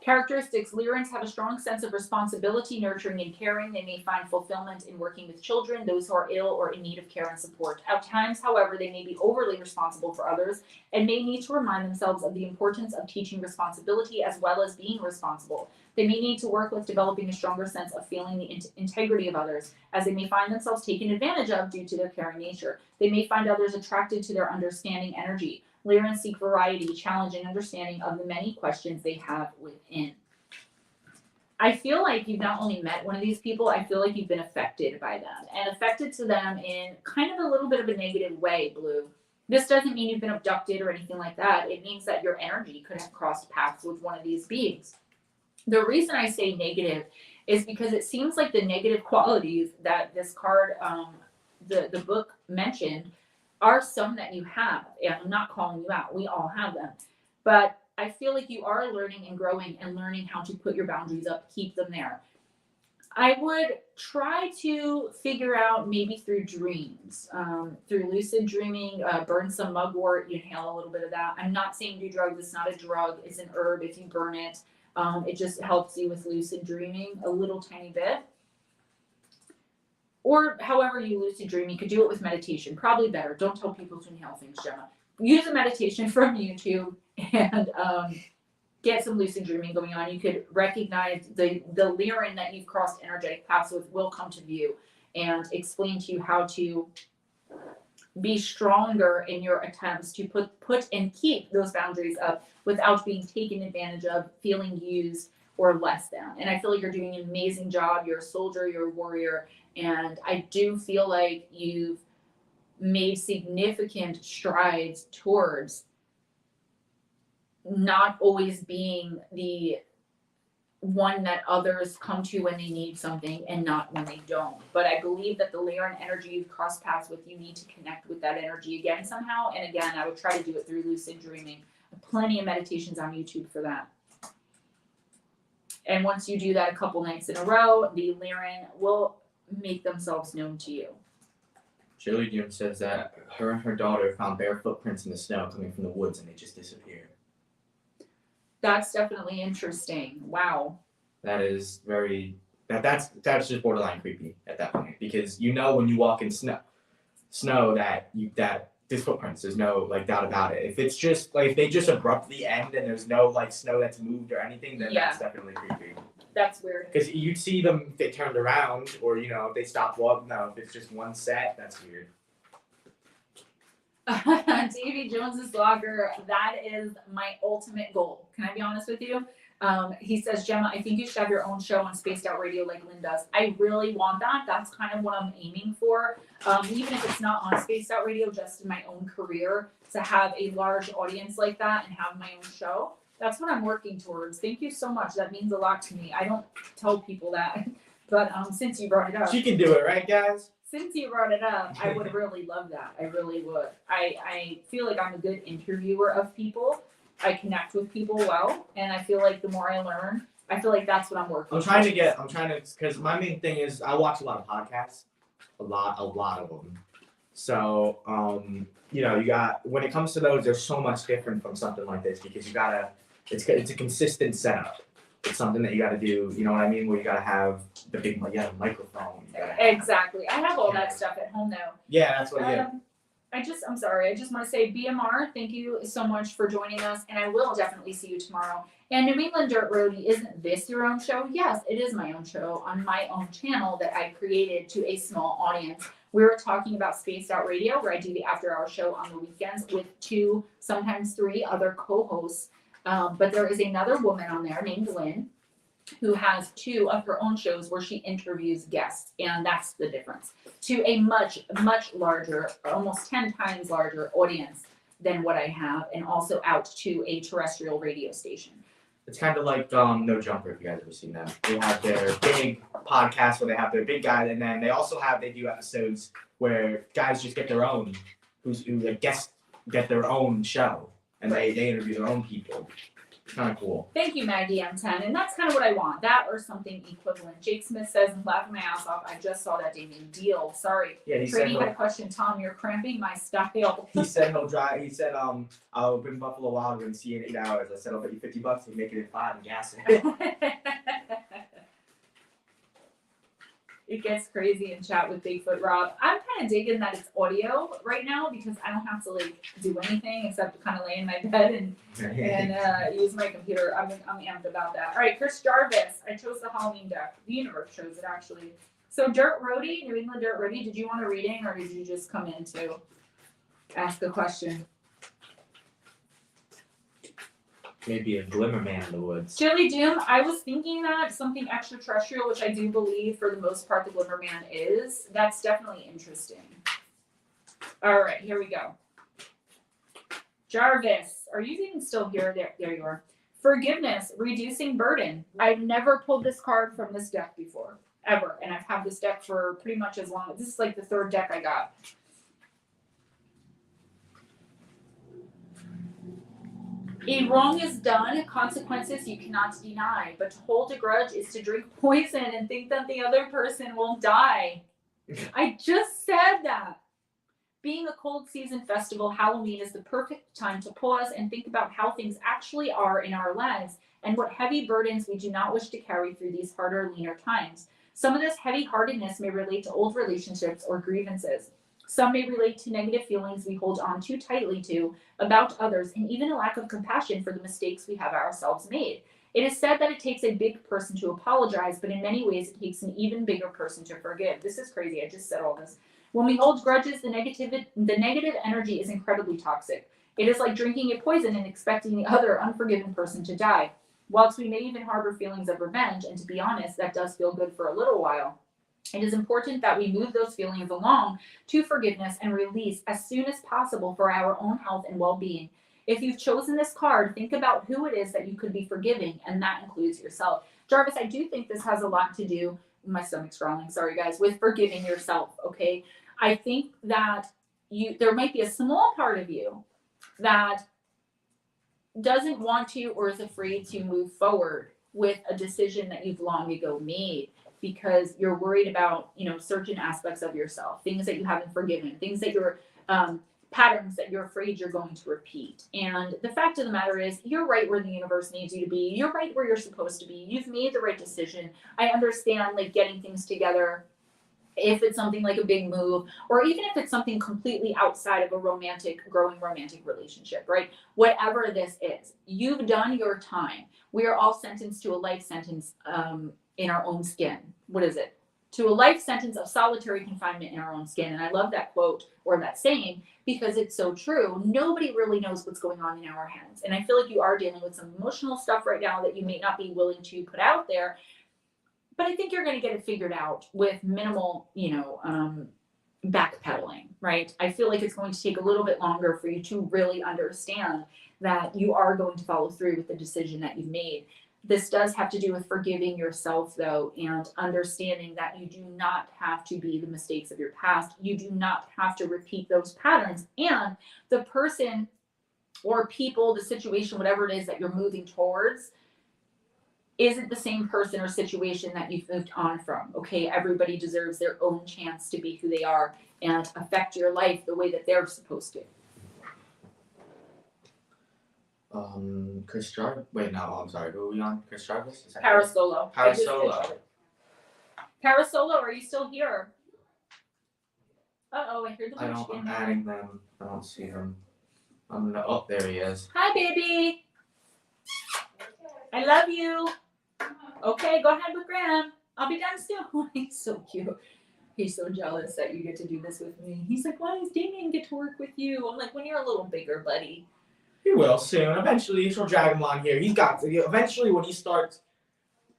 Characteristics: Lyrians have a strong sense of responsibility, nurturing and caring. They may find fulfillment in working with children, those who are ill or in need of care and support. At times, however, they may be overly responsible for others and may need to remind themselves of the importance of teaching responsibility as well as being responsible. They may need to work with developing a stronger sense of feeling the integrity of others, as they may find themselves taken advantage of due to their caring nature. They may find others attracted to their understanding energy. Lyrans seek variety, challenge, and understanding of the many questions they have within. I feel like you've not only met one of these people, I feel like you've been affected by them, and affected to them in kind of a little bit of a negative way, Blue. This doesn't mean you've been abducted or anything like that. It means that your energy could have crossed paths with one of these beings. The reason I say negative is because it seems like the negative qualities that this card, the book mentioned, are some that you have. And I'm not calling you out. We all have them. But I feel like you are learning and growing and learning how to put your boundaries up, keep them there. I would try to figure out maybe through dreams, through lucid dreaming, burn some mugwort, you inhale a little bit of that. I'm not saying do drugs. It's not a drug. It's an herb. If you burn it, it just helps you with lucid dreaming a little tiny bit. Or however you lucid dream, you could do it with meditation. Probably better. Don't tell people to inhale things, Gemma. Use a meditation from YouTube and get some lucid dreaming going on. You could recognize the Lyran that you've crossed energetic paths with will come to view and explain to you how to be stronger in your attempts to put and keep those boundaries up without being taken advantage of, feeling used or less than. And I feel like you're doing an amazing job. You're a soldier, you're a warrior, and I do feel like you've made significant strides towards not always being the one that others come to when they need something and not when they don't. But I believe that the Lyran energy you've crossed paths with, you need to connect with that energy again somehow. And again, I would try to do it through lucid dreaming. Plenty of meditations on YouTube for that. And once you do that a couple nights in a row, the Lyran will make themselves known to you. Shirley Jim says that her and her daughter found bare footprints in the snow coming from the woods and they just disappeared. That's definitely interesting. Wow. That is very that's just borderline creepy at that point, because you know when you walk in snow that there's footprints. There's no like doubt about it. If it's just like if they just abruptly end and there's no like snow that's moved or anything, then that's definitely creepy. That's weird. Because you'd see them if they turned around or if they stopped walking. No, if it's just one set, that's weird. Davy Jones's blogger, that is my ultimate goal. Can I be honest with you? He says, Gemma, I think you should have your own show on Spaced Out Radio like Lynn does. I really want that. That's kind of what I'm aiming for. Even if it's not on Spaced Out Radio, just in my own career, to have a large audience like that and have my own show. That's what I'm working towards. Thank you so much. That means a lot to me. I don't tell people that, but since you brought it up, She can do it, right, guys? since you brought it up, I would really love that. I really would. I feel like I'm a good interviewer of people. I connect with people well, and I feel like the more I learn, I feel like that's what I'm working. I'm trying to, because my main thing is I watch a lot of podcasts, a lot of them. So, you know, you got, when it comes to those, there's so much different from something like this because you gotta, it's a consistent setup. It's something that you gotta do, you know what I mean? Where you gotta have the big, you have a microphone. Exactly. I have all that stuff at home though. Yeah, that's what, yeah. I'm sorry. I just want to say, BMR, thank you so much for joining us, and I will definitely see you tomorrow. And New England Dirt Roadie, isn't this your own show? Yes, it is my own show on my own channel that I created to a small audience. We were talking about Spaced Out Radio, where I do the after-hour show on the weekends with 2, sometimes 3 other co-hosts. But there is another woman on there named Lynn, who has 2 of her own shows where she interviews guests, and that's the difference. To a much, much larger, almost 10 times larger audience than what I have, and also out to a terrestrial radio station. It's kind of like No Jumper, if you guys ever seen that. They have their big podcast where they have their big guy, and then they also they do episodes where guys just get their own, who guests get their own show, and they interview their own people. It's kind of cool. Thank you, Maggie M10, and that's kind of what I want. That or something equivalent. Jake Smith says, I'm laughing my ass off. I just saw that, Damien. Deal. Sorry. Yeah, he Brady said had a question. Tom, you're cramping my style. he said he'll drive. He said I'll bring Buffalo Wild and see you in 8 hours. I said I'll bet you $50 and make it in 5 and gas it. It gets crazy in chat with Bigfoot Rob. I'm kind of digging that it's audio right now because I don't have to like do anything except kind of lay in my bed and use my computer. I'm amped about that. All right, Chris Jarvis. I chose the Halloween deck. The universe chose it actually. So Dirt Roadie, New England Dirt Roadie, did you want a reading or did you just come in to ask a question? Maybe a glimmer man in the woods. Chili Doom, I was thinking that something extraterrestrial, which I do believe for the most part the Glimmer Man is. That's definitely interesting. All right, here we go. Jarvis, are you even still here? There you are. Forgiveness, reducing burden. I've never pulled this card from this deck before, ever. And I've had this deck for pretty much as long. This is like the 3rd deck I got. A wrong is done, consequences you cannot deny, but to hold a grudge is to drink poison and think that the other person won't die. I just said that. Being a cold season festival, Halloween is the perfect time to pause and think about how things actually are in our lives and what heavy burdens we do not wish to carry through these harder, leaner times. Some of this heavy-heartedness may relate to old relationships or grievances. Some may relate to negative feelings we hold on too tightly to about others, and even a lack of compassion for the mistakes we have ourselves made. It is said that it takes a big person to apologize, but in many ways it takes an even bigger person to forgive. This is crazy. I just said all this. When we hold grudges, the negative energy is incredibly toxic. It is like drinking a poison and expecting the other unforgiven person to die. Whilst we may even harbor feelings of revenge, and to be honest, that does feel good for a little while, it is important that we move those feelings along to forgiveness and release as soon as possible for our own health and well-being. If you've chosen this card, think about who it is that you could be forgiving, and that includes yourself. Jarvis, I do think this has a lot to do, my stomach's growling, sorry guys, with forgiving yourself, okay? I think that there might be a small part of you that doesn't want to or is afraid to move forward with a decision that you've long ago made, because you're worried about, certain aspects of yourself, things that you haven't forgiven, things that you're, patterns that you're afraid you're going to repeat. And the fact of the matter is, you're right where the universe needs you to be. You're right where you're supposed to be. You've made the right decision. I understand, getting things together, if it's something like a big move, or even if it's something completely outside of a growing romantic relationship, right? Whatever this is, you've done your time. We are all sentenced to a life sentence, in our own skin. What is it? To a life sentence of solitary confinement in our own skin. And I love that quote or that saying because it's so true. Nobody really knows what's going on in our heads. And I feel like you are dealing with some emotional stuff right now that you may not be willing to put out there. But I think you're going to get it figured out with minimal, backpedaling, right? I feel like it's going to take a little bit longer for you to really understand that you are going to follow through with the decision that you've made. This does have to do with forgiving yourself, though, and understanding that you do not have to be the mistakes of your past. You do not have to repeat those patterns. And the person or people, the situation, whatever it is that you're moving towards, isn't the same person or situation that you've moved on from. Okay, everybody deserves their own chance to be who they are and affect your life the way that they're supposed to. Chris Jarvis. Wait, no, I'm sorry. Who are we on? Chris Jarvis? Parasolo. Parasolo. Parasolo, are you still here? Uh-oh, I heard the I'm adding them. I don't see them. I'm gonna. Oh, there he is. Hi, baby. I love you. Okay, go ahead with Graham. I'll be done soon. He's so cute. He's so jealous that you get to do this with me. He's like, why does Damien get to work with you? I'm like, when you're a little bigger, buddy. He will soon. Eventually, he'll drag him on here. He's got to. Eventually, when he starts,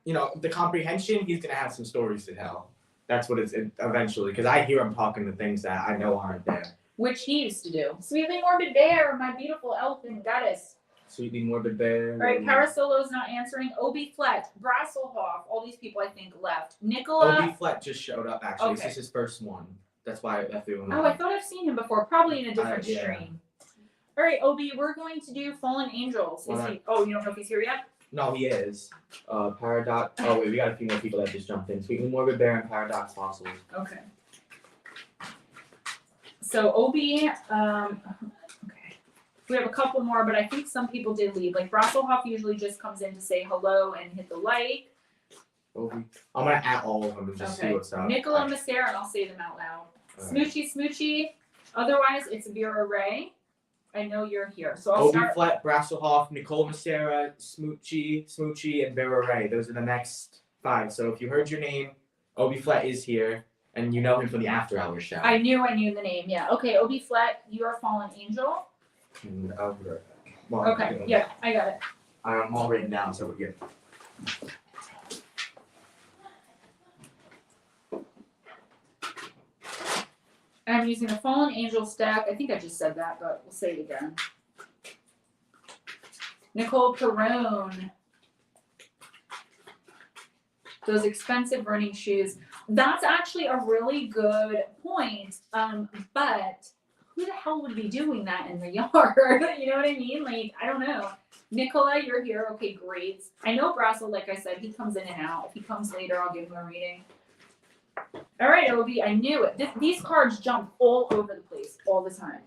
the comprehension, he's gonna have some stories to tell. That's what it's eventually, because I hear him talking to things that I know aren't there. Which he used to do. Sweetly Morbid Bear, my beautiful elfin goddess. Sweetly Morbid Bear. All right, Parasolo's not answering. Obi Flet, Brasselhoff, all these people I think left. Nicola. Obi Flet just showed up, actually. Okay. This is his first one. That's why I threw him Oh, I thought I've seen him before, probably in a different Yeah. stream. All right, Obi, we're going to do Fallen Angels. Is he? Oh, you don't know if he's here yet? No, he is. Paradox. Oh, wait, we got a few more people that just jumped in. Sweetly Morbid Bear and Paradox Fossils. Okay. So Obi, okay. We have a couple more, but I think some people did leave. Like Brasselhoff usually just comes in to say hello and hit the like. Obi. I'm gonna add all of them and just see what's up. Nicola and Masera, and I'll say them out loud. Smoochy, Smoochy. Otherwise, it's Vera Ray. I know you're here. So I'll Obi start. Flet, Brasselhoff, Nicole Macera, Smoochy, and Vera Ray. Those are the next 5. So if you heard your name, Obi Flet is here, and you know him from the After Hours show. I knew the name. Yeah. Okay, Obi Flet, you are Fallen Angel. Okay. Yeah, I got it. I'm all written down, so we're good. I'm using a Fallen Angel stack. I think I just said that, but we'll say it again. Nicole Perrone. Those expensive running shoes. That's actually a really good point. But who the hell would be doing that in the yard? You know what I mean? Like, I don't know. Nicola, you're here. Okay, great. I know Brassel, like I said, he comes in and out. If he comes later, I'll give him a reading. All right, Obi, I knew it. These cards jump all over the place all the time.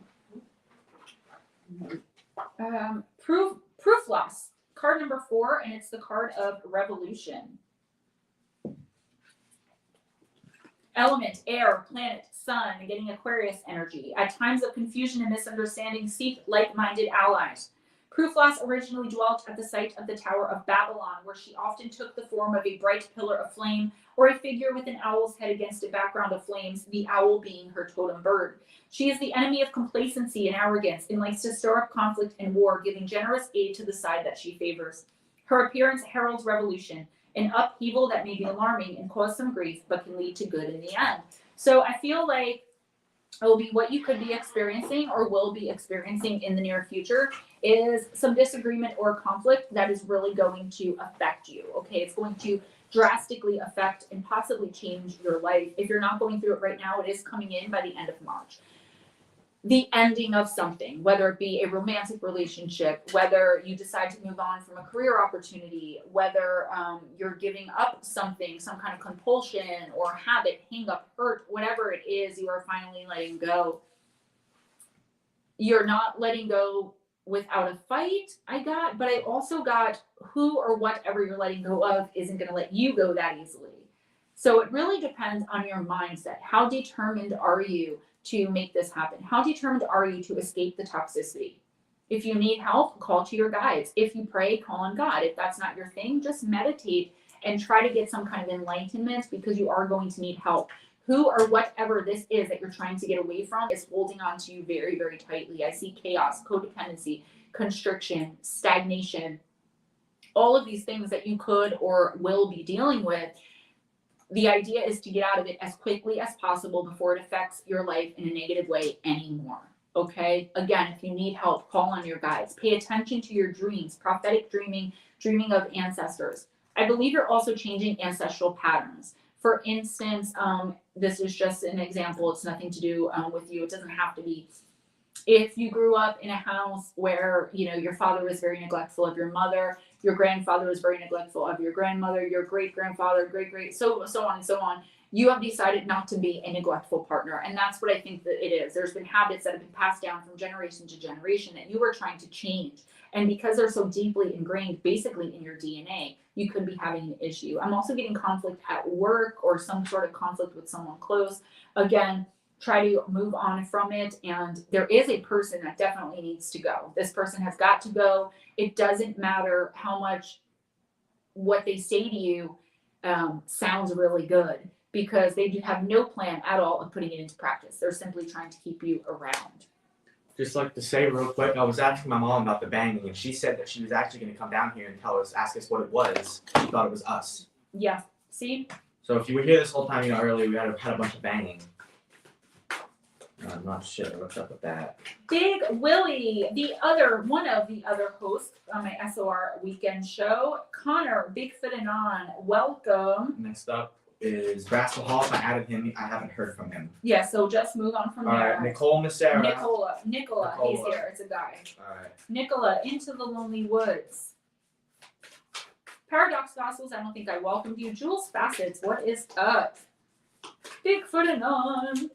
Proof loss. Card number 4, and it's the card of Revolution. Element, air, planet, sun, getting Aquarius energy. At times of confusion and misunderstanding, seek like-minded allies. Proof loss originally dwelt at the site of the Tower of Babylon, where she often took the form of a bright pillar of flame or a figure with an owl's head against a background of flames, the owl being her totem bird. She is the enemy of complacency and arrogance and likes to stir up conflict and war, giving generous aid to the side that she favors. Her appearance heralds revolution, an upheaval that may be alarming and cause some grief, but can lead to good in the end. So I feel like it will be what you could be experiencing or will be experiencing in the near future is some disagreement or conflict that is really going to affect you. Okay, it's going to drastically affect and possibly change your life. If you're not going through it right now, it is coming in by the end of March. The ending of something, whether it be a romantic relationship, whether you decide to move on from a career opportunity, whether you're giving up something, some kind of compulsion or habit, hang up, hurt, whatever it is, you are finally letting go. You're not letting go without a fight, but I also got who or whatever you're letting go of isn't going to let you go that easily. So it really depends on your mindset. How determined are you to make this happen? How determined are you to escape the toxicity? If you need help, call to your guides. If you pray, call on God. If that's not your thing, just meditate and try to get some kind of enlightenment, because you are going to need help. Who or whatever this is that you're trying to get away from is holding on to you very, very tightly. I see chaos, codependency, constriction, stagnation, all of these things that you could or will be dealing with. The idea is to get out of it as quickly as possible before it affects your life in a negative way anymore. Okay, again, if you need help, call on your guides. Pay attention to your dreams, prophetic dreaming, dreaming of ancestors. I believe you're also changing ancestral patterns. For instance, this is just an example. It's nothing to do with you. It doesn't have to be. If you grew up in a house where, you know, your father was very neglectful of your mother, your grandfather was very neglectful of your grandmother, your great-grandfather, great-great, so on and so on, you have decided not to be a neglectful partner. And that's what I think that it is. There's been habits that have been passed down from generation to generation that you were trying to change. And because they're so deeply ingrained, basically in your DNA, you could be having an issue. I'm also getting conflict at work or some sort of conflict with someone close. Again, try to move on from it. And there is a person that definitely needs to go. This person has got to go. It doesn't matter how much what they say to you sounds really good, because they do have no plan at all of putting it into practice. They're simply trying to keep you around. Just like to say real quick, I was asking my mom about the banging, and she said that she was actually going to come down here and ask us what it was. She thought it was us. Yeah, see? So if you were here this whole time, you know, earlier, we had a bunch of banging. I'm not sure what's up with that. Big Willie, one of the other hosts on my SOR weekend show. Connor, Bigfoot Anon, welcome. Next up is Brassel Hall. I added him. I haven't heard from him. Yeah, so just move on from All there. right, Nicole Missera. Nicola, he's here. It's a guy. All right. Nicola, Into the Lonely Woods. Paradox Gospels, I don't think I welcomed you. Jules Facets, what is up? Bigfoot Anon.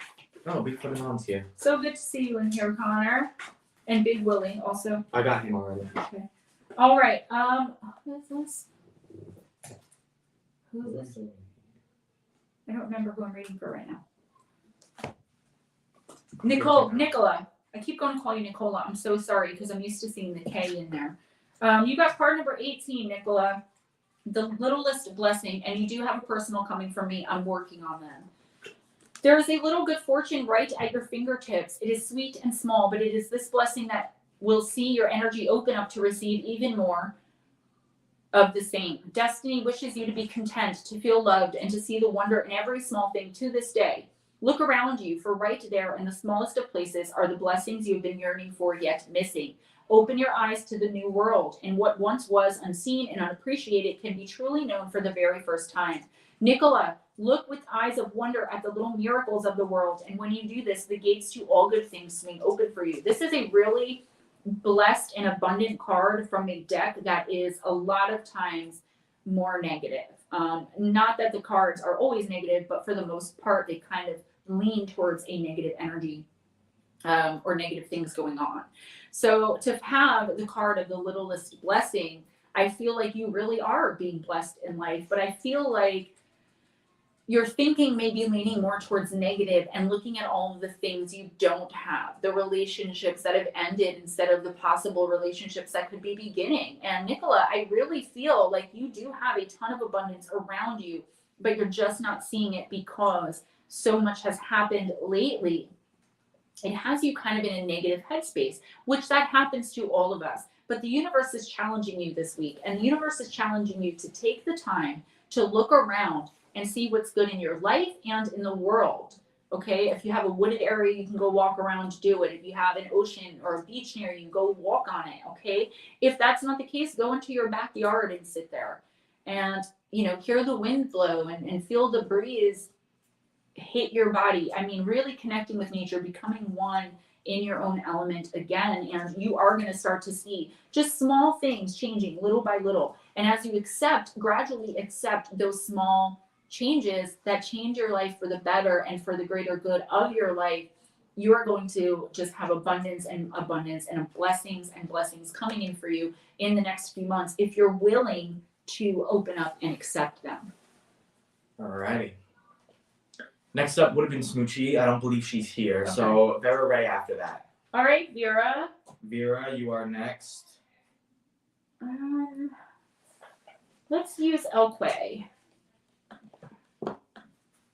Oh, Bigfoot Anon's here. So good to see you in here, Connor. And Big Willie also. I got him already. Okay. All right. Who is this? Who is this? I don't remember who I'm reading for right now. Nicola. I keep going to call you Nicola. I'm so sorry because I'm used to seeing the K in there. You got card number 18, Nicola. The littlest blessing, and you do have a personal coming from me. I'm working on them. There is a little good fortune right at your fingertips. It is sweet and small, but it is this blessing that will see your energy open up to receive even more of the same. Destiny wishes you to be content, to feel loved, and to see the wonder in every small thing to this day. Look around you, for right there in the smallest of places are the blessings you've been yearning for yet missing. Open your eyes to the new world, and what once was unseen and unappreciated can be truly known for the very first time. Nicola, look with eyes of wonder at the little miracles of the world, and when you do this, the gates to all good things swing open for you. This is a really blessed and abundant card from a deck that is a lot of times more negative. Not that the cards are always negative, but for the most part, they kind of lean towards a negative energy or negative things going on. So to have the card of the littlest blessing, I feel like you really are being blessed in life, but I feel like your thinking may be leaning more towards negative and looking at all of the things you don't have, the relationships that have ended instead of the possible relationships that could be beginning. And Nicola, I really feel like you do have a ton of abundance around you, but you're just not seeing it because so much has happened lately. It has you kind of in a negative headspace, which that happens to all of us. But the universe is challenging you this week, and the universe is challenging you to take the time to look around and see what's good in your life and in the world. Okay, if you have a wooded area, you can go walk around, do it. If you have an ocean or a beach near you, go walk on it. Okay, if that's not the case, go into your backyard and sit there and, you know, hear the wind blow and feel the breeze hit your body. I mean, really connecting with nature, becoming one in your own element again, and you are going to start to see just small things changing little by little. And as you gradually accept those small changes that change your life for the better and for the greater good of your life, you are going to just have abundance and blessings coming in for you in the next few months if you're willing to open up and accept them. Alrighty. Next up would have been Smoochie. I don't believe she's here. Okay. So Vera Ray after that. All right, Vera. Vera, you are next. Let's use Elle Qui.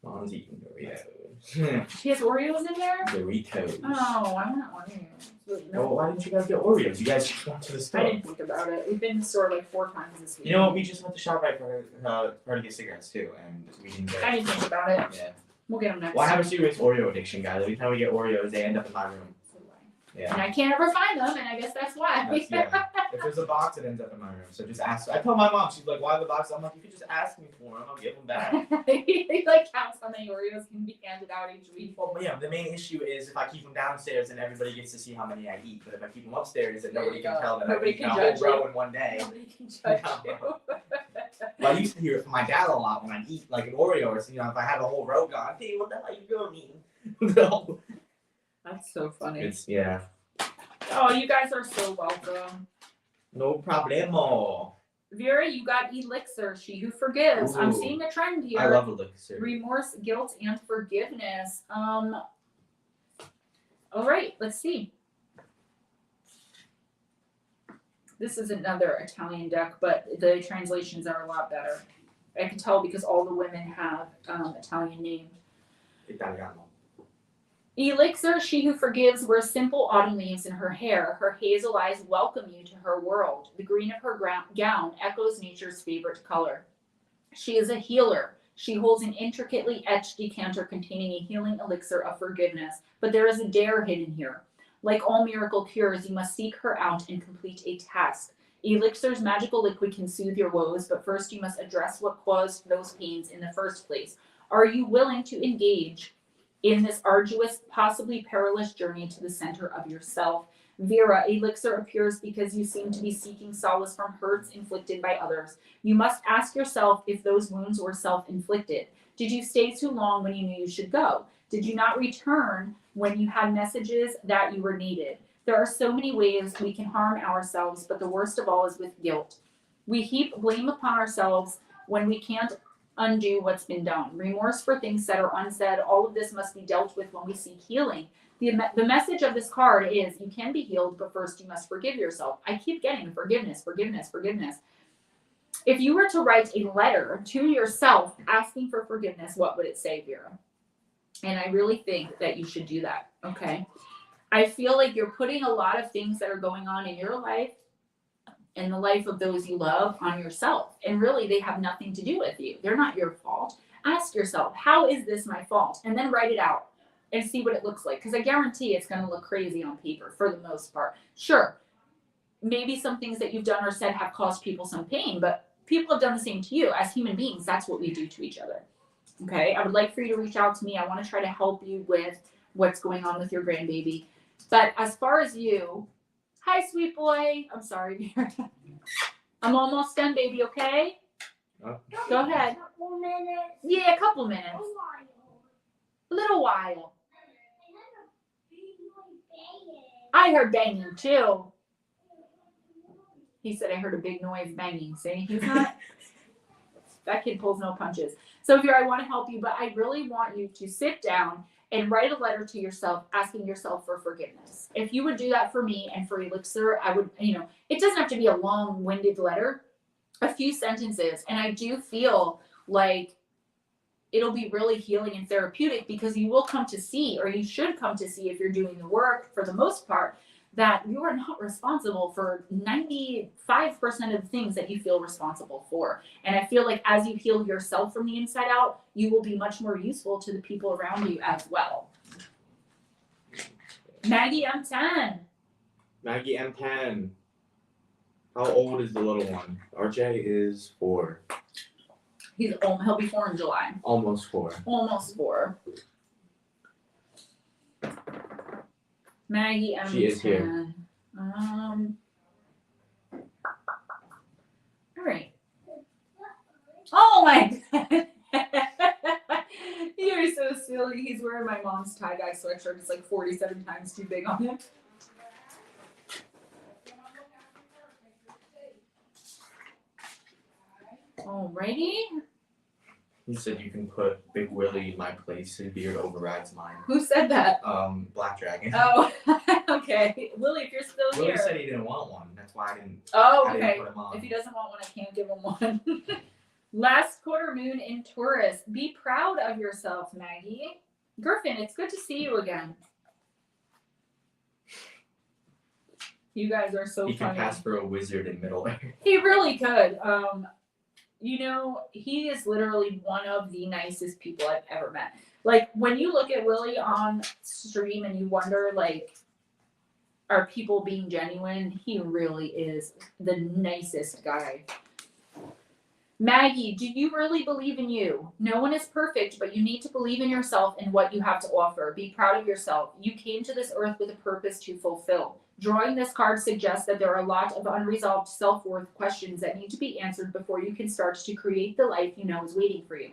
Mom's eating Oreos. She has Oreos in there? Doritos. Oh, I want Oreos. No. Well, why didn't you guys get Oreos? You guys just went to the store. I didn't think about it. We've been to the store like 4 times this week. You know what? We just went to ShopRite for her to get cigarettes too, and we didn't get. I didn't think about it. Yeah. We'll get them next. Well, I have a serious Oreo addiction, guys. Every time we get Oreos, they end up in my room. Yeah. And I can't ever find them, and I guess that's why. Yeah. If there's a box, it ends up in my room. So just ask. I told my mom, she's like, "Why the box?" I'm like, "You could just ask me for them. I'll give them back." He like counts how many Oreos can be handed out each week. Well, yeah. The main issue is if I keep them downstairs, and everybody gets to see how many I eat. But if I keep them upstairs, then nobody can tell that Nobody I eat can a judge whole row you. in one day. Nobody can judge you. Well, I used to hear it from my dad a lot when I eat like an Oreo or something. If I have a whole row gone, hey, what the hell are you doing? No. That's so funny. It's yeah. Oh, you guys are so welcome. No problemo. Vera, you got Elixir, she who forgives. I'm Ooh. seeing a trend here. I love elixir. Remorse, guilt, and forgiveness. All right, let's see. This is another Italian deck, but the translations are a lot better. I can tell because all the women have Italian names. Italiano. Elixir, she who forgives, wears simple autumn leaves in her hair. Her hazel eyes welcome you to her world. The green of her gown echoes nature's favorite color. She is a healer. She holds an intricately etched decanter containing a healing elixir of forgiveness. But there is a dare hidden here. Like all miracle cures, you must seek her out and complete a task. Elixir's magical liquid can soothe your woes, but first you must address what caused those pains in the first place. Are you willing to engage in this arduous, possibly perilous journey to the center of yourself? Vera, Elixir appears because you seem to be seeking solace from hurts inflicted by others. You must ask yourself if those wounds were self-inflicted. Did you stay too long when you knew you should go? Did you not return when you had messages that you were needed? There are so many ways we can harm ourselves, but the worst of all is with guilt. We heap blame upon ourselves when we can't undo what's been done. Remorse for things said or unsaid, all of this must be dealt with when we seek healing. The message of this card is you can be healed, but first you must forgive yourself. I keep getting forgiveness, forgiveness, forgiveness. If you were to write a letter to yourself asking for forgiveness, what would it say, Vera? And I really think that you should do that, okay? I feel like you're putting a lot of things that are going on in your life and the life of those you love on yourself. And really, they have nothing to do with you. They're not your fault. Ask yourself, how is this my fault? And then write it out and see what it looks like. Because I guarantee it's going to look crazy on paper for the most part. Sure, maybe some things that you've done or said have caused people some pain, but people have done the same to you. As human beings, that's what we do to each other. Okay, I would like for you to reach out to me. I want to try to help you with what's going on with your grandbaby. But as far as you, hi, sweet boy. I'm sorry, Vera. I'm almost done, baby, okay? Go ahead. A couple minutes. Yeah, a couple minutes. A while. A little while. I I heard a big noise banging. heard banging, too. He said I heard a big noise banging. See, he's not... That kid pulls no punches. So, Vera, I want to help you, but I really want you to sit down and write a letter to yourself asking yourself for forgiveness. If you would do that for me and for Elixir, I would, it doesn't have to be a long-winded letter, a few sentences. And I do feel like it'll be really healing and therapeutic because you will come to see, or you should come to see if you're doing the work for the most part, that you are not responsible for 95% of the things that you feel responsible for. And I feel like as you heal yourself from the inside out, you will be much more useful to the people around you as well. Maggie M10. Maggie M10. How old is the little one? RJ is 4. He'll be 4 in July. Almost 4. Almost 4. Maggie M10. She is here. All right. Oh my god. You're so silly. He's wearing my mom's tie-dye sweatshirt. It's like 47 times too big on him. Alrighty. He said you can put Big Willie in my place. His beard overrides mine. Who said that? Black Dragon. Oh, okay. Willie, if you're still Willie here. said he didn't want one. That's why I didn't. Oh, I okay. didn't put him on. If he doesn't want one, I can't give him one. Last quarter moon in Taurus. Be proud of yourself, Maggie. Griffin, it's good to see you again. You guys are so he funny. can pass for a wizard in Middle Earth. He really could. He is literally one of the nicest people I've ever met. Like, when you look at Willie on stream and you wonder, like, are people being genuine. He really is the nicest guy. Maggie, do you really believe in you? No one is perfect, but you need to believe in yourself and what you have to offer. Be proud of yourself. You came to this earth with a purpose to fulfill. Drawing this card suggests that there are a lot of unresolved self-worth questions that need to be answered before you can start to create the life you know is waiting for you.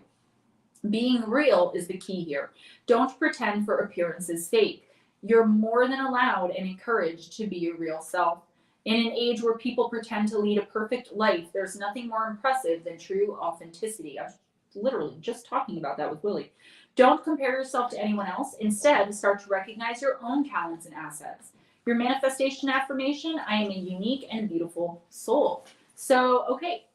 Being real is the key here. Don't pretend for appearance's sake. You're more than allowed and encouraged to be your real self. In an age where people pretend to lead a perfect life, there's nothing more impressive than true authenticity. I was literally just talking about that with Willie. Don't compare yourself to anyone else. Instead, start to recognize your own talents and assets. Your manifestation affirmation, I am a unique and beautiful soul. So, okay,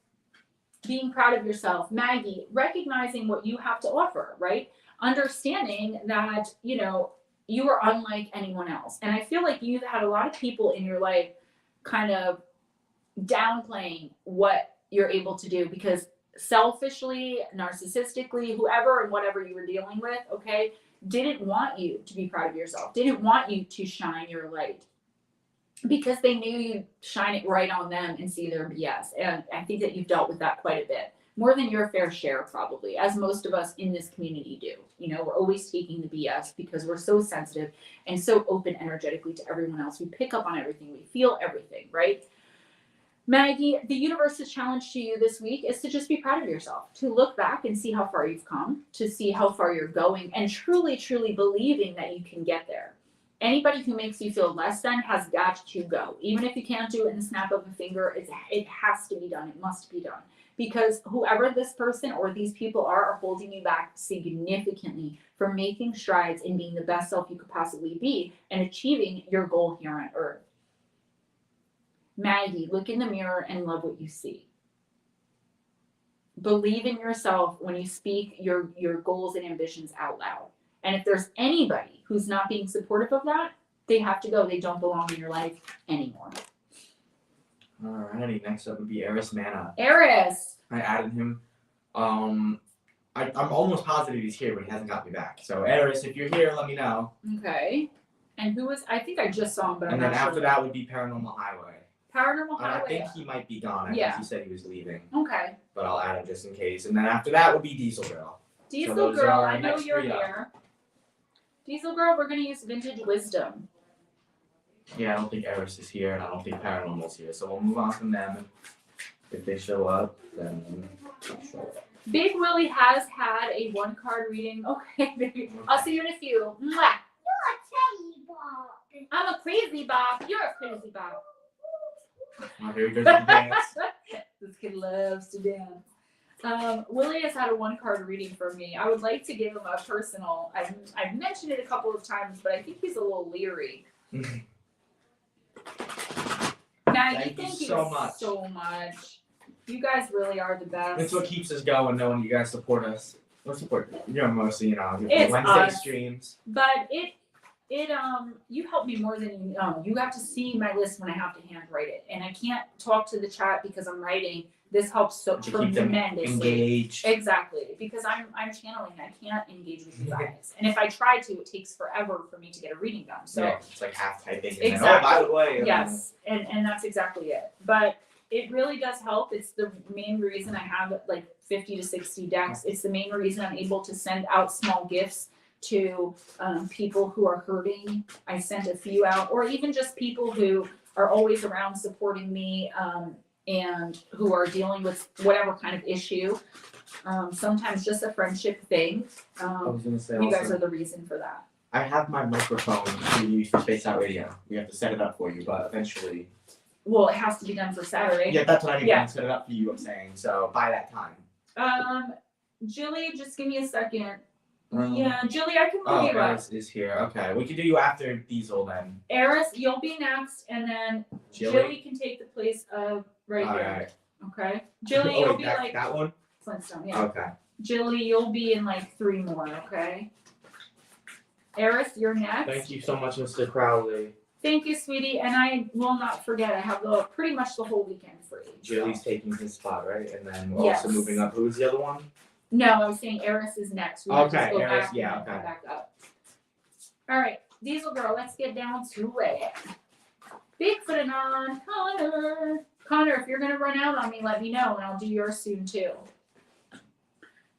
being proud of yourself. Maggie, recognizing what you have to offer, right? Understanding that, you know, you are unlike anyone else. And I feel like you've had a lot of people in your life kind of downplaying what you're able to do because selfishly, narcissistically, whoever and whatever you were dealing with, okay, didn't want you to be proud of yourself, didn't want you to shine your light because they knew you'd shine it right on them and see their BS. And I think that you've dealt with that quite a bit, more than your fair share probably, as most of us in this community do. You know, we're always taking the BS because we're so sensitive and so open energetically to everyone else. We pick up on everything, we feel everything, right? Maggie, the universe's challenge to you this week is to just be proud of yourself, to look back and see how far you've come, to see how far you're going, and truly, truly believing that you can get there. Anybody who makes you feel less than has got to go. Even if you can't do it in the snap of a finger, it has to be done. It must be done. Because whoever this person or these people are holding you back significantly from making strides in being the best self you could possibly be and achieving your goal here on earth. Maggie, look in the mirror and love what you see. Believe in yourself when you speak your goals and ambitions out loud. And if there's anybody who's not being supportive of that, they have to go. They don't belong in your life anymore. Alrighty, next up would be Eris Manna. Eris. I added him. I'm almost positive he's here, but he hasn't got me back. So Eris, if you're here, let me know. Okay. And who was? I think I just saw him, but I'm and not then sure. after that would be Paranormal Highway. Paranormal Highway. I think he might be gone. I think he said he was leaving. Okay. But I'll add him just in case. And then after that would be Diesel Girl. Diesel so Girl, I know you're here. Diesel Girl, we're gonna use Vintage Wisdom. Yeah, I don't think Eris is here, and I don't think Paranormal's here. So we'll move on from them. If they show up, then they'll show up. Big Willie has had a one-card reading. Okay, baby. I'll see you in a few. Mwah. You're a teddy Bob. I'm a crazy Bob. You're a crazy Bob. Oh, here he goes to dance. This kid loves to dance. Willie has had a one-card reading for me. I would like to give him a personal. I've mentioned it a couple of times, but I think he's a little leery. Maggie, thank you so much. You guys really are the best. That's what keeps us going, knowing you guys support us. We'll support you. You're mostly, you know, It's Wednesday us. streams. But you help me more than you know. You have to see my list when I have to handwrite it, and I can't talk to the chat because I'm writing. This helps so To keep them tremendously. engaged. Exactly, because I'm channeling. I can't engage with you guys, and if I try to, it takes forever for me to get a reading done. So yeah, it's like half typing. And exactly. then, oh, by the way. Yes, and that's exactly it. But it really does help. It's the main reason I have like 50 to 60 decks. It's the main reason I'm able to send out small gifts to people who are hurting. I sent a few out, or even just people who are always around supporting me and who are dealing with whatever kind of issue. Sometimes just a friendship thing. I was gonna say You also, guys are the reason for that. I have my microphone to use for Space Out Radio. We have to set it up for you, but eventually. Well, it has to be done for Saturday. Yeah, that's what I mean. Yeah. I set it up for you, I'm saying. So by that time. Jilly, just give me a second. Yeah, Jilly, I can move Oh, you up. Eris is here. Okay, we can do you after Diesel then. Eris, you'll be next, and then Jilly can take the place of right here. Alright. Okay? Jilly, Oh, you'll wait, be that, like that one? Flintstone, yeah. Okay. Jilly, you'll be in like 3 more, okay? Eris, you're next. Thank you so much, Mr. Crowley. Thank you, sweetie, and I will not forget. I have pretty much the whole weekend free. Jilly's taking his spot, right? And then we're Yes. also moving up. Who's the other one? No, I was saying Eris is next. We have to Okay, go Eris, back yeah, and then okay. come back up. All right, Diesel Girl, let's get down to it. Bigfoot Anon, Connor. Connor, if you're gonna run out on me, let me know, and I'll do yours soon too.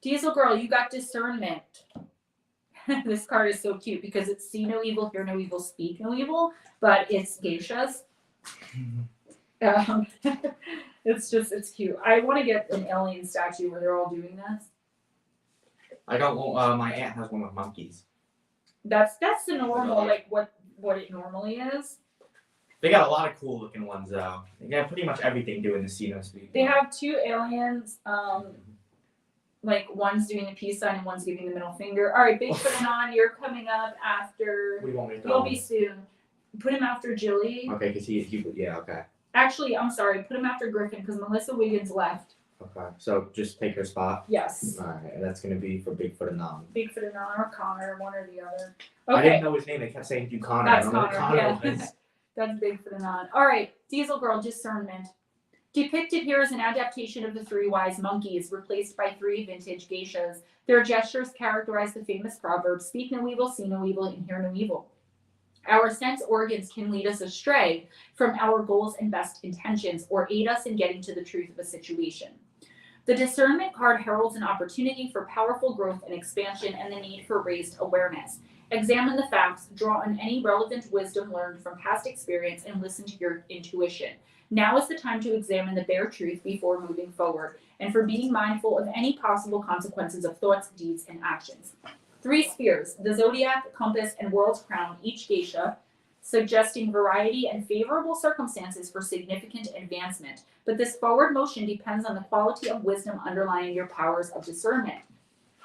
Diesel Girl, you got discernment. This card is so cute because it's see no evil, hear no evil, speak no evil, but it's geishas. It's cute. I want to get an alien statue where they're all doing this. I got one. My aunt has one with monkeys. That's the normal, like what it normally is. They got a lot of cool looking ones though. They got pretty much everything doing the see no speak. They have two aliens. Like one's doing the peace sign and one's giving the middle finger. All right, Bigfoot Anon, you're coming up after. What do you want me to You'll be soon. Put him after Jilly. Okay, because he yeah, okay. Actually, I'm sorry. Put him after Griffin because Melissa Wiggins left. Okay, so just take her spot. Yes. Alright, and that's gonna be for Bigfoot Anon. Bigfoot Anon or Connor, one or the other. I didn't Okay, know his name. They kept saying you Connor. That's I don't know what Connor, yeah. was. that's Bigfoot Anon. All right, Diesel Girl, discernment. Depicted here is an adaptation of the three wise monkeys, replaced by three vintage geishas. Their gestures characterize the famous proverb, speak no evil, see no evil, and hear no evil. Our sense organs can lead us astray from our goals and best intentions, or aid us in getting to the truth of a situation. The discernment card heralds an opportunity for powerful growth and expansion and the need for raised awareness. Examine the facts, draw on any relevant wisdom learned from past experience, and listen to your intuition. Now is the time to examine the bare truth before moving forward, and for being mindful of any possible consequences of thoughts, deeds, and actions. Three spheres, the zodiac, compass, and world's crown, each geisha, suggesting variety and favorable circumstances for significant advancement. But this forward motion depends on the quality of wisdom underlying your powers of discernment.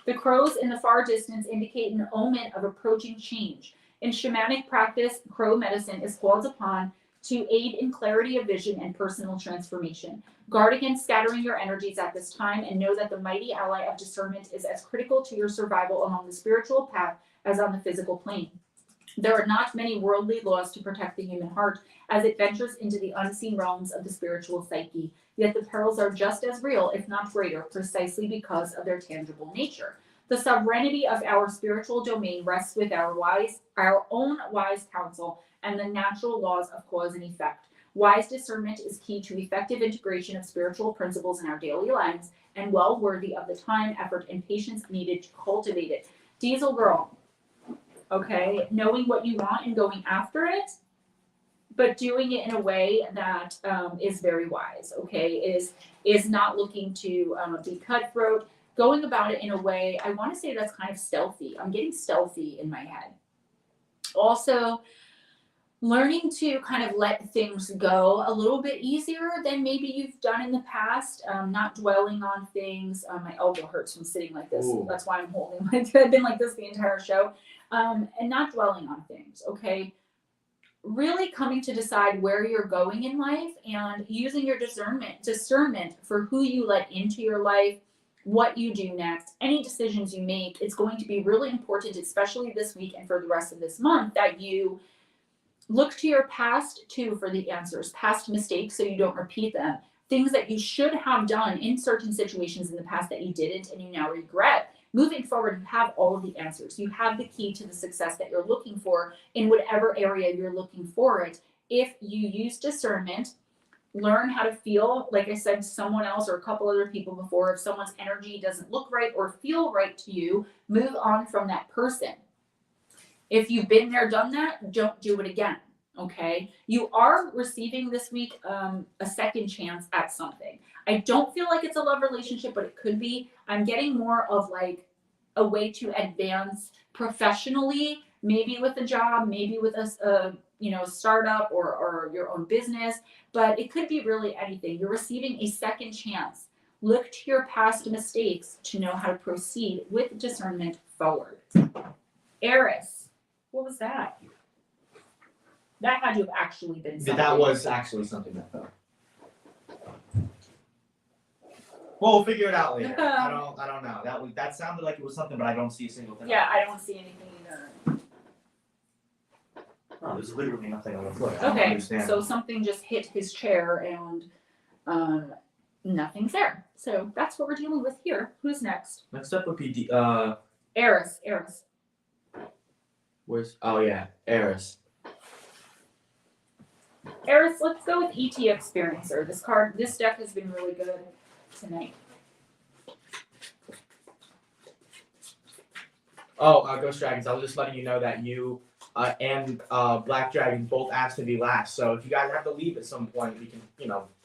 The crows in the far distance indicate an omen of approaching change. In shamanic practice, crow medicine is called upon to aid in clarity of vision and personal transformation. Guard against scattering your energies at this time and know that the mighty ally of discernment is as critical to your survival along the spiritual path as on the physical plane. There are not many worldly laws to protect the human heart as it ventures into the unseen realms of the spiritual psyche, yet the perils are just as real, if not greater, precisely because of their tangible nature. The sovereignty of our spiritual domain rests with our own wise counsel and the natural laws of cause and effect. Wise discernment is key to effective integration of spiritual principles in our daily lives and well worthy of the time, effort, and patience needed to cultivate it. Diesel Girl, okay, knowing what you want and going after it, but doing it in a way that is very wise, okay, is not looking to be cutthroat, going about it in a way, I want to say that's kind of stealthy. I'm getting stealthy in my head. Also, learning to kind of let things go a little bit easier than maybe you've done in the past, not dwelling on things. My elbow hurts from sitting like this. Ooh. That's why I'm holding my head. I've been like this the entire show. And not dwelling on things, okay? Really coming to decide where you're going in life and using your discernment for who you let into your life, what you do next, any decisions you make. It's going to be really important, especially this week and for the rest of this month, that you look to your past too for the answers, past mistakes so you don't repeat them, things that you should have done in certain situations in the past that you didn't and you now regret. Moving forward, you have all of the answers. You have the key to the success that you're looking for in whatever area you're looking for it. If you use discernment, learn how to feel, like I said to someone else or a couple other people before, if someone's energy doesn't look right or feel right to you, move on from that person. If you've been there, done that, don't do it again, okay? You are receiving this week a second chance at something. I don't feel like it's a love relationship, but it could be. I'm getting more of like a way to advance professionally, maybe with a job, maybe with a startup or your own business, but it could be really anything. You're receiving a second chance. Look to your past mistakes to know how to proceed with discernment forward. Eris, what was that? That had to have actually been something. That was actually something that fell. Well, we'll figure it out later. I don't know. That sounded like it was something, but I don't see a single thing. Yeah, I don't see anything either. No, there's literally nothing on the floor. I don't Okay, understand. so something just hit his chair and nothing's there. So that's what we're dealing with here. Who's next? Next up would be Eris. where's? Oh yeah, Eris. Eris, let's go with ET Experiencer. This deck has been really good tonight. Oh, Ghost Dragons, I was just letting you know that you and Black Dragon both asked to be last. So if you guys have to leave at some point, we can,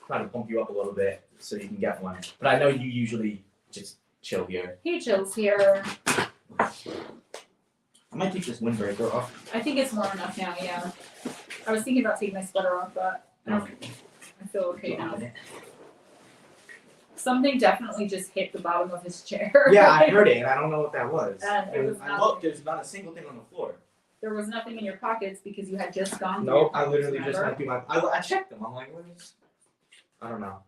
try to pump you up a little bit so you can get one. But I know you usually just chill here. He chills here. I might take this windbreaker off. I think it's warm enough now, yeah. I was thinking about taking my sweater off, but I feel okay now. Something definitely just hit the bottom of his chair. Yeah, I heard it, and I don't know what that was. And it was I looked, there's not a single thing on the floor. There was nothing in your pockets because you had just gone through Nope, your I pockets, literally just remember? went through my. I checked them. I'm like, what is? I don't know.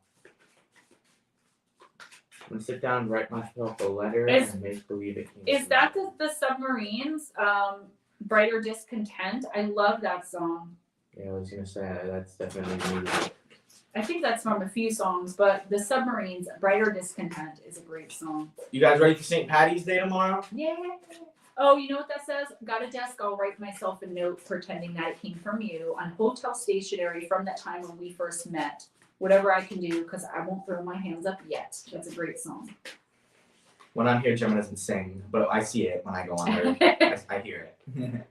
I'm gonna sit down, write myself a letter, and make believe it came. Is that the Submarines? Brighter Discontent. I love that song. Yeah, I was gonna say that's definitely me. I think that's from a few songs, but the Submarines, Brighter Discontent is a great song. You guys ready for St. Patty's Day tomorrow? Yeah. Oh, you know what that says? Got a desk, I'll write myself a note pretending that it came from you on hotel stationery from that time when we first met. Whatever I can do, because I won't throw my hands up yet. That's a great song. When I'm here, Gemma doesn't sing, but I see it when I go on there. I hear it.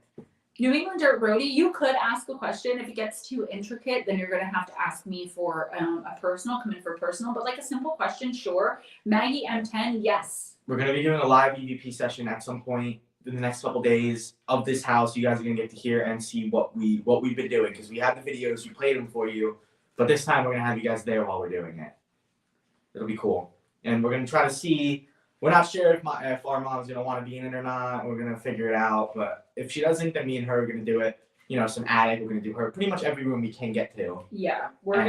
New England Dirt Roadie, you could ask a question. If it gets too intricate, then you're going to have to ask me for a personal, come in for personal. But like a simple question, sure. Maggie M10, yes. We're gonna be doing a live EVP session at some point in the next couple days of this house. You guys are gonna get to hear and see what we've been doing, because we have the videos, we played them for you. But this time we're gonna have you guys there while we're doing it. It'll be cool, and we're gonna try to see. We're not sure if our mom's gonna want to be in it or not. We're gonna figure it out. But if she doesn't, then me and her are gonna do it. Some attic. We're gonna do her pretty much every room we can get to. Yeah, we're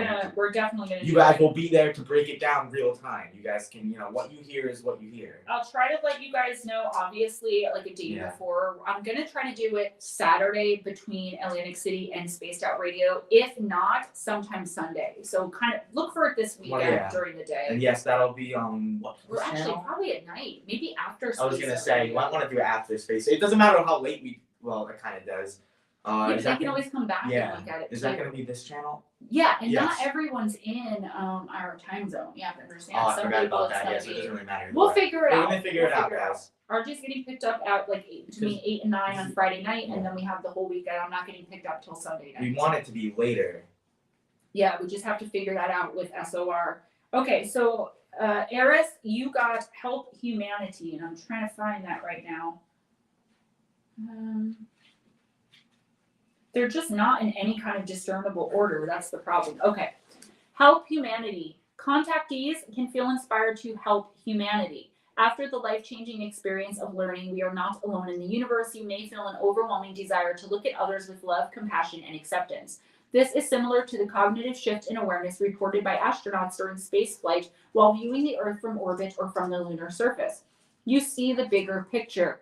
definitely gonna. You guys will be there to break it down real time. You guys can, what you hear is what you hear. I'll try to let you guys know, obviously, like a day before. I'm gonna try to do it Saturday between Atlantic City and Spaced Out Radio. If not, sometime Sunday. So kind of look for it this weekend during the day. And yes, that'll be what? We're actually probably at night, maybe after. I was gonna say you might want to do it after Space. It doesn't matter how late we. Well, it kind of does. Yeah, they can always come back and look at it. Is that going to be this channel? Yeah, and not everyone's in our time zone. You have to understand. Oh, I Some forgot people about it's that. gonna Yes, it be. doesn't really matter. We'll figure it out. We're going to figure it out, guys. RJ's getting picked up at between 8 and 9 on Friday night, and then we have the whole weekend. I'm not getting picked up till Sunday night. We want it to be later. Yeah, we just have to figure that out with SOR. Okay, so Eris, you got Help Humanity, and I'm trying to find that right now. They're just not in any kind of discernible order. That's the problem. Okay. Help Humanity. Contactees can feel inspired to help humanity. After the life-changing experience of learning we are not alone in the universe, you may feel an overwhelming desire to look at others with love, compassion, and acceptance. This is similar to the cognitive shift in awareness reported by astronauts during space flight while viewing the Earth from orbit or from the lunar surface. You see the bigger picture.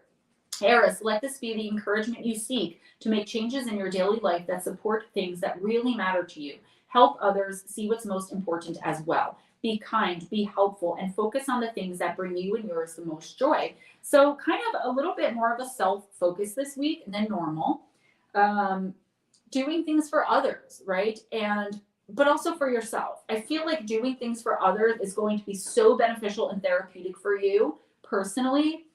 Eris, let this be the encouragement you seek to make changes in your daily life that support things that really matter to you. Help others see what's most important as well. Be kind, be helpful, and focus on the things that bring you and yours the most joy. So kind of a little bit more of a self-focus this week than normal. Doing things for others, right? But also for yourself. I feel like doing things for others is going to be so beneficial and therapeutic for you personally,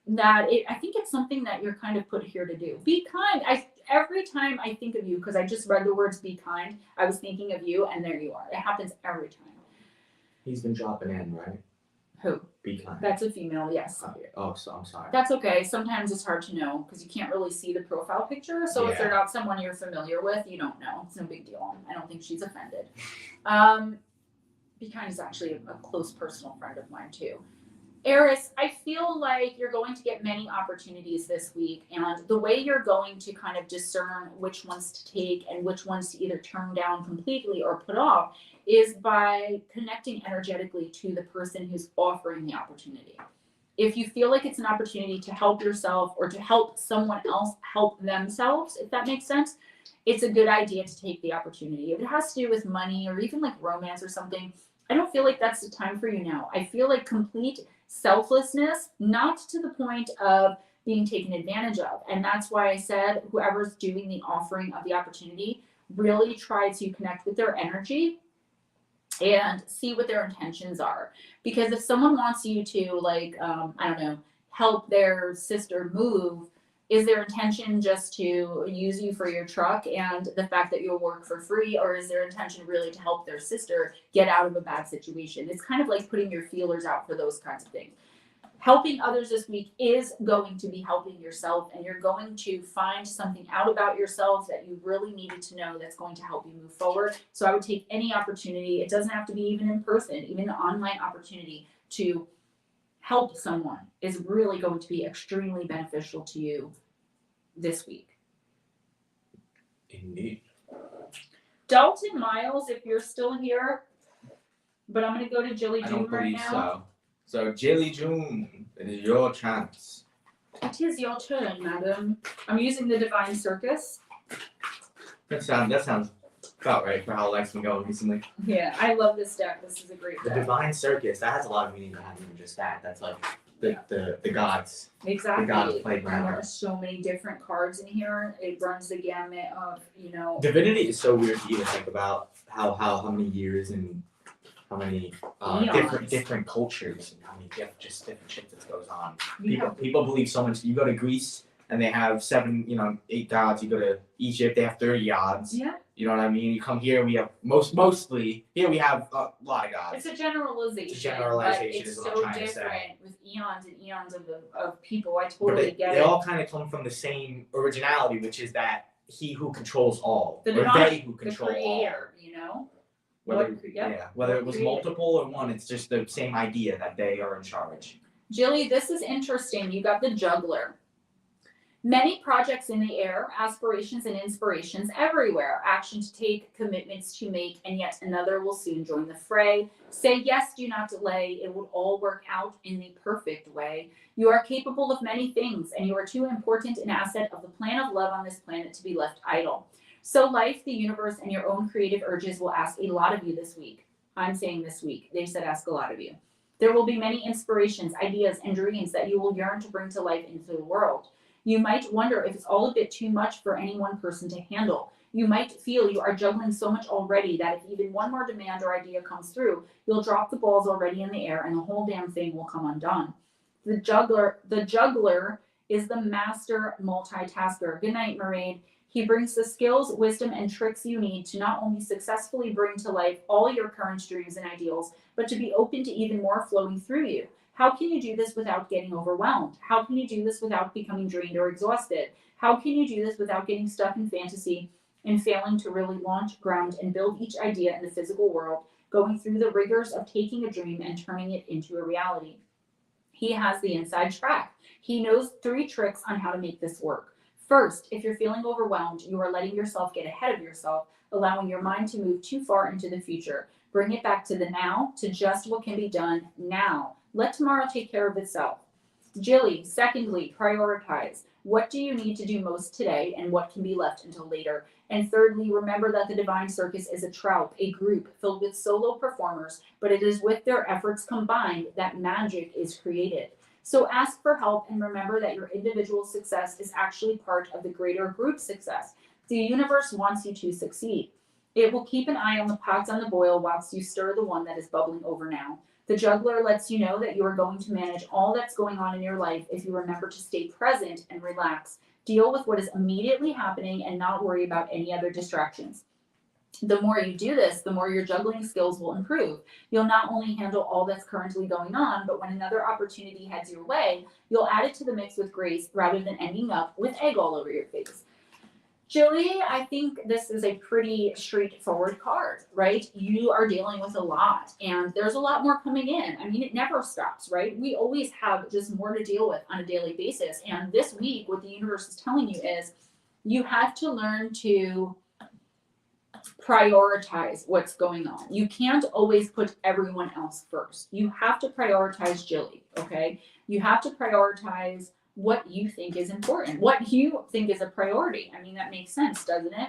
that I think it's something that you're kind of put here to do. Be kind. Every time I think of you, because I just read the words be kind, I was thinking of you, and there you are. It happens every time. He's been dropping in, right? Who? Be kind. That's a female, yes. Oh, so I'm sorry. That's okay. Sometimes it's hard to know because you can't really see the profile picture. So if they're not someone you're familiar with, you don't know. It's no big deal. I don't think she's offended. Be kind is actually a close personal friend of mine too. Eris, I feel like you're going to get many opportunities this week, and the way you're going to kind of discern which ones to take and which ones to either turn down completely or put off is by connecting energetically to the person who's offering the opportunity. If you feel like it's an opportunity to help yourself or to help someone else help themselves, if that makes sense, it's a good idea to take the opportunity. If it has to do with money or even like romance or something, I don't feel like that's the time for you now. I feel like complete selflessness, not to the point of being taken advantage of. And that's why I said whoever's doing the offering of the opportunity, really try to connect with their energy and see what their intentions are. Because if someone wants you to, like, I don't know, help their sister move, is their intention just to use you for your truck and the fact that you'll work for free, or is their intention really to help their sister get out of a bad situation? It's kind of like putting your feelers out for those kinds of things. Helping others this week is going to be helping yourself, and you're going to find something out about yourself that you really needed to know that's going to help you move forward. So I would take any opportunity. It doesn't have to be even in person, even an online opportunity to help someone is really going to be extremely beneficial to you this week. Indeed. Dalton Miles, if you're still here, but I'm going to go to Jilly I June don't right believe now. so. So Jilly June, it is your chance. It is your turn, madam. I'm using the Divine Circus. That sounds about right for how life's been going recently. Yeah, I love this deck. This is a great The deck. Divine Circus, that has a lot of meaning behind even just that. That's like the gods. Exactly. The gods played And around. there are so many different cards in here. It runs the gamut of, Divinity is so weird to even think about how many years and how many Eons. different cultures and how many different shit that goes on. you have People believe so much. You go to Greece and they have 8 gods. You go to Egypt, they have 30 gods. yeah. You know what I mean? You come here, we have mostly here we have a lot of gods. It's a generalization. It's a generalization but is it's what I'm so trying to different say. with eons and eons of people. I But totally get they it. all kind of come from the same originality, which is that he who controls all, The or divine, they who the control all. creator, Whether Yep. whether it was Creator. multiple or one, it's just the same idea that they are in charge. Jilly, this is interesting. You got the juggler. Many projects in the air, aspirations and inspirations everywhere, action to take, commitments to make, and yet another will soon join the fray. Say yes, do not delay. It will all work out in the perfect way. You are capable of many things, and you are too important an asset of the plan of love on this planet to be left idle. So life, the universe, and your own creative urges will ask a lot of you this week. I'm saying this week. They said ask a lot of you. There will be many inspirations, ideas, and dreams that you will yearn to bring to life into the world. You might wonder if it's all a bit too much for any one person to handle. You might feel you are juggling so much already that if even one more demand or idea comes through, you'll drop the balls already in the air and the whole damn thing will come undone. The juggler is the master multitasker. Good night, Mermaid. He brings the skills, wisdom, and tricks you need to not only successfully bring to life all your current dreams and ideals, but to be open to even more flowing through you. How can you do this without getting overwhelmed? How can you do this without becoming drained or exhausted? How can you do this without getting stuck in fantasy and failing to really launch, ground, and build each idea in the physical world, going through the rigors of taking a dream and turning it into a reality? He has the inside track. He knows 3 tricks on how to make this work. First, if you're feeling overwhelmed, you are letting yourself get ahead of yourself, allowing your mind to move too far into the future. Bring it back to the now, to just what can be done now. Let tomorrow take care of itself. Jilly, secondly, prioritize. What do you need to do most today and what can be left until later? And thirdly, remember that the Divine Circus is a troupe, a group filled with solo performers, but it is with their efforts combined that magic is created. So ask for help and remember that your individual success is actually part of the greater group success. The universe wants you to succeed. It will keep an eye on the pots on the boil whilst you stir the one that is bubbling over now. The juggler lets you know that you are going to manage all that's going on in your life if you remember to stay present and relax. Deal with what is immediately happening and not worry about any other distractions. The more you do this, the more your juggling skills will improve. You'll not only handle all that's currently going on, but when another opportunity heads your way, you'll add it to the mix with grace rather than ending up with egg all over your face. Jilly, I think this is a pretty straightforward card, right? You are dealing with a lot, and there's a lot more coming in. I mean, it never stops, right? We always have just more to deal with on a daily basis. And this week, what the universe is telling you is you have to learn to prioritize what's going on. You can't always put everyone else first. You have to prioritize Jilly, okay? You have to prioritize what you think is important, what you think is a priority. I mean, that makes sense, doesn't it?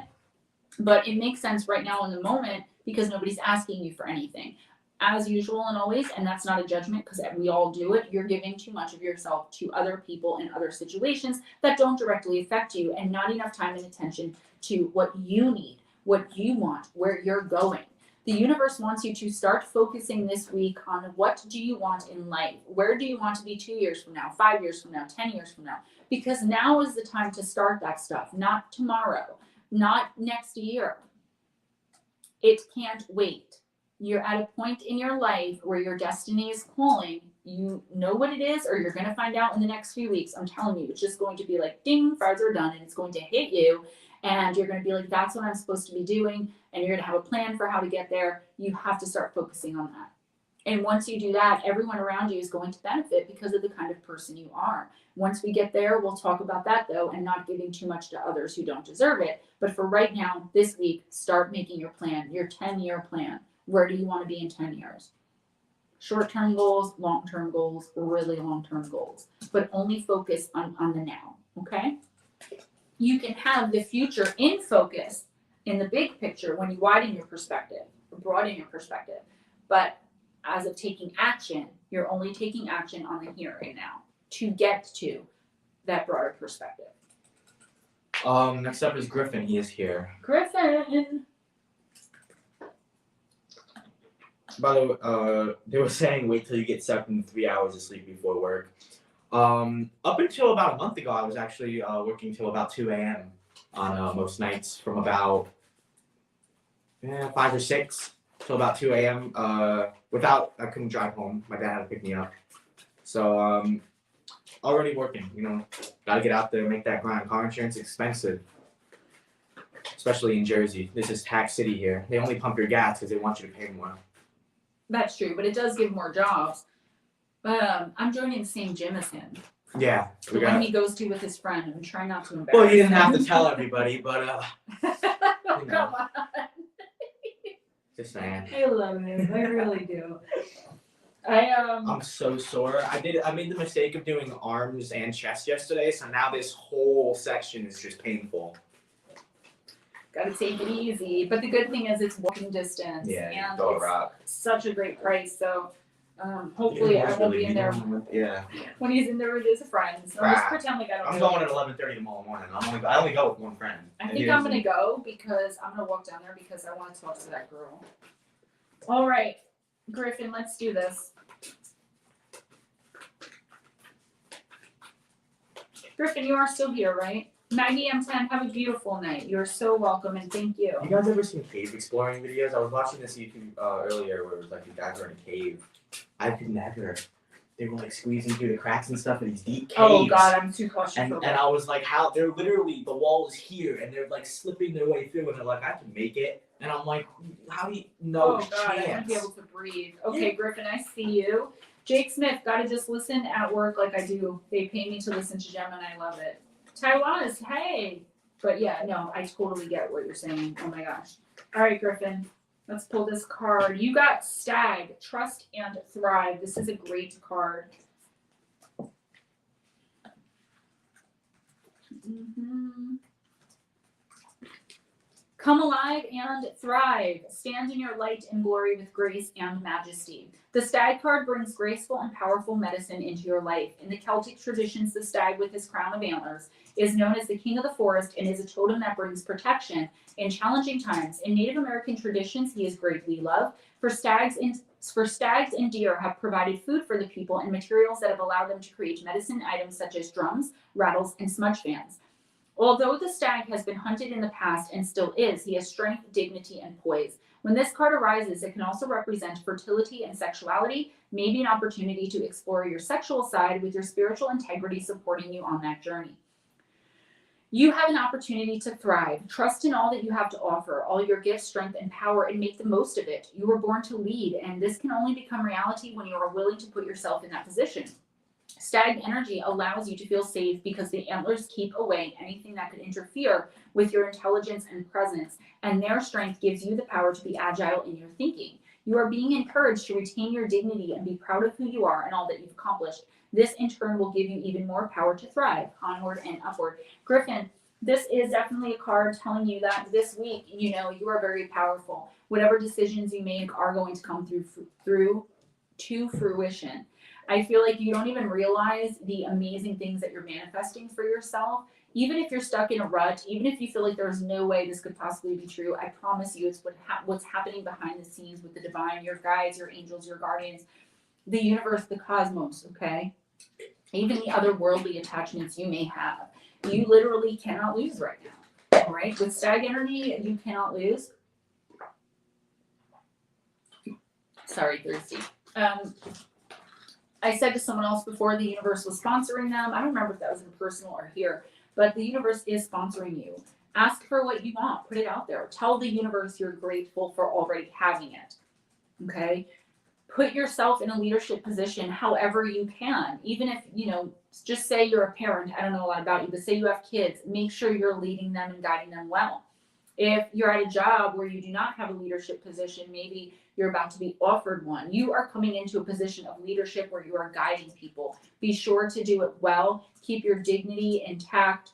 But it makes sense right now in the moment because nobody's asking you for anything. As usual and always, and that's not a judgment because we all do it, you're giving too much of yourself to other people in other situations that don't directly affect you and not enough time and attention to what you need. what you want, where you're going. The universe wants you to start focusing this week on what do you want in life? Where do you want to be 2 years from now, 5 years from now, 10 years from now? Because now is the time to start that stuff, not tomorrow, not next year. It can't wait. You're at a point in your life where your destiny is calling. You know what it is, or you're going to find out in the next few weeks. I'm telling you, it's just going to be like, ding, fires are done, and it's going to hit you. And you're going to be like, that's what I'm supposed to be doing. And you're going to have a plan for how to get there. You have to start focusing on that. And once you do that, everyone around you is going to benefit because of the kind of person you are. Once we get there, we'll talk about that though, and not giving too much to others who don't deserve it. But for right now, this week, start making your plan, your 10-year plan. Where do you want to be in 10 years? Short-term goals, long-term goals, really long-term goals, but only focus on the now, okay? You can have the future in focus in the big picture when you widen your perspective, or broaden your perspective. But as of taking action, you're only taking action on the here and now to get to that broader perspective. Next up is Griffin. He is here. Griffin! By the way, they were saying wait till you get 3 hours of sleep before work. Up until about a month ago, I was actually working till about 2 a.m. on most nights, from about 5 or 6 till about 2 a.m. I couldn't drive home. My dad had to pick me up. So already working, gotta get out there, make that grind. Car insurance is expensive, especially in Jersey. This is tax city here. They only pump your gas because they want you to pay more. That's true, but it does give more jobs. But I'm joining the same gym as him. Yeah. The one he goes to with his friend. I'm trying not to embarrass Well, you didn't him. have to tell everybody, but Come on. just saying. I love him. I really do. I'm so sore. I made the mistake of doing arms and chest yesterday, so now this whole section is just painful. Gotta take it easy. But the good thing is it's walking distance. Yeah, and go it's rock. such a great price. So hopefully I won't be in there when he's in there with his friends. So just pretend like I don't I'm know. going at 11:30 tomorrow morning. I only go with one friend. I think I'm gonna go because I'm gonna walk down there because I want to talk to that girl. All right, Griffin, let's do this. Griffin, you are still here, right? Maggie M10, have a beautiful night. You're so welcome and thank you. You guys ever seen cave exploring videos? I was watching this YouTube earlier where it was like these guys were in a cave. I could never. They were like squeezing through the cracks and stuff in these deep caves. Oh God, I'm too claustrophobic. And I was like, how they're literally, the wall is here and they're like slipping their way through and they're like, I can make it. And I'm like, how do you no Oh God, chance. I won't be able to breathe. Okay, Griffin, I see you. Jake Smith, gotta just listen at work like I do. They pay me to listen to Gemma and I love it. Taiwan, hey. But yeah, no, I totally get what you're saying. Oh my gosh. All right, Griffin, let's pull this card. You got Stag, Trust and Thrive. This is a great card. Come alive and thrive. Stand in your light and glory with grace and majesty. The Stag card brings graceful and powerful medicine into your life. In the Celtic traditions, the stag with his crown of antlers is known as the king of the forest and is a totem that brings protection in challenging times. In Native American traditions, he is greatly loved. For stags and deer have provided food for the people and materials that have allowed them to create medicine items such as drums, rattles, and smudge fans. Although the stag has been hunted in the past and still is, he has strength, dignity, and poise. When this card arises, it can also represent fertility and sexuality, maybe an opportunity to explore your sexual side with your spiritual integrity supporting you on that journey. You have an opportunity to thrive. Trust in all that you have to offer, all your gifts, strength, and power, and make the most of it. You were born to lead, and this can only become reality when you are willing to put yourself in that position. Stag energy allows you to feel safe because the antlers keep away anything that could interfere with your intelligence and presence, and their strength gives you the power to be agile in your thinking. You are being encouraged to retain your dignity and be proud of who you are and all that you've accomplished. This in turn will give you even more power to thrive, onward and upward. Griffin, this is definitely a card telling you that this week, you are very powerful. Whatever decisions you make are going to come through to fruition. I feel like you don't even realize the amazing things that you're manifesting for yourself even if you're stuck in a rut, even if you feel like there's no way this could possibly be true, I promise you it's what's happening behind the scenes with the divine, your guides, your angels, your guardians, the universe, the cosmos, okay? Even the other worldly attachments you may have. You literally cannot lose right now, all right? With stag energy, you cannot lose. Sorry, thirsty. I said to someone else before, the universe was sponsoring them. I don't remember if that was in personal or here, but the universe is sponsoring you. Ask for what you want. Put it out there. Tell the universe you're grateful for already having it, okay? Put yourself in a leadership position however you can. Even if, just say you're a parent. I don't know a lot about you, but say you have kids. Make sure you're leading them and guiding them well. If you're at a job where you do not have a leadership position, maybe you're about to be offered one. You are coming into a position of leadership where you are guiding people. Be sure to do it well. Keep your dignity intact.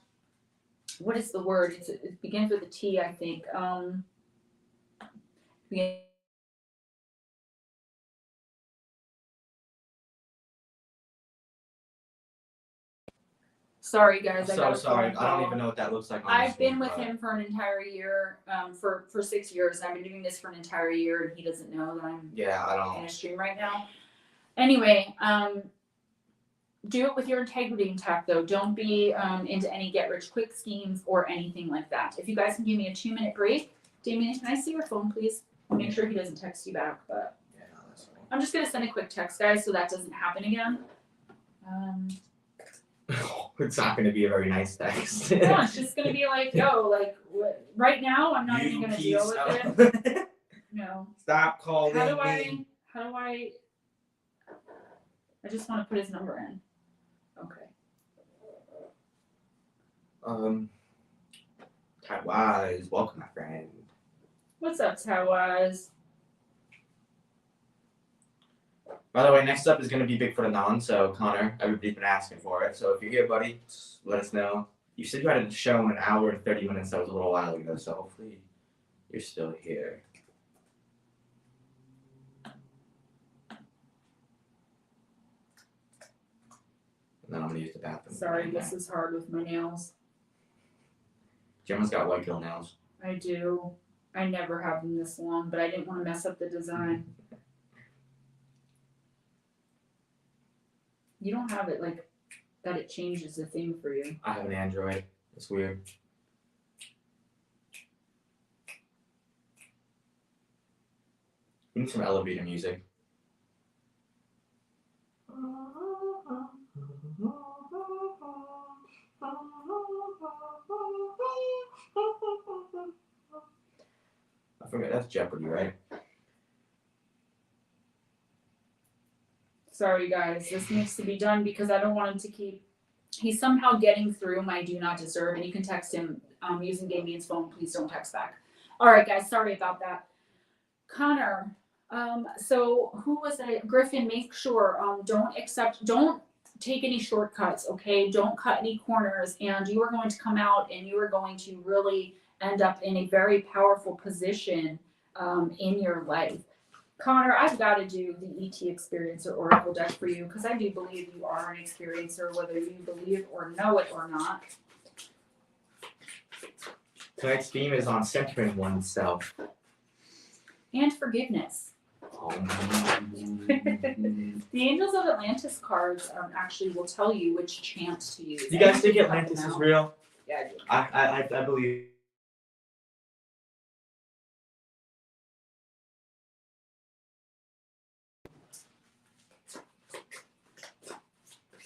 What is the word? It begins with a T, I think. Sorry, guys. I'm so sorry. I don't even know what that looks like. I've been with him for an entire year, for 6 years. And I've been doing this for an entire year, and he doesn't know that I'm in a stream right now. Anyway, do it with your integrity intact, though. Don't be into any get-rich-quick schemes or anything like that. If you guys can give me a 2-minute break. Damien, can I see your phone, please? I'll make sure he doesn't text you back. But Yeah, no, that's fine. I'm just going to send a quick text, guys, so that doesn't happen again. It's not going to be a very nice text. No, it's just going to be like, yo, like, right now, I'm not even going to deal with it. No. Stop calling How do me. I just want to put his number in. Okay. Taiwaz, welcome, my friend. What's up, Tawaz? By the way, next up is going to be Bigfoot Anon, so Connor, everybody's been asking for it. So if you're here, buddy, just let us know. You said you had a show in an hour and 30 minutes. That was a little while ago, so hopefully you're still here. And then I'm going to use the bathroom. Sorry, this is hard with my nails. Gemma's got white girl nails. I do. I never have them this long, but I didn't want to mess up the design. You don't have it like that it changes the thing for you. I have an Android. It's weird. We need some elevator music. I forget, that's Jeopardy, right? Sorry, guys. This needs to be done because I don't want him to keep... He's somehow getting through my do not disturb, and you can text him using Damien's phone. Please don't text back. All right, guys. Sorry about that. Connor, so who was it? Griffin, make sure don't take any shortcuts, okay? Don't cut any corners, and you are going to come out and you are going to really end up in a very powerful position in your life. Connor, I've got to do the ET Experiencer Oracle deck for you because I do believe you are an experiencer, whether you believe or know it or not. Tonight's theme is on centering oneself. And forgiveness. The Angels of Atlantis cards actually will tell you which chants to use. You guys think Atlantis is real? Yeah, I do. I believe.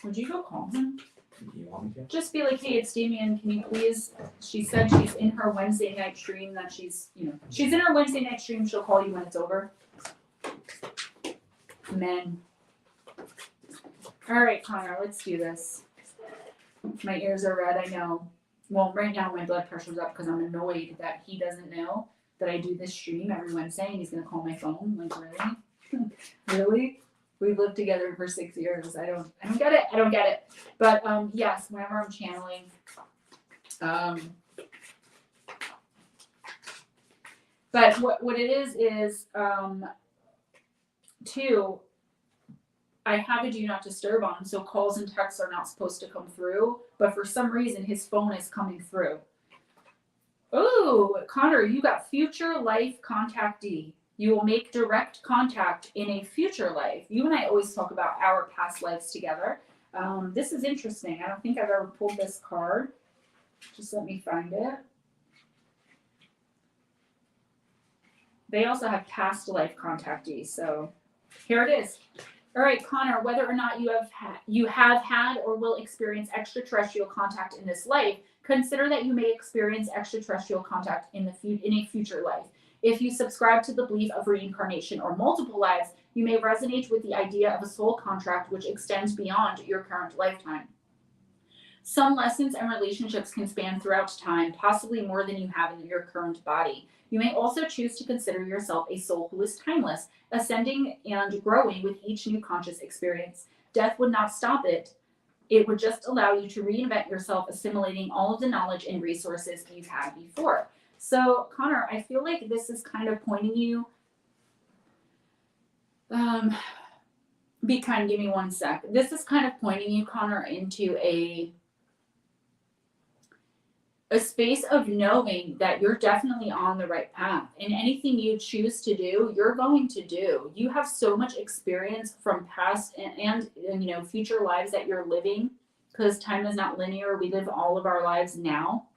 Would you go call him? Do you want me to? Just be like, hey, it's Damien. Can you please? She said she's in her Wednesday night stream. That she's in her Wednesday night stream. She'll call you when it's over. Men. All right, Connor, let's do this. My ears are red. I know. Well, right now my blood pressure's up because I'm annoyed that he doesn't know that I do this stream every Wednesday and he's gonna call my phone. Like, really? Really? We've lived together for 6 years. I don't get it. I don't get it. But yes, whenever I'm channeling, but what it is two, I have a do not disturb on, so calls and texts are not supposed to come through, but for some reason his phone is coming through. Oh, Connor, you got future life contactee. You will make direct contact in a future life. You and I always talk about our past lives together. This is interesting. I don't think I've ever pulled this card. Just let me find it. They also have past life contactees, so here it is. All right, Connor, whether or not you have had or will experience extraterrestrial contact in this life, consider that you may experience extraterrestrial contact in a future life. If you subscribe to the belief of reincarnation or multiple lives, you may resonate with the idea of a soul contract which extends beyond your current lifetime. Some lessons and relationships can span throughout time, possibly more than you have in your current body. You may also choose to consider yourself a soul who is timeless, ascending and growing with each new conscious experience. Death would not stop it. It would just allow you to reinvent yourself, assimilating all of the knowledge and resources you've had before. So, Connor, I feel like this is kind of pointing you. Be kind, give me 1 sec. This is kind of pointing you, Connor, into a space of knowing that you're definitely on the right path, and anything you choose to do, you're going to do. You have so much experience from past and you know, future lives that you're living, because time is not linear. We live all of our lives now.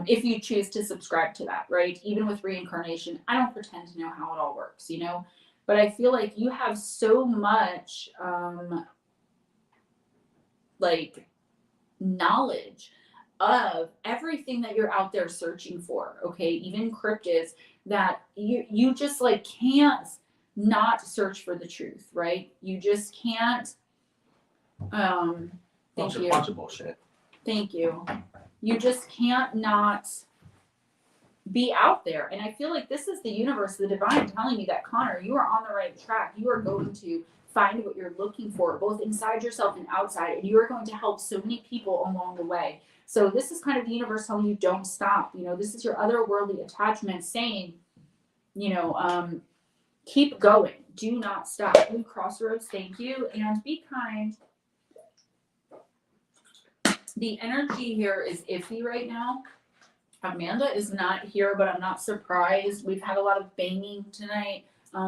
If you choose to subscribe to that, right? Even with reincarnation, I don't pretend to know how it all works, you know, but I feel like you have so much like knowledge of everything that you're out there searching for, okay? Even cryptids, that you just like can't not search for the truth, right? You just can't. Thank you. Bunch of bullshit. Thank you. You just can't not be out there. And I feel like this is the universe, the divine, telling you that, Connor, you are on the right track. You are going to find what you're looking for, both inside yourself and outside, and you are going to help so many people along the way. So this is kind of the universe telling you, don't stop. You know, this is your otherworldly attachment saying, you know, keep going. Do not stop. Blue Crossroads, thank you. And be kind. The energy here is iffy right now. Amanda is not here, but I'm not surprised. We've had a lot of banging tonight.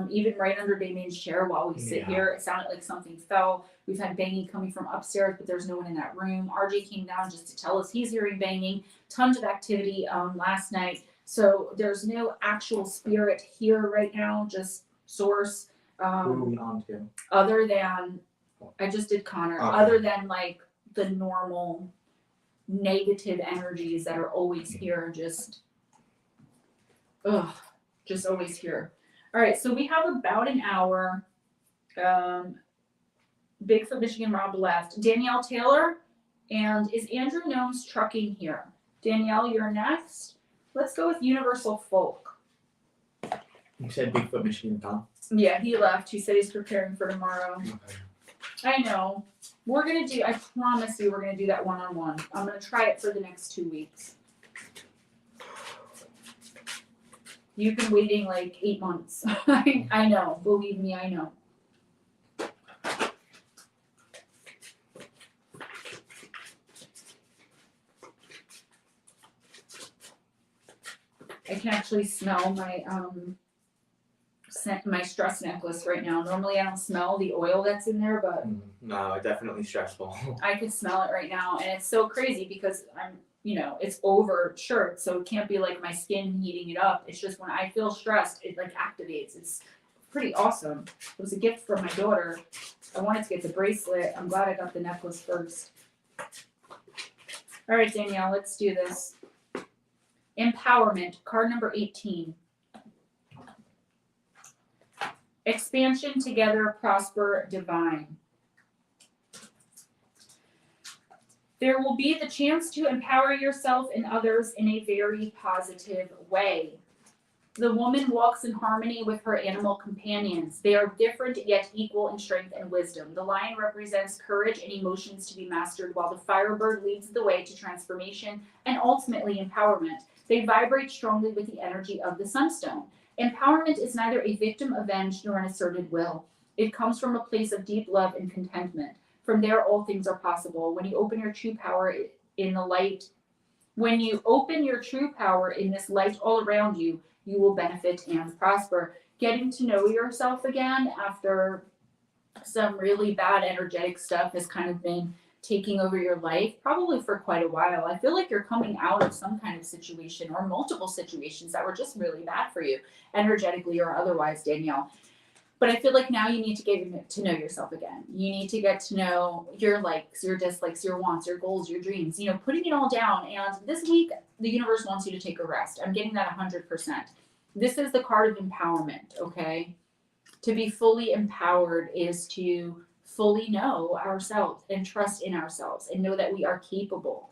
Even right under Damien's chair while we sit here, it sounded like something fell. We've had banging coming from upstairs, but there's no one in that room. RJ came down just to tell us he's hearing banging. Tons of activity last night. So there's no actual spirit here right now, just source. Moving on to. Other than, I just did Connor, Okay. Other than like the normal negative energies that are always here, just always here. All right, so we have about an hour. Bigfoot Michigan Rob left. Danielle Taylor, and is Andrew Gnomes Trucking here? Danielle, you're next. Let's go with Universal Folk. You said Bigfoot Michigan, Tom. Yeah, he left. He said he's preparing for tomorrow. Okay. I know. We're going to do, I promise you, we're going to do that one-on-one. I'm going to try it for the next 2 weeks. You've been waiting like 8 months. I know. Believe me, I know. I can actually smell my my stress necklace right now. Normally I don't smell the oil that's in there, but No, definitely stressful. I could smell it right now, and it's so crazy because I'm, you know, it's over shirt, so it can't be like my skin heating it up. It's just when I feel stressed, it like activates. It's pretty awesome. It was a gift from my daughter. I wanted to get the bracelet. I'm glad I got the necklace first. All right, Danielle, let's do this. Empowerment, card number 18. Expansion, together, prosper, divine. There will be the chance to empower yourself and others in a very positive way. The woman walks in harmony with her animal companions. They are different yet equal in strength and wisdom. The lion represents courage and emotions to be mastered, while the firebird leads the way to transformation and ultimately empowerment. They vibrate strongly with the energy of the sunstone. Empowerment is neither a victim avenged nor an asserted will. It comes from a place of deep love and contentment. From there, all things are possible. When you open your true power in the light, when you open your true power in this light all around you, you will benefit and prosper. Getting to know yourself again after some really bad energetic stuff has kind of been taking over your life, probably for quite a while. I feel like you're coming out of some kind of situation or multiple situations that were just really bad for you, energetically or otherwise, Danielle. But I feel like now you need to get to know yourself again. You need to get to know your likes, your dislikes, your wants, your goals, your dreams, you know, putting it all down. And this week, the universe wants you to take a rest. I'm getting that 100%. This is the card of empowerment, okay? To be fully empowered is to fully know ourselves and trust in ourselves and know that we are capable.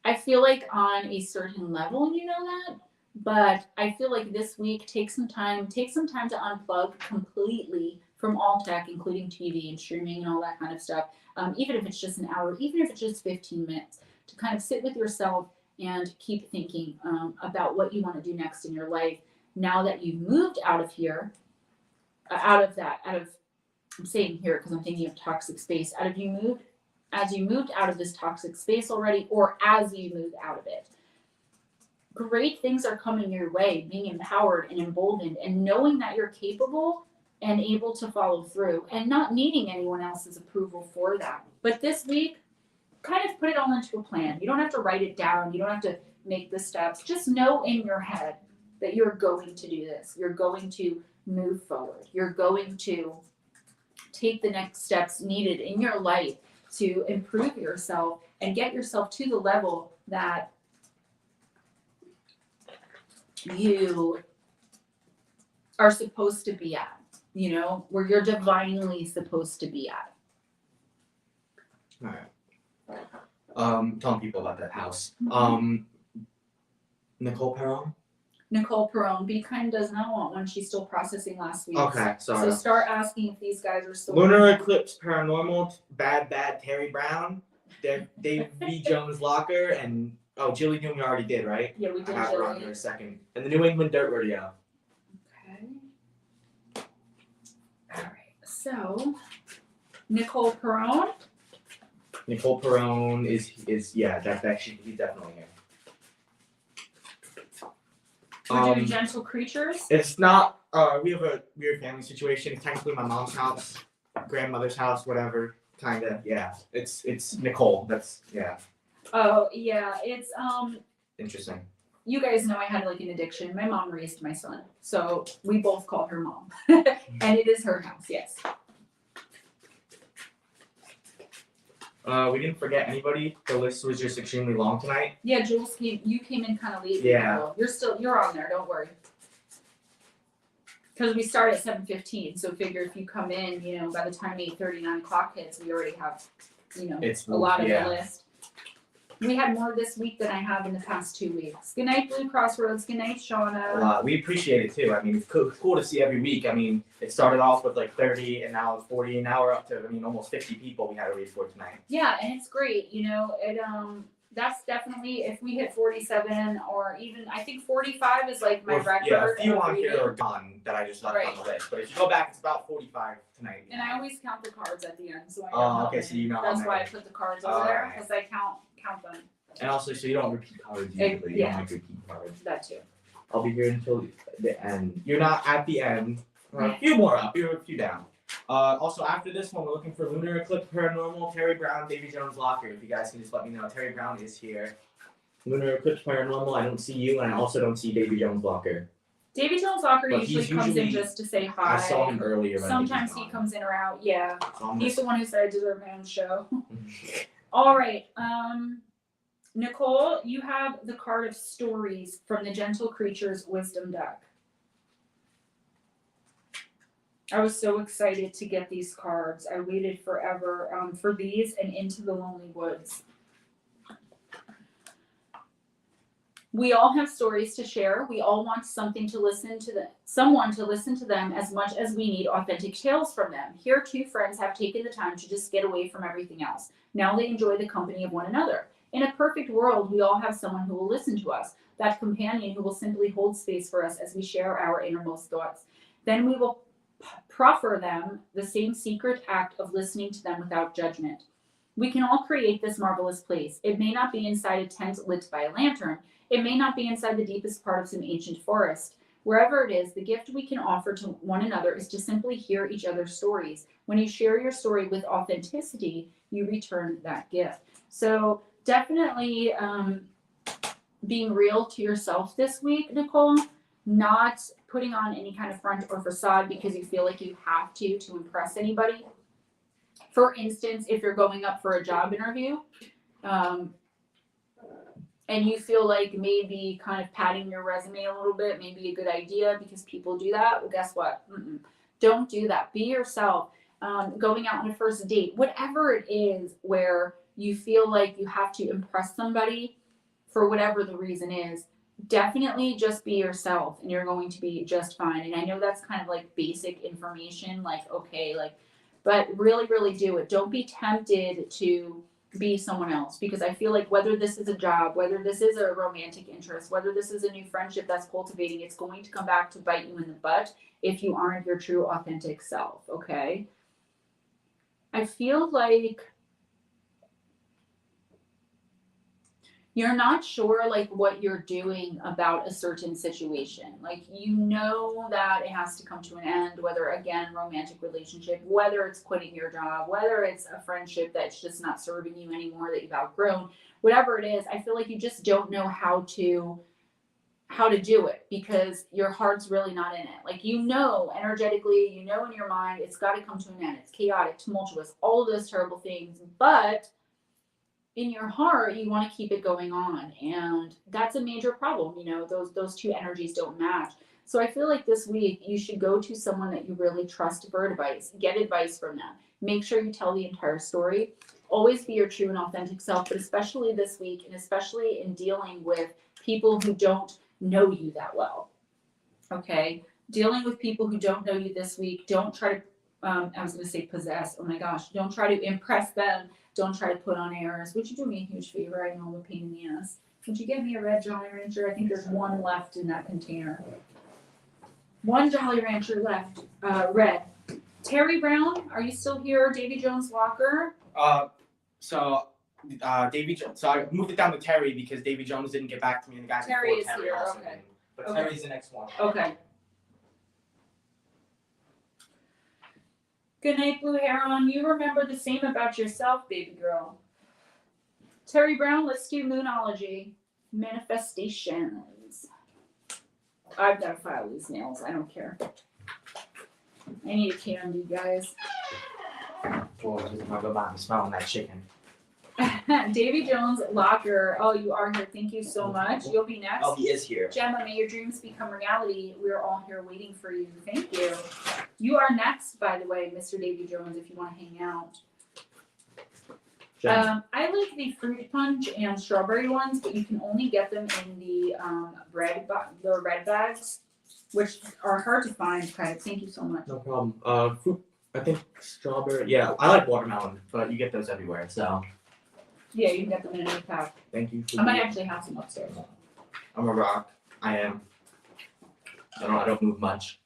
I feel like on a certain level, you know that, but I feel like this week, take some time to unplug completely from all tech, including TV and streaming and all that kind of stuff. Even if it's just an hour, even if it's just 15 minutes, to kind of sit with yourself and keep thinking about what you want to do next in your life. Now that you've moved out of here, I'm saying here because I'm thinking of toxic space, as you moved out of this toxic space already, or as you moved out of it, great things are coming your way, being empowered and emboldened and knowing that you're capable and able to follow through and not needing anyone else's approval for that. But this week, kind of put it all into a plan. You don't have to write it down. You don't have to make the steps. Just know in your head that you're going to do this. You're going to move forward. You're going to take the next steps needed in your life to improve yourself and get yourself to the level that you are supposed to be at, you know, where you're divinely supposed to be at. All right. Telling people about that house. Nicole Perron, Be Kind does not want one. She's still processing last week. Okay, sorry. So start asking if these guys are still. Lunar Eclipse Paranormal, Bad Terry Brown, Dave V. Jones Locker, and Jilly Doom we already did, right? Yeah, we did. I have her on here a second. And the New England Dirt Rodeo. Okay. All right. So, Nicole Perron. Nicole Perron is he's definitely here. We're doing gentle creatures. It's not. We have a weird family situation. It's technically my mom's house, grandmother's house, whatever. Kinda, yeah. It's Nicole. That's yeah. Oh yeah, it's Interesting. You guys know I had like an addiction. My mom raised my son, so we both call her mom, and it is her house. Yes. We didn't forget anybody. The list was just extremely long tonight. Yeah, Jules you came in kind of late. Yeah. You're on there. Don't worry. Because we start at 7:15, so figure if you come in, you know, by the time 8:30, 9 o'clock hits, we already have, you know, a lot of the list. We had more this week than I have in the past 2 weeks. Good night, Blue Crossroads. Good night, Shauna. We appreciate it too. I mean, it's cool to see every week. I mean, it started off with like 30, and now it's 40, and now we're up to almost 50 people we had to read for tonight. Yeah, and it's great. You know, it that's definitely if we hit 47 or even I think 45 is like my record. Yeah, a few on here are gone that I just left on the list. But if you go back, it's about 45 tonight. And I always count the cards at the end, so I know. Oh, okay, so you know. That's why I put the cards over there because I count them. And also, so you don't repeat cards usually. You don't like repeat cards. That too. I'll be here until the end. You're not at the end. A few more up. You're a few down. Also, after this one, we're looking for Lunar Eclipse Paranormal, Terry Brown, Davy Jones Locker. If you guys can just let me know. Terry Brown is here. Lunar Eclipse Paranormal, I don't see you, and I also don't see Davy Jones Locker. Davy Jones Locker usually comes in just to say hi. I saw him earlier. Sometimes he comes in or out. Yeah. He's the one who said I deserve my own show. All right. Nicole, you have the card of stories from the Gentle Creatures Wisdom deck. I was so excited to get these cards. I waited forever for these and Into the Lonely Woods. We all have stories to share. We all want someone to listen to them as much as we need authentic tales from them. Here, two friends have taken the time to just get away from everything else. Now they enjoy the company of one another. In a perfect world, we all have someone who will listen to us, that companion who will simply hold space for us as we share our innermost thoughts. Then we will proffer them the same secret act of listening to them without judgment. We can all create this marvelous place. It may not be inside a tent lit by a lantern. It may not be inside the deepest part of some ancient forest. Wherever it is, the gift we can offer to one another is to simply hear each other's stories. When you share your story with authenticity, you return that gift. So definitely being real to yourself this week, Nicole, not putting on any kind of front or facade because you feel like you have to impress anybody. For instance, if you're going up for a job interview, and you feel like maybe kind of padding your resume a little bit may be a good idea because people do that. Well, guess what? Don't do that. Be yourself. Going out on a first date, whatever it is where you feel like you have to impress somebody for whatever the reason is, definitely just be yourself and you're going to be just fine. And I know that's kind of like basic information, like, okay, like, but really, really do it. Don't be tempted to be someone else, because I feel like whether this is a job, whether this is a romantic interest, whether this is a new friendship that's cultivating, it's going to come back to bite you in the butt if you aren't your true authentic self. Okay. I feel like you're not sure like what you're doing about a certain situation. Like, you know that it has to come to an end, whether again, romantic relationship, whether it's quitting your job, whether it's a friendship that's just not serving you anymore, that you've outgrown, whatever it is, I feel like you just don't know how to do it because your heart's really not in it. Like, you know, energetically, you know, in your mind, it's got to come to an end. It's chaotic, tumultuous, all of those terrible things. But in your heart, you want to keep it going on. And that's a major problem. You know, those two energies don't match. So I feel like this week you should go to someone that you really trust for advice. Get advice from them. Make sure you tell the entire story. Always be your true and authentic self, but especially this week, and especially in dealing with people who don't know you that well. Okay? Dealing with people who don't know you this week, don't try to, I was going to say possess. Oh my gosh. Don't try to impress them. Don't try to put on airs. Would you do me a huge favor? I know I'm a pain in the ass. Would you give me a red Jolly Rancher? I think there's one left in that container. One Jolly Rancher left. Red. Terry Brown, are you still here? Davy Jones Locker. Davy Jones. So I moved it down to Terry because Davy Jones didn't get back to me, and the guy Terry before is here. also Okay. didn't. But Okay. Terry's the next one. Okay. Good night, Blue Heron. You remember the same about yourself, baby girl. Terry Brown, let's do Moonology Manifestations. I've got to file these nails. I don't care. I need a candy, guys. Oh, I'll go back and smell that chicken. Davy Jones Locker. Oh, you are here. Thank you so much. You'll be next. Oh, he is here. Gemma, may your dreams become reality. We're all here waiting for you. Thank you. You are next, by the way, Mr. Davy Jones, if you want to hang out. I like the fruit punch and strawberry ones, but you can only get them in the red bags, which are hard to find. Kind of. Thank you so much. No problem. Fruit. I think strawberry. Yeah, I like watermelon, but you get those everywhere. So. Yeah, you can get them in any pack. Thank you. I might actually have some upstairs. I'm a rock. I am. I don't move much.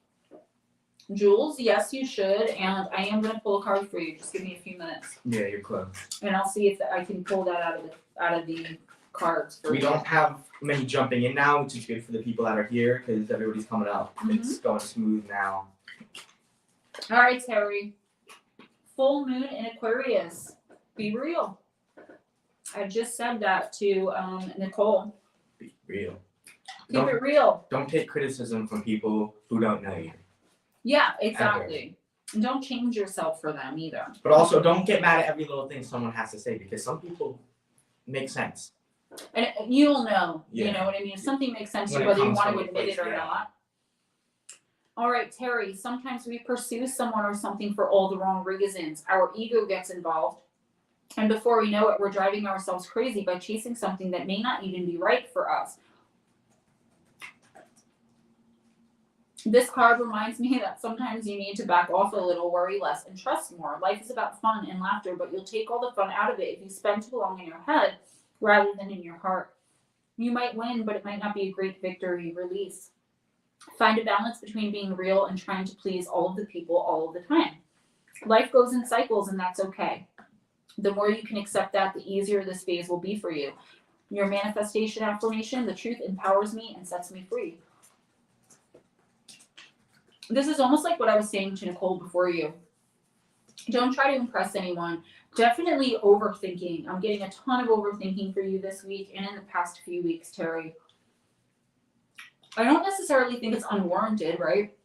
Jules, yes, you should, and I am going to pull a card for you. Just give me a few minutes, Yeah, you're close. and I'll see if I can pull that out of the cards. For We you. don't have many jumping in now, which is good for the people that are here because everybody's coming up. It's going smooth now. All right, Terry. Full moon in Aquarius. Be real. I just said that to Nicole. Be real. Keep it real. Don't take criticism from people who don't know you. Yeah, exactly. And don't change yourself for them either. But also, don't get mad at every little thing someone has to say because some people make sense. And you'll know. Yeah. You know what I mean? If something makes sense to When you, it whether you comes want from to a admit place, it or yeah. not. All right, Terry. Sometimes we pursue someone or something for all the wrong reasons. Our ego gets involved. And before we know it, we're driving ourselves crazy by chasing something that may not even be right for us. This card reminds me that sometimes you need to back off a little, worry less, and trust more. Life is about fun and laughter, but you'll take all the fun out of it if you spend too long in your head rather than in your heart. You might win, but it might not be a great victory. Release. Find a balance between being real and trying to please all of the people all of the time. Life goes in cycles, and that's okay. The more you can accept that, the easier this phase will be for you. Your manifestation affirmation: the truth empowers me and sets me free. This is almost like what I was saying to Nicole before you. Don't try to impress anyone. Definitely overthinking. I'm getting a ton of overthinking for you this week and in the past few weeks, Terry. I don't necessarily think it's unwarranted, right?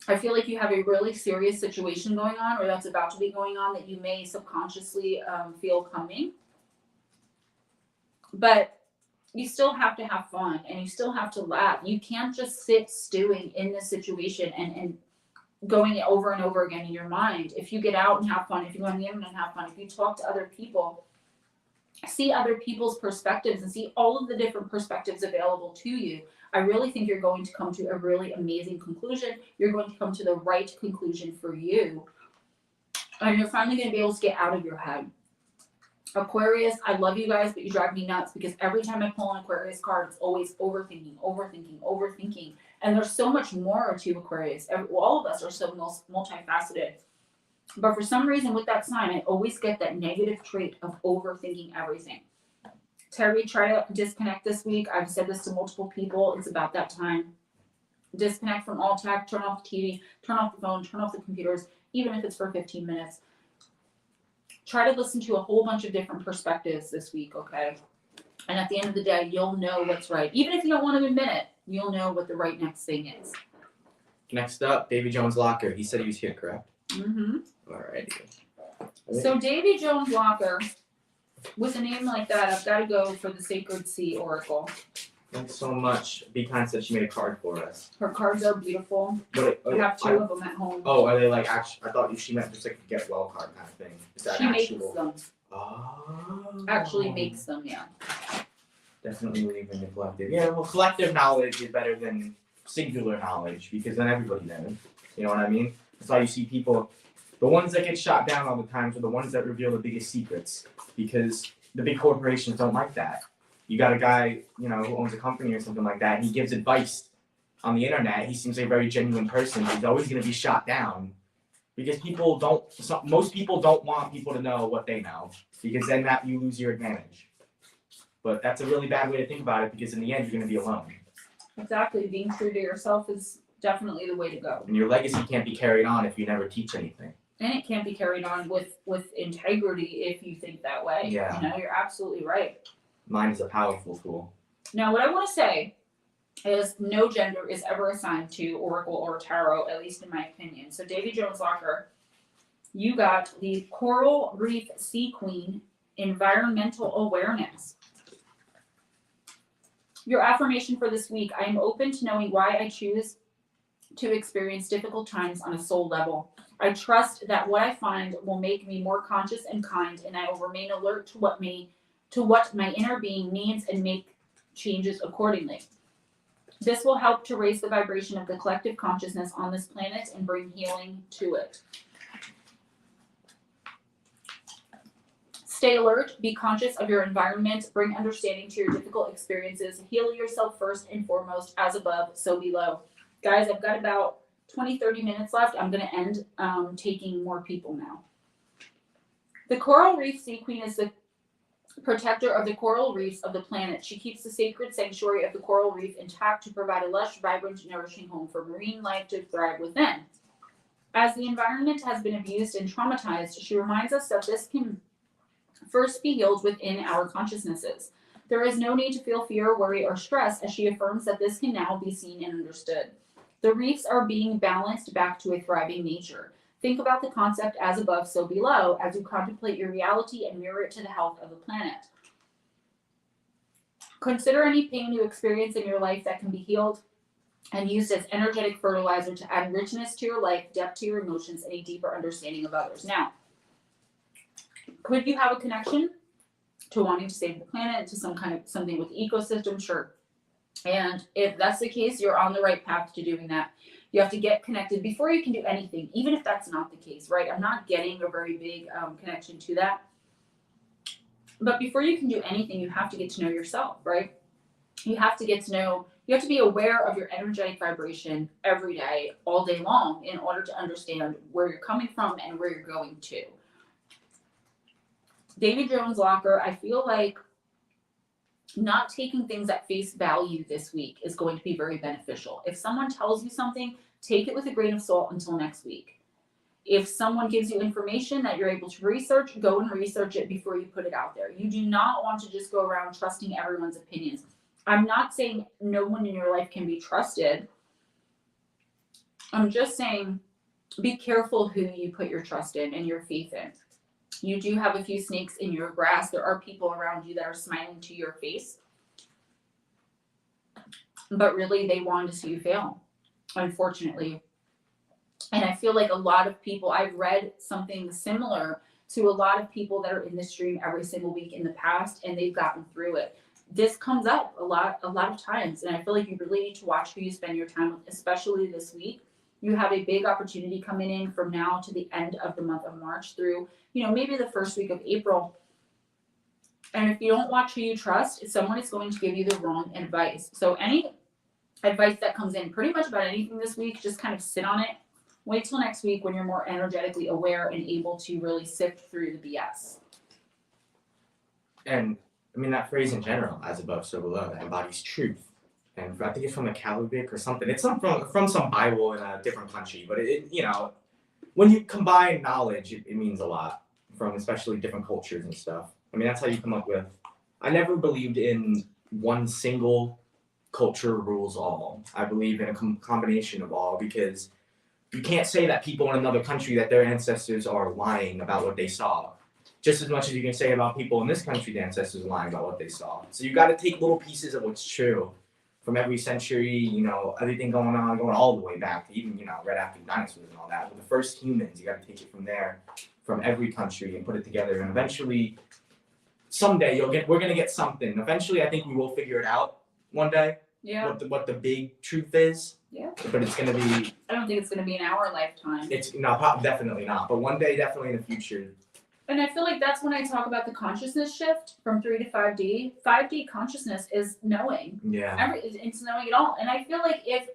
I feel like you have a really serious situation going on, or that's about to be going on, that you may subconsciously feel coming. But you still have to have fun, and you still have to laugh. You can't just sit stewing in this situation and going it over and over again in your mind. If you get out and have fun, if you go on the internet and have fun, if you talk to other people, see other people's perspectives and see all of the different perspectives available to you, I really think you're going to come to a really amazing conclusion. You're going to come to the right conclusion for you. And you're finally going to be able to get out of your head. Aquarius, I love you guys, but you drive me nuts because every time I pull an Aquarius card, it's always overthinking, overthinking, overthinking. And there's so much more to Aquarius. All of us are so multifaceted. But for some reason with that sign, I always get that negative trait of overthinking everything. Terry, try to disconnect this week. I've said this to multiple people. It's about that time. Disconnect from all tech, turn off the TV, turn off the phone, turn off the computers, even if it's for 15 minutes. Try to listen to a whole bunch of different perspectives this week, okay? And at the end of the day, you'll know what's right. Even if you don't want to admit it, you'll know what the right next thing is. Next up, Davy Jones Locker. He said he was here, correct? Mm-hmm. Alrighty. So Davy Jones Locker, with a name like that, I've got to go for the Sacred Sea Oracle. Thanks so much. Be Kind said she made a card for us. Her cards are beautiful. But I have two of them at home. Oh, are they like actual? I thought she meant just like a get well card kind of thing. Is that She actual? makes them. Oh. Actually makes them, yeah. Definitely believe in the collective. Yeah, well, collective knowledge is better than singular knowledge because then everybody knows. You know what I mean? That's why you see people. The ones that get shot down all the time are the ones that reveal the biggest secrets because the big corporations don't like that. You got a guy, you know, who owns a company or something like that, and he gives advice on the internet. He seems like a very genuine person. He's always going to be shot down because most people don't want people to know what they know because then that you lose your advantage. But that's a really bad way to think about it because in the end, you're going to be alone. Exactly. Being true to yourself is definitely the way to go. And your legacy can't be carried on if you never teach anything. And it can't be carried on with integrity if you think that way. Yeah. You know, you're absolutely right. Mind is a powerful tool. Now, what I want to say is no gender is ever assigned to Oracle or Tarot, at least in my opinion. So Davy Jones Locker, you got the Coral Reef Sea Queen, Environmental Awareness. Your affirmation for this week: I am open to knowing why I choose to experience difficult times on a soul level. I trust that what I find will make me more conscious and kind, and I will remain alert to what my inner being needs and make changes accordingly. This will help to raise the vibration of the collective consciousness on this planet and bring healing to it. Stay alert, be conscious of your environment, bring understanding to your difficult experiences, heal yourself first and foremost, as above, so below. Guys, I've got about 20-30 minutes left. I'm going to end taking more people now. The Coral Reef Sea Queen is the protector of the coral reefs of the planet. She keeps the sacred sanctuary of the coral reef intact to provide a lush, vibrant, nourishing home for marine life to thrive within. As the environment has been abused and traumatized, she reminds us that this can first be healed within our consciousnesses. There is no need to feel fear, worry, or stress, as she affirms that this can now be seen and understood. The reefs are being balanced back to a thriving nature. Think about the concept as above, so below, as you contemplate your reality and mirror it to the health of the planet. Consider any pain you experience in your life that can be healed and used as energetic fertilizer to add richness to your life, depth to your emotions, and a deeper understanding of others. Now, could you have a connection to wanting to save the planet, to something with the ecosystem? Sure. And if that's the case, you're on the right path to doing that. You have to get connected before you can do anything, even if that's not the case, right? I'm not getting a very big connection to that. But before you can do anything, you have to get to know yourself, right? you have to get to know, you have to be aware of your energetic vibration every day, all day long, in order to understand where you're coming from and where you're going to. Davy Jones Locker, I feel like not taking things at face value this week is going to be very beneficial. If someone tells you something, take it with a grain of salt until next week. If someone gives you information that you're able to research, go and research it before you put it out there. You do not want to just go around trusting everyone's opinions. I'm not saying no one in your life can be trusted. I'm just saying be careful who you put your trust in and your faith in. You do have a few snakes in your grass. There are people around you that are smiling to your face. But really, they want to see you fail, unfortunately. And I feel like a lot of people, I've read something similar to a lot of people that are in this stream every single week in the past, and they've gotten through it. This comes up a lot of times, and I feel like you really need to watch who you spend your time with, especially this week. You have a big opportunity coming in from now to the end of the month of March through, maybe the first week of April. And if you don't watch who you trust, someone is going to give you the wrong advice. So any advice that comes in pretty much about anything this week, just kind of sit on it. Wait till next week when you're more energetically aware and able to really sift through the BS. And I mean, that phrase in general, as above, so below, that embodies truth. And I think it's from the Calibic or something. It's from some Bible in a different country. But when you combine knowledge, it means a lot from especially different cultures and stuff. I mean, that's how you come up with. I never believed in one single culture rules all. I believe in a combination of all, because you can't say that people in another country, that their ancestors are lying about what they saw. Just as much as you can say about people in this country, the ancestors are lying about what they saw. So you got to take little pieces of what's true from every century, everything going all the way back to even, right after dinosaurs and all that. With the first humans, you got to take it from there, from every country, and put it together. And eventually, someday we're going to get something. Eventually, I think we will figure it out one day. Yeah. What the big truth is. Yeah. But it's going to be. I don't think it's going to be in our lifetime. It's definitely not. But one day, definitely in the future. And I feel like that's when I talk about the consciousness shift from 3 to 5D. 5D consciousness is knowing. Yeah. It's knowing it all. And I feel like if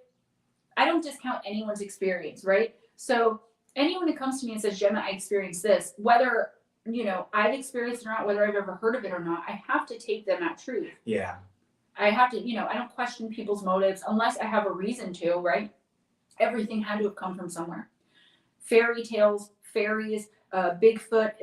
I don't discount anyone's experience, right? So anyone who comes to me and says, Gemma, I experienced this, whether, I've experienced it or not, whether I've ever heard of it or not, I have to take them at truth. Yeah. I have to, I don't question people's motives unless I have a reason to, right? Everything had to have come from somewhere. Fairy tales, fairies, Bigfoot,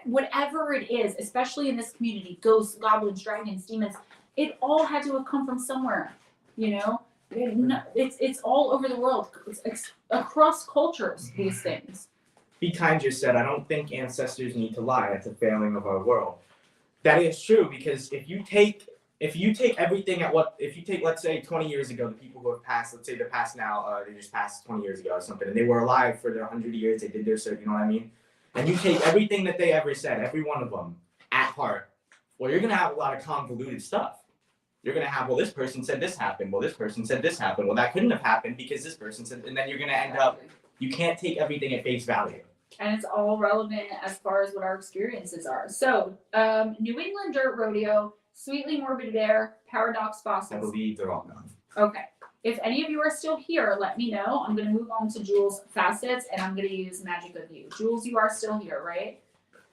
whatever it is, especially in this community, ghosts, goblins, dragons, demons, it all had to have come from somewhere, It's all over the world. It's across cultures, these things. Be Kind just said, I don't think ancestors need to lie. That's a failing of our world. That is true, because if you take everything let's say 20 years ago, the people who have passed, let's say they're passed now, they just passed 20 years ago or something, and they were alive for their 100 years, they did their service, you know what I mean? And you take everything that they ever said, every one of them, at heart, well, you're going to have a lot of convoluted stuff. You're going to have, well, this person said this happened. Well, this person said this happened. Well, that couldn't have happened because this person said, and then you're going to end up, you can't take everything at face value. And it's all relevant as far as what our experiences are. So, New England Dirt Rodeo, Sweetly Morbid Bear, Paradox Fossils. I believe they're all gone. Okay. If any of you are still here, let me know. I'm going to move on to Jules' facets, and I'm going to use Magick of You. Jules, you are still here, right?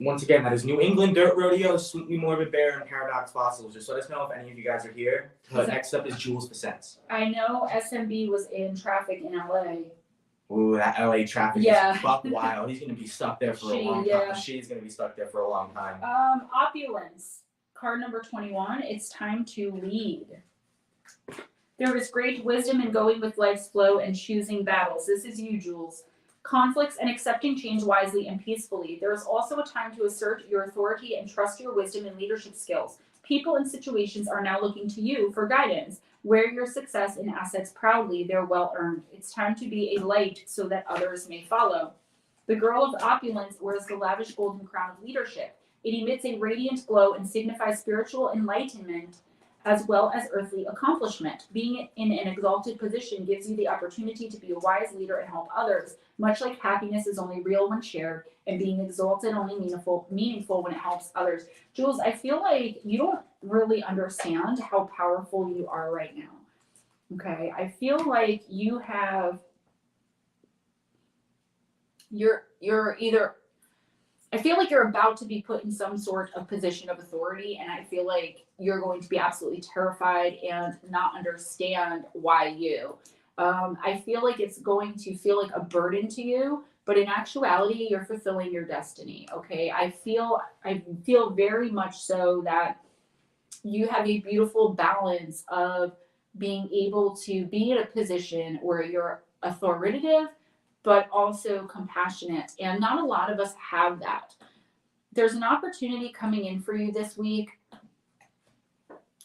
Once again, that is New England Dirt Rodeo, Sweetly Morbid Bear, and Paradox Fossils. Just let us know if any of you guys are here. Next up is Jules' Facets. I know SMB was in traffic in LA. Ooh, that LA traffic is buck wild. He's going to be stuck there for a long time. She's going to be stuck there for a long time. Opulence, card number 21. It's time to lead. There is great wisdom in going with life's flow and choosing battles. This is you, Jules. Conflicts and accepting change wisely and peacefully. There is also a time to assert your authority and trust your wisdom and leadership skills. People and situations are now looking to you for guidance. Wear your success and assets proudly. They're well earned. It's time to be a light so that others may follow. The girl of opulence wears the lavish golden crown of leadership. It emits a radiant glow and signifies spiritual enlightenment as well as earthly accomplishment. Being in an exalted position gives you the opportunity to be a wise leader and help others, much like happiness is only real when shared, and being exalted only meaningful when it helps others. Jules, I feel like you don't really understand how powerful you are right now. Okay, I feel like you have, you're either, I feel like you're about to be put in some sort of position of authority, and I feel like you're going to be absolutely terrified and not understand why you. I feel like it's going to feel like a burden to you, but in actuality, you're fulfilling your destiny. Okay, I feel very much so that you have a beautiful balance of being able to be in a position where you're authoritative, but also compassionate. And not a lot of us have that. There's an opportunity coming in for you this week,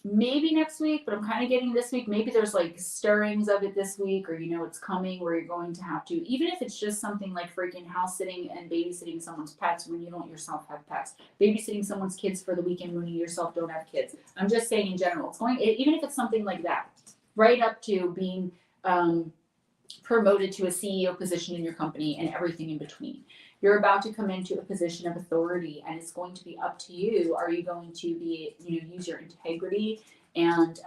maybe next week, but I'm kind of getting this week. Maybe there's like stirrings of it this week, or it's coming where you're going to have to, even if it's just something like freaking house sitting and babysitting someone's pets when you don't yourself have pets, babysitting someone's kids for the weekend when you yourself don't have kids. I'm just saying in general, it's going, even if it's something like that, right up to being promoted to a CEO position in your company and everything in between. You're about to come into a position of authority, and it's going to be up to you. Are you going to be, use your integrity and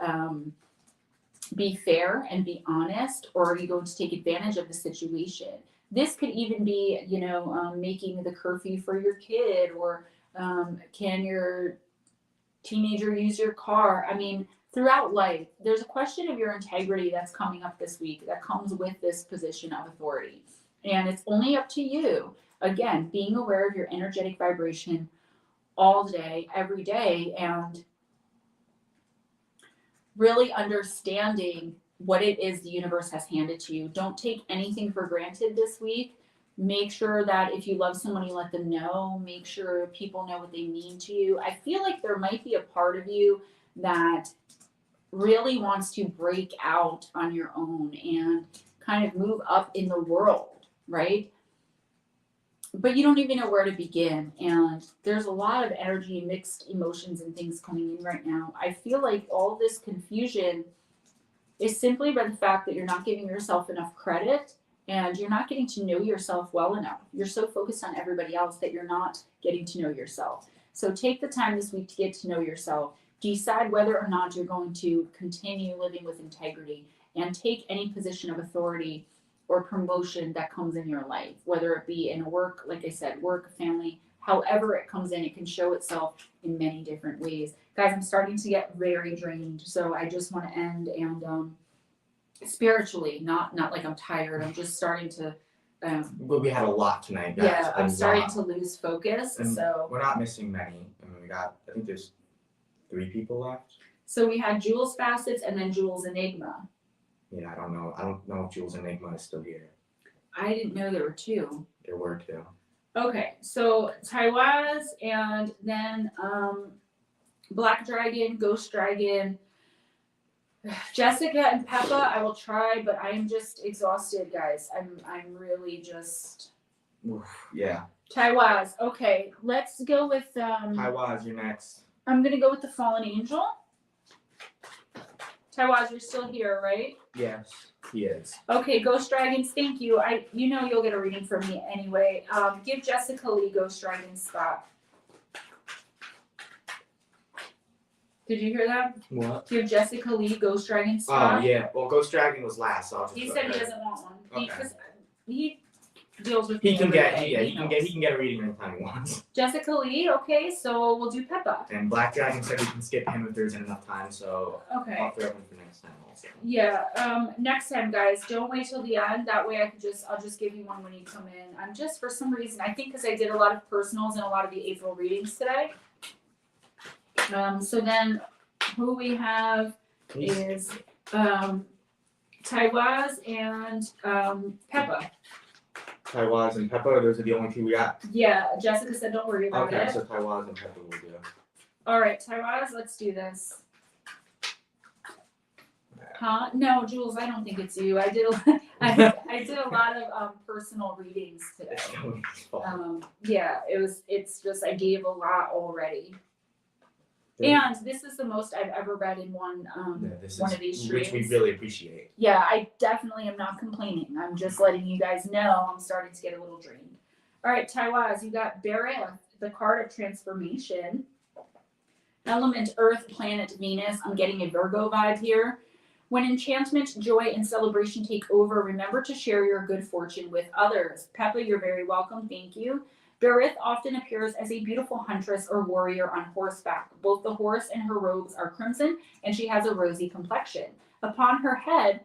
be fair and be honest, or are you going to take advantage of the situation? This could even be, making the curfew for your kid, or can your teenager use your car? I mean, throughout life, there's a question of your integrity that's coming up this week that comes with this position of authority. And it's only up to you. Again, being aware of your energetic vibration all day, every day, and really understanding what it is the universe has handed to you. Don't take anything for granted this week. Make sure that if you love someone, you let them know. Make sure people know what they mean to you. I feel like there might be a part of you that really wants to break out on your own and kind of move up in the world, right? But you don't even know where to begin. And there's a lot of energy, mixed emotions and things coming in right now. I feel like all this confusion is simply by the fact that you're not giving yourself enough credit, and you're not getting to know yourself well enough. You're so focused on everybody else that you're not getting to know yourself. So take the time this week to get to know yourself. Decide whether or not you're going to continue living with integrity, and take any position of authority or promotion that comes in your life, whether it be in work, like I said, work, family, however it comes in, it can show itself in many different ways. Guys, I'm starting to get very drained, so I just want to end and spiritually, not like I'm tired. I'm just starting to. But we had a lot tonight, guys. Yeah, I'm starting to lose focus. And so we're not missing many. I mean, I think there's 3 people left. So we had Jules Facets and then Jules Enigma. Yeah, I don't know if Jules Enigma is still here. I didn't know there were 2. There were 2. Okay, so Taiwaz and then Black Dragon, Ghost Dragon, Jessica and Peppa. I will try, but I am just exhausted, guys. I'm really just. Yeah. Taiwaz. Okay, let's go with Taiwaz, you're next. I'm gonna go with the Fallen Angel. Taiwaz, you're still here, right? Yes, he is. Okay, Ghost Dragons, thank you. You'll get a reading from me anyway. Give Jessica Lee Ghost Dragon spot. Did you hear that? What? Give Jessica Lee Ghost Dragon spot. Oh yeah. Well, Ghost Dragon was last. So I'll just He go said he ahead. doesn't want one. Okay. Because he deals with. He me can every get day. he can get a reading anytime he wants. Jessica Lee, okay, so we'll do Peppa. And Black Dragon said we can skip him if there's enough time, so Okay. I'll throw him for next time also. Yeah. Next time, guys, don't wait till the end. That way, I'll just give you one when you come in. I'm just, for some reason, I think because I did a lot of personals and a lot of the April readings today. So then, who we have is Taiwaz and Peppa. Taiwaz and Peppa, those are the only 2 we got. Yeah, Jessica said don't worry about Okay, it. so Taiwaz and Peppa will do. All right, Taiwaz, let's do this. Huh? No, Jules, I don't think it's you. I did a lot of personal readings today. Yeah, it's just I gave a lot already. And this is the most I've ever read in one of these streams. Which we really appreciate. Yeah, I definitely am not complaining. I'm just letting you guys know I'm starting to get a little drained. All right, Taiwaz, you got Barrett, the card of transformation. Element Earth, planet Venus. I'm getting a Virgo vibe here. When enchantment, joy, and celebration take over, remember to share your good fortune with others. Peppa, you're very welcome. Thank you. Berith often appears as a beautiful huntress or warrior on horseback. Both the horse and her robes are crimson, and she has a rosy complexion. Upon her head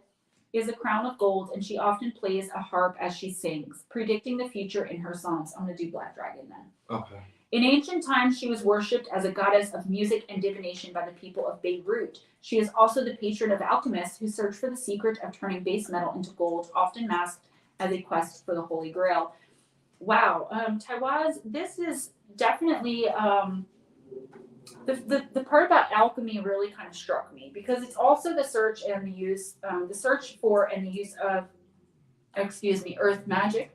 is a crown of gold, and she often plays a harp as she sings, predicting the future in her songs. I'm going to do Black Dragon then. Okay. In ancient times, she was worshipped as a goddess of music and divination by the people of Beirut. She is also the patron of alchemists who search for the secret of turning base metal into gold, often masked as a quest for the Holy Grail. Wow, Taiwaz, this is definitely the part about alchemy really kind of struck me, because it's also the search and the use, the search for and the use of, earth magic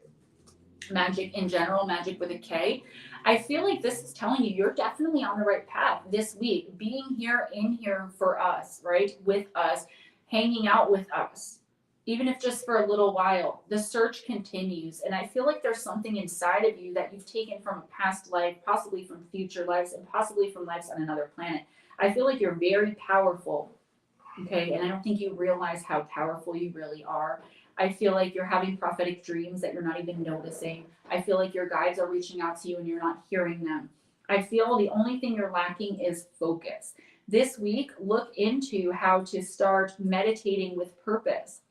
in general, magic with a K. I feel like this is telling you you're definitely on the right path this week, being here in here for us, right? With us, hanging out with us, even if just for a little while. The search continues, and I feel like there's something inside of you that you've taken from a past life, possibly from future lives, and possibly from lives on another planet. I feel like you're very powerful, okay? And I don't think you realize how powerful you really are. I feel like you're having prophetic dreams that you're not even noticing. I feel like your guides are reaching out to you and you're not hearing them. I feel the only thing you're lacking is focus. This week, look into how to start meditating with purpose.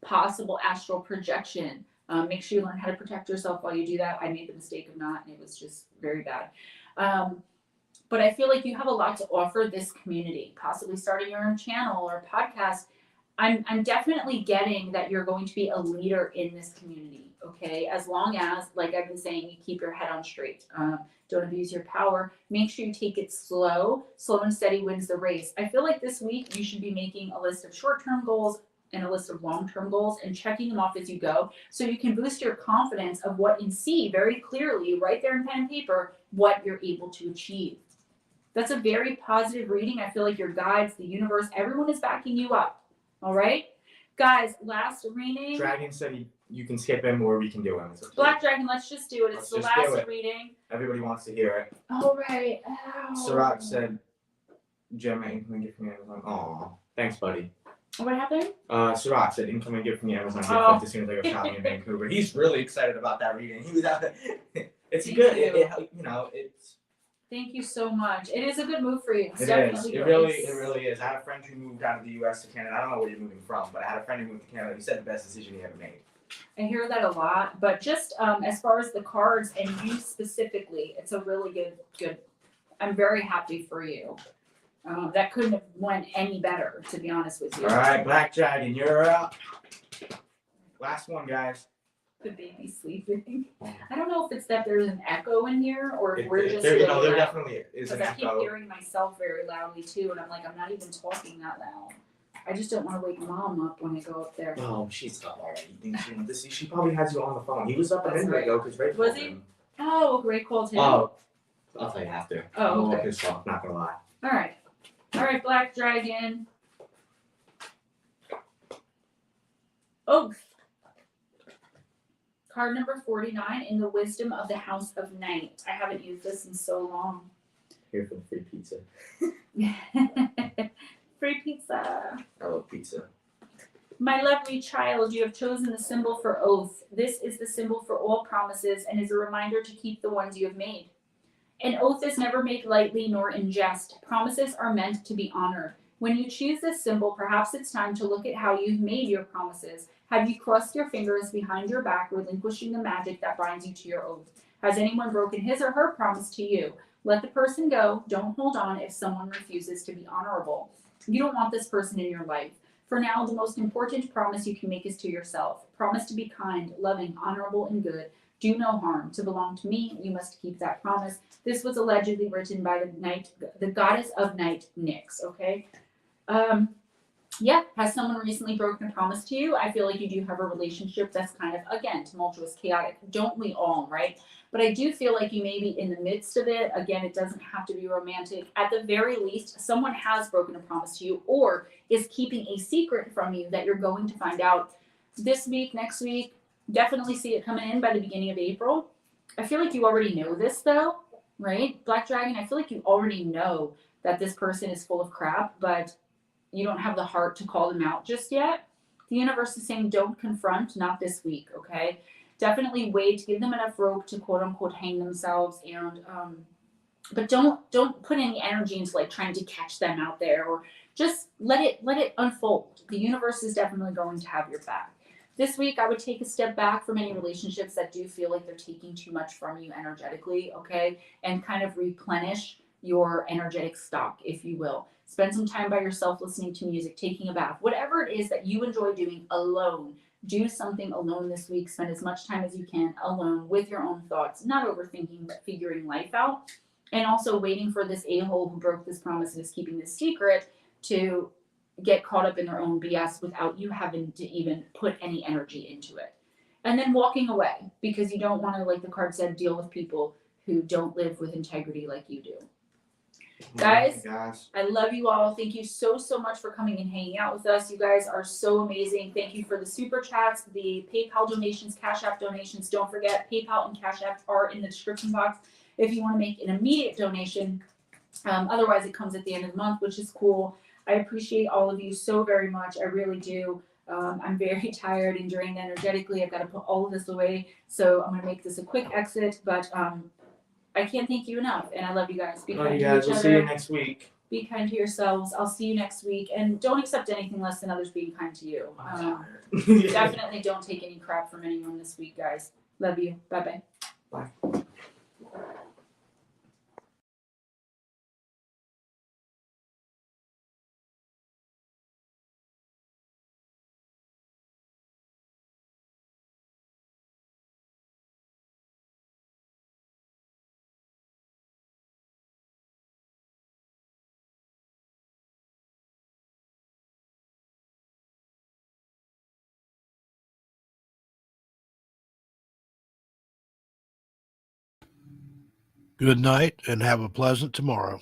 Possible astral projection. Make sure you learn how to protect yourself while you do that. I made the mistake of not, and it was just very bad. But I feel like you have a lot to offer this community, possibly starting your own channel or podcast. I'm definitely getting that you're going to be a leader in this community, okay? As long as, like I've been saying, you keep your head on straight. Don't abuse your power. Make sure you take it slow. Slow and steady wins the race. I feel like this week you should be making a list of short-term goals and a list of long-term goals and checking them off as you go, so you can boost your confidence of what and see very clearly right there in pen and paper what you're able to achieve. That's a very positive reading. I feel like your guides, the universe, everyone is backing you up. All right, guys, last reading. Dragon said you can skip him or we can do him. Black Dragon, let's just do it. It's the last reading. Everybody wants to hear it. All right. Sirach said, Gemma, incoming gift from Amazon. Aw, thanks, buddy. What happened? Sirach said, incoming gift from the Amazon gift as soon as I go shopping in Vancouver. He's really excited about that reading. He was out there. It's good. It's. Thank you so much. It is a good move for you. It is. It really is. I had a friend who moved out of the U.S. to Canada. I don't know where you're moving from, but I had a friend who moved to Canada. He said the best decision he ever made. I hear that a lot, but just as far as the cards and you specifically, it's a really good. I'm very happy for you. That couldn't have went any better, to be honest with you. All right, Black Dragon, you're up. Last one, guys. The baby sleeping. I don't know if it's that there's an echo in here or if we're just. There definitely is an echo. I keep echo. hearing myself very loudly too, and I'm like, I'm not even talking that loud. I just don't want to wake Mom up when I go up there. Oh, she's up already. She probably has you on the phone. He was up a minute ago because Ray was called he? him. Oh, Ray called him. Oh, I'll tell you after. Oh, okay. I'm pissed off, not gonna lie. All right, Black Dragon. Oath. Card number 49 in the Wisdom of the House of Night. I haven't used this in so long. Here for the free pizza. Free pizza. I love pizza. My lovely child, you have chosen the symbol for oath. This is the symbol for all promises and is a reminder to keep the ones you have made. An oath is never made lightly nor in jest. Promises are meant to be honored. When you choose this symbol, perhaps it's time to look at how you've made your promises. Have you crossed your fingers behind your back, relinquishing the magic that binds you to your oath? Has anyone broken his or her promise to you? Let the person go. Don't hold on if someone refuses to be honorable. You don't want this person in your life. For now, the most important promise you can make is to yourself. Promise to be kind, loving, honorable, and good. Do no harm. To belong to me, you must keep that promise. This was allegedly written by the goddess of night, Nyx, okay? Yeah, has someone recently broken a promise to you? I feel like you do have a relationship that's kind of, again, tumultuous, chaotic. Don't we all, right? But I do feel like you may be in the midst of it. Again, it doesn't have to be romantic. At the very least, someone has broken a promise to you or is keeping a secret from you that you're going to find out this week, next week. Definitely see it coming in by the beginning of April. I feel like you already know this, though, right? Black Dragon, I feel like you already know that this person is full of crap, but you don't have the heart to call them out just yet. The universe is saying don't confront, not this week, okay? Definitely wait, give them enough rope to quote unquote hang themselves, and but don't put any energy into like trying to catch them out there, or just let it unfold. The universe is definitely going to have your back. This week, I would take a step back from any relationships that do feel like they're taking too much from you energetically, okay? And kind of replenish your energetic stock, if you will. Spend some time by yourself listening to music, taking a bath, whatever it is that you enjoy doing alone. Do something alone this week. Spend as much time as you can alone with your own thoughts, not overthinking, but figuring life out. And also waiting for this a-hole who broke this promise and is keeping this secret to get caught up in their own BS without you having to even put any energy into it. And then walking away, because you don't want to, like the card said, deal with people who don't live with integrity like you do. Guys, Oh my gosh. I love you all. Thank you so much for coming and hanging out with us. You guys are so amazing. Thank you for the super chats, the PayPal donations, CashApp donations. Don't forget, PayPal and CashApp are in the description box if you want to make an immediate donation. Otherwise, it comes at the end of the month, which is cool. I appreciate all of you so very much. I really do. I'm very tired and drained energetically. I've got to put all of this away. So I'm going to make this a quick exit. But I can't thank you enough. And I love you guys. Be Love kind you to guys. each We'll other. see you next week. Be kind to yourselves. I'll see you next week. And don't accept anything less than others being kind to you. Definitely don't take any crap from anyone this week, guys. Love you. Bye-bye. Bye. Good night and have a pleasant tomorrow.